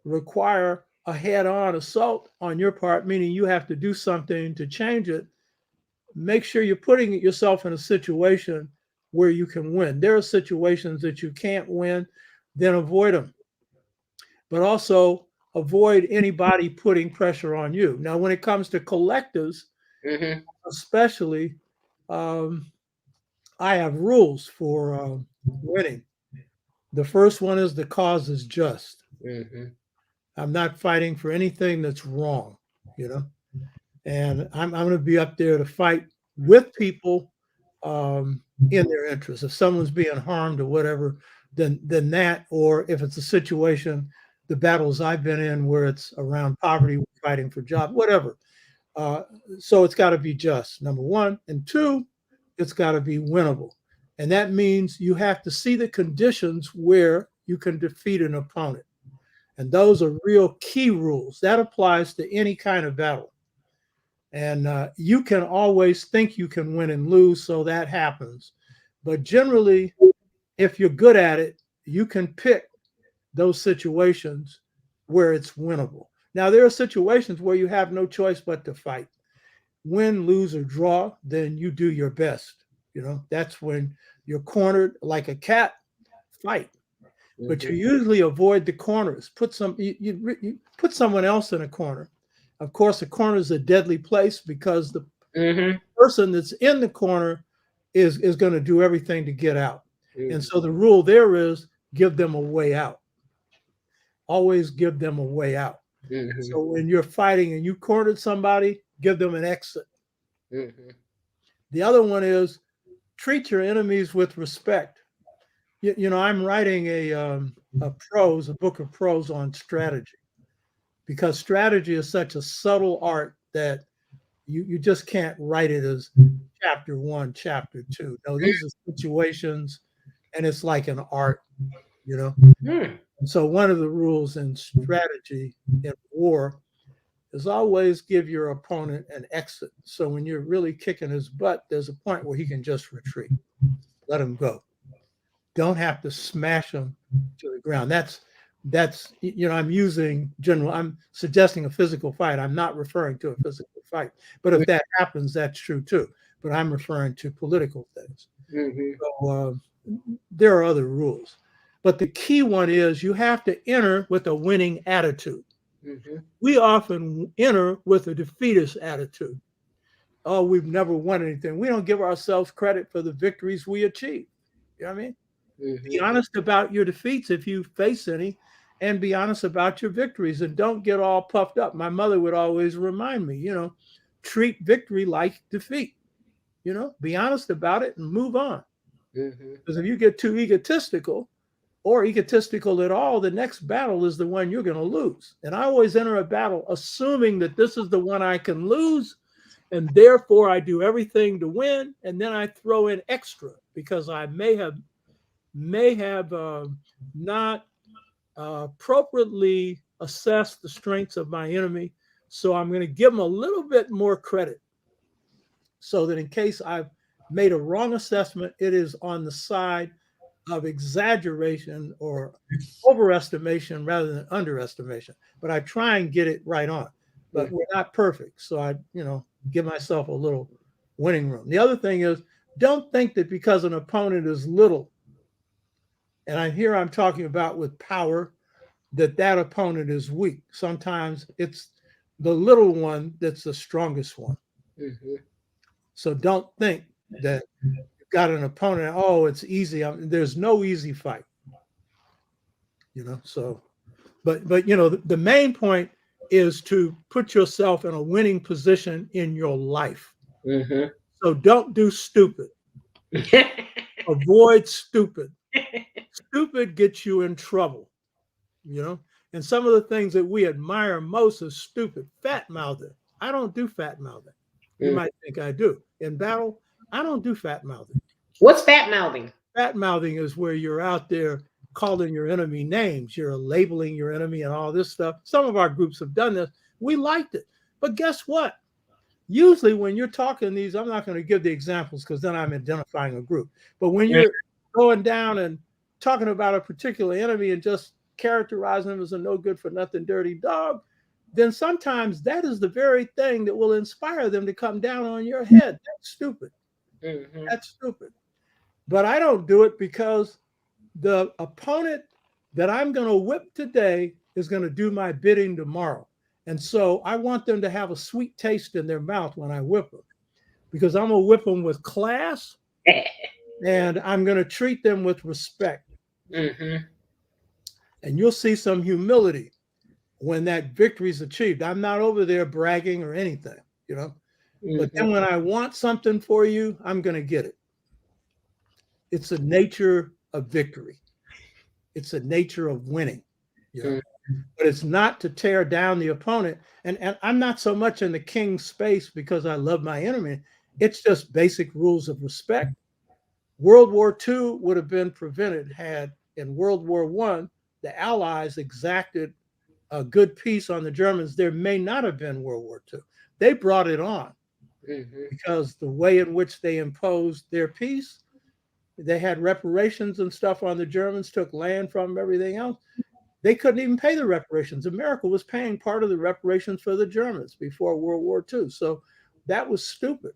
require a head-on assault on your part, meaning you have to do something to change it. Make sure you're putting yourself in a situation where you can win. There are situations that you can't win, then avoid them. But also avoid anybody putting pressure on you. Now, when it comes to collectives, especially, I have rules for winning. The first one is the cause is just. I'm not fighting for anything that's wrong, you know, and I'm going to be up there to fight with people in their interest. If someone's being harmed or whatever, then that, or if it's a situation, the battles I've been in where it's around poverty, fighting for jobs, whatever. So it's got to be just, number one. And two, it's got to be winnable. And that means you have to see the conditions where you can defeat an opponent. And those are real key rules. That applies to any kind of battle. And you can always think you can win and lose, so that happens. But generally, if you're good at it, you can pick those situations where it's winnable. Now, there are situations where you have no choice but to fight. Win, lose, or draw, then you do your best. You know, that's when you're cornered like a cat, fight. But you usually avoid the corners. You put someone else in a corner Of course, the corner is a deadly place because the Mm-hmm. person that's in the corner is going to do everything to get out. Mm-hmm. And so the rule there is give them a way out. Always give them a way out. Mm-hmm. So when you're fighting and you cornered somebody, give them an exit. Mm-hmm. The other one is treat your enemies with respect. You know, I'm writing a book of prose on strategy, because strategy is such a subtle art that you just can't write it as chapter 1, chapter 2. No, these are situations, and it's like an art, you know. Mm. And so one of the rules in strategy in war is always give your opponent an exit. So when you're really kicking his butt, there's a point where he can just retreat. Let him go. Don't have to smash him to the ground. That's I'm suggesting a physical fight. I'm not referring to a physical fight. But if that happens, that's true too. But I'm referring to political things. Mm-hmm. So there are other rules. But the key one is you have to enter with a winning attitude. Mm-hmm. We often enter with a defeatist attitude. Oh, we've never won anything. We don't give ourselves credit for the victories we achieve. You know what I mean? Mm-hmm. Be honest about your defeats if you face any, and be honest about your victories, and don't get all puffed up. My mother would always remind me, treat victory like defeat. Be honest about it and move on. Mm-hmm. Because if you get too egotistical or egotistical at all, the next battle is the one you're going to lose. And I always enter a battle assuming that this is the one I can lose, and therefore I do everything to win, and then I throw in extra because I may have not appropriately assessed the strengths of my enemy. So I'm going to give them a little bit more credit, so that in case I've made a wrong assessment, it is on the side of exaggeration or overestimation rather than underestimation. But I try and get it right on. But we're not perfect. So I, give myself a little winning room. The other thing is, don't think that because an opponent is little, and I'm talking about with power, that opponent is weak. Sometimes it's the little one that's the strongest one. Mm-hmm. So don't think that you've got an opponent. Oh, it's easy. There's no easy fight. So, but the main point is to put yourself in a winning position in your life. Mm-hmm. So don't do stupid. Avoid stupid. Stupid gets you in trouble. And some of the things that we admire most is stupid. Fat mouthing. I don't do fat mouthing. You might think I do. In battle, I don't do fat mouthing. What's fat mouthing? Fat mouthing is where you're out there calling your enemy names. You're labeling your enemy and all this stuff. Some of our groups have done this. We liked it. But guess what? Usually when you're talking these, I'm not going to give the examples because then I'm identifying a group. But when you're going down and talking about a particular enemy and just characterizing them as a no good for nothing dirty dog, then sometimes that is the very thing that will inspire them to come down on your head. That's stupid. Mm-hmm. That's stupid. But I don't do it because the opponent that I'm going to whip today is going to do my bidding tomorrow. And so I want them to have a sweet taste in their mouth when I whip them, because I'm going to whip them with class and I'm going to treat them with respect. Mm-hmm. And you'll see some humility when that victory is achieved. I'm not over there bragging or anything, Mm-hmm. But then when I want something for you, I'm going to get it. It's the nature of victory. It's the nature of winning, Mm-hmm. But it's not to tear down the opponent. And I'm not so much in the king space because I love my enemy. It's just basic rules of respect. World War II would have been prevented had in World War I, the Allies exacted a good peace on the Germans. There may not have been World War II. They brought it on because the way in which they imposed their peace, they had reparations and stuff on the Germans, took land from them, everything else. They couldn't even pay the reparations. America was paying part of the reparations for the Germans before World War II. So that was stupid.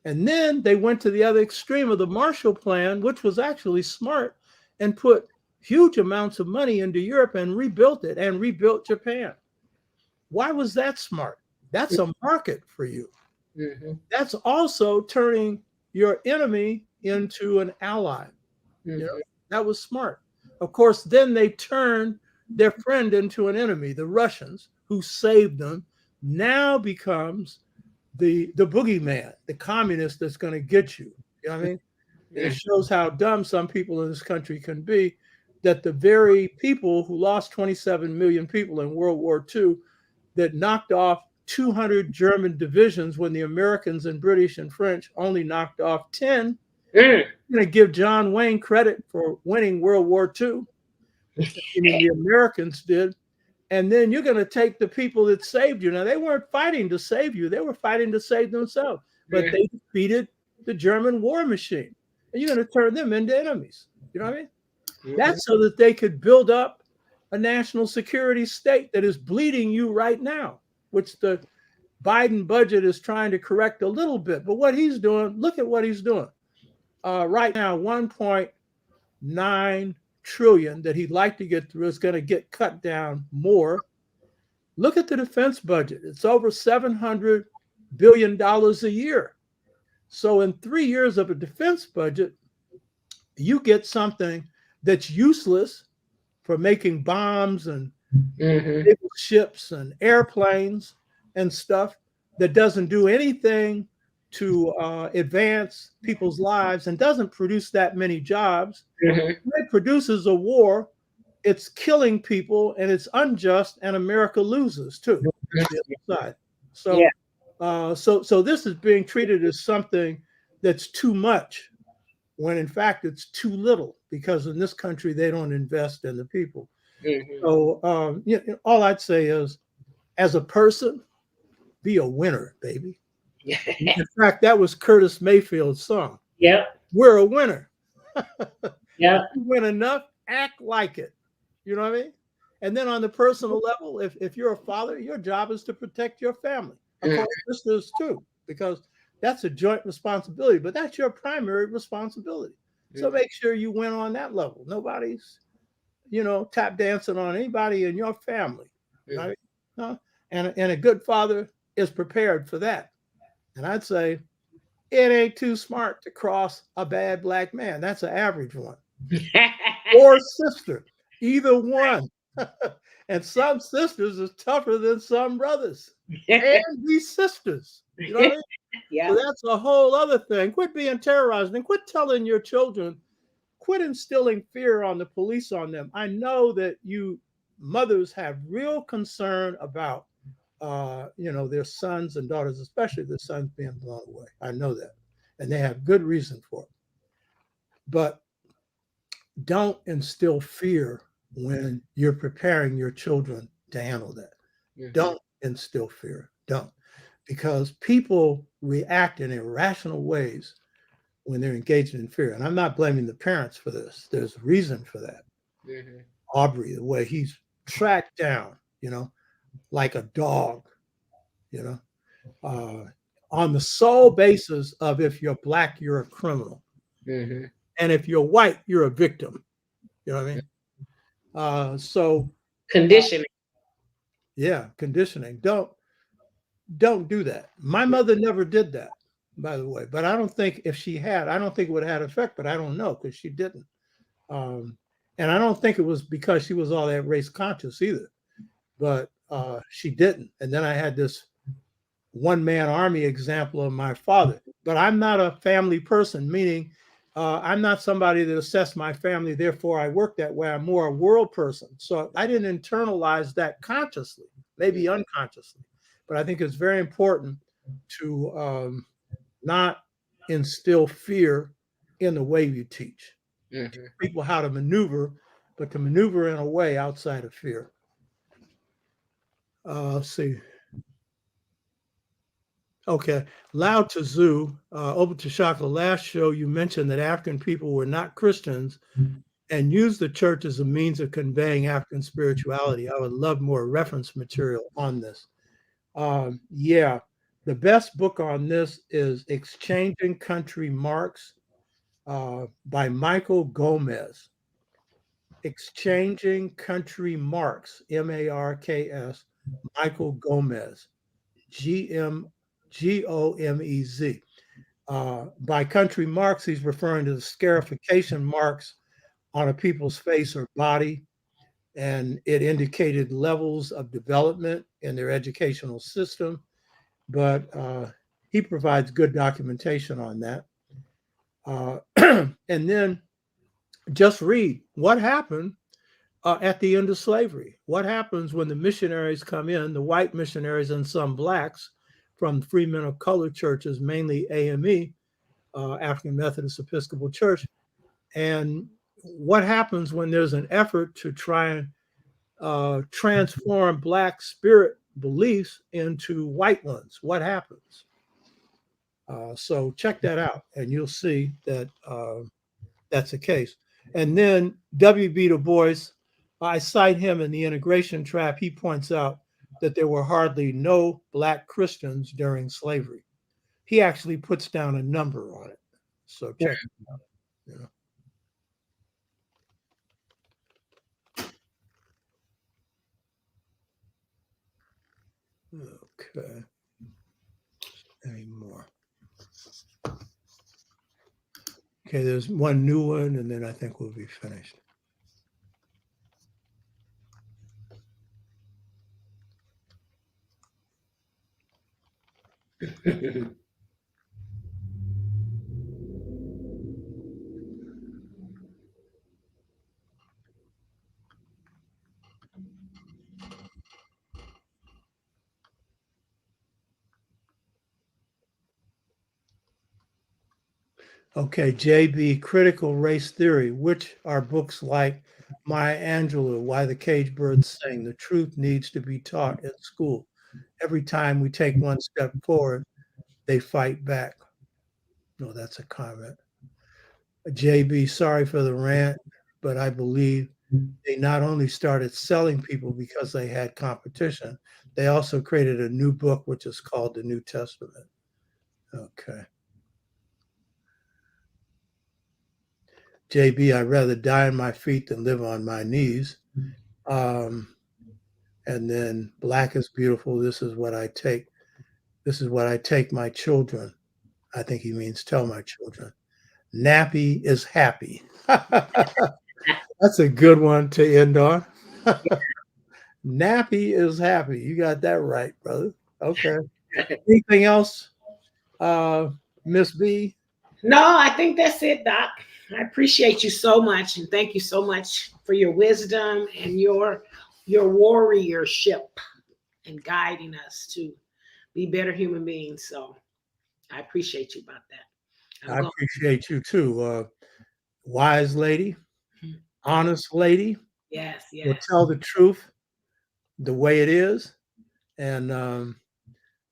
And then they went to the other extreme of the Marshall Plan, which was actually smart, and put huge amounts of money into Europe and rebuilt it and rebuilt Japan. Why was that smart? That's a market for you. Mm-hmm. That's also turning your enemy into an ally. You know, Mm-hmm. that was smart. Of course, then they turned their friend into an enemy. The Russians, who saved them, now becomes the boogeyman, the communist that's going to get you. You know what I mean? And it shows how dumb some people in this country can be, that the very people who lost 27 million people in World War II, that knocked off 200 German divisions when the Americans and British and French only knocked off 10. Mm. I'm going to give John Wayne credit for winning World War II. I mean, the Americans did. And then you're going to take the people that saved you. Now, they weren't fighting to save you. They were fighting to save themselves. But they defeated the German war machine. And you're going to turn them into enemies. You know what I mean? Mm-hmm. That's so that they could build up a national security state that is bleeding you right now, which the Biden budget is trying to correct a little bit. But what he's doing, look at what he's doing. Right now, 1.9 trillion that he'd like to get through is going to get cut down more. Look at the defense budget. It's over $700 billion a year. So in 3 years of a defense budget, you get something that's useless for making bombs and ships and airplanes and stuff, that doesn't do anything to advance people's lives and doesn't produce that many jobs. It produces a war. It's killing people and it's unjust, and America loses too. The other side. So, Yeah. So this is being treated as something that's too much, when in fact it's too little, because in this country they don't invest in the people. So all I'd say is, as a person, be a winner, baby. In fact, that was Curtis Mayfield's song. Yep. We're a winner. Yep. If you win enough, act like it. You know what I mean? And then on the personal level, if you're a father, your job is to protect your family. Of course, sisters too, because that's a joint responsibility, but that's your primary responsibility. So make sure you win on that level. Nobody's, tap dancing on anybody in your family. Right? And a good father is prepared for that. And I'd say it ain't too smart to cross a bad black man. That's an average one. Or sister, either one. And some sisters is tougher than some brothers. And these sisters. You know what I mean? Yeah. So that's a whole other thing. Quit being terrorized and quit telling your children, quit instilling fear on the police on them. I know that you mothers have real concern about their sons and daughters, especially their sons being blown away. I know that. And they have good reason for it. But don't instill fear when you're preparing your children to handle that. Don't instill fear. Don't. Because people react in irrational ways when they're engaged in fear. And I'm not blaming the parents for this. There's reason for that. Aubrey, the way he's tracked down, like a dog, on the sole basis of, if you're black, you're a criminal. And if you're white, you're a victim. You know what I mean? So conditioning. Conditioning. Don't do that. My mother never did that, by the way. But I don't think, if she had, I don't think it would have had effect, but I don't know, because she didn't. And I don't think it was because she was all that race conscious either. But she didn't. And then I had this one-man army example of my father. But I'm not a family person, meaning I'm not somebody that assessed my family, therefore I work that way. I'm more a world person. So I didn't internalize that consciously, maybe unconsciously. But I think it's very important to not instill fear in the way you teach. Teach people how to maneuver, but to maneuver in a way outside of fear. Let's see. Okay. Lao Tzu, Open to Shock, the last show you mentioned that African people were not Christians and used the church as a means of conveying African spirituality. I would love more reference material on this. The best book on this is Exchanging Country Marks by Michael Gomez. Exchanging Country Marks, Marks, Michael Gomez, Gomez. By country marks, he's referring to the scarification marks on a people's face or body, and it indicated levels of development in their educational system. But he provides good documentation on that. And then just read what happened at the end of slavery. What happens when the missionaries come in, the white missionaries and some blacks from free men of color churches, mainly AME, African Methodist Episcopal Church. And what happens when there's an effort to try and transform black spirit beliefs into white ones? What happens? So check that out, and you'll see that that's the case. And then W.B. Du Bois, I cite him in the Integration Trap. He points out that there were hardly no black Christians during slavery. He actually puts down a number on it. So check it out. Okay. Any more? Okay, there's one new one, and then I think we'll be finished. Okay, JB, Critical Race Theory, which are books like Maya Angelou, Why the Cage Birds Sing. The truth needs to be taught at school. Every time we take one step forward, they fight back. No, that's a comment. JB, sorry for the rant, but I believe they not only started selling people because they had competition, they also created a new book, which is called the New Testament. Okay. JB, I'd rather die on my feet than live on my knees. And then Black is Beautiful. This is what I take. This is what I take my children. I think he means tell my children. Nappy is happy. That's a good one to end on. Nappy is happy. You got that right, brother. Okay. Anything else, Miss B? No, I think that's it, Doc. I appreciate you so much, and thank you so much for your wisdom and your warriorship and guiding us to be better human beings. So I appreciate you about that. I appreciate you too. Wise lady, honest lady. Yes, Will yes. tell the truth the way it is. And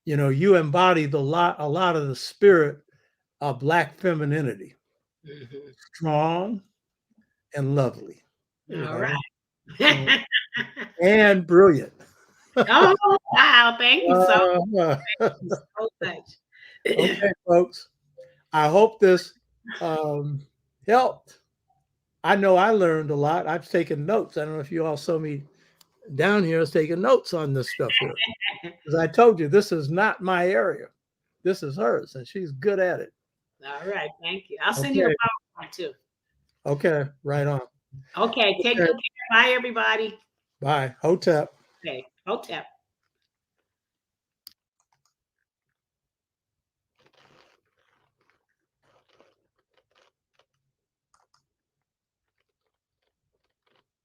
you embody a lot of the spirit of Black femininity. Mm-hmm. Strong and lovely. All right. And brilliant. Oh, wow. Thank you so much. Okay, folks. I hope this helped. I know I learned a lot. I've taken notes. I don't know if you all saw me down here taking notes on this stuff here. Because I told you, this is not my area. This is hers, and she's good at it. All right. Thank you. I'll send you a PowerPoint too. Okay. Right on. Okay. Take good care. Bye, everybody. Bye. Hotep. Okay. Hotep.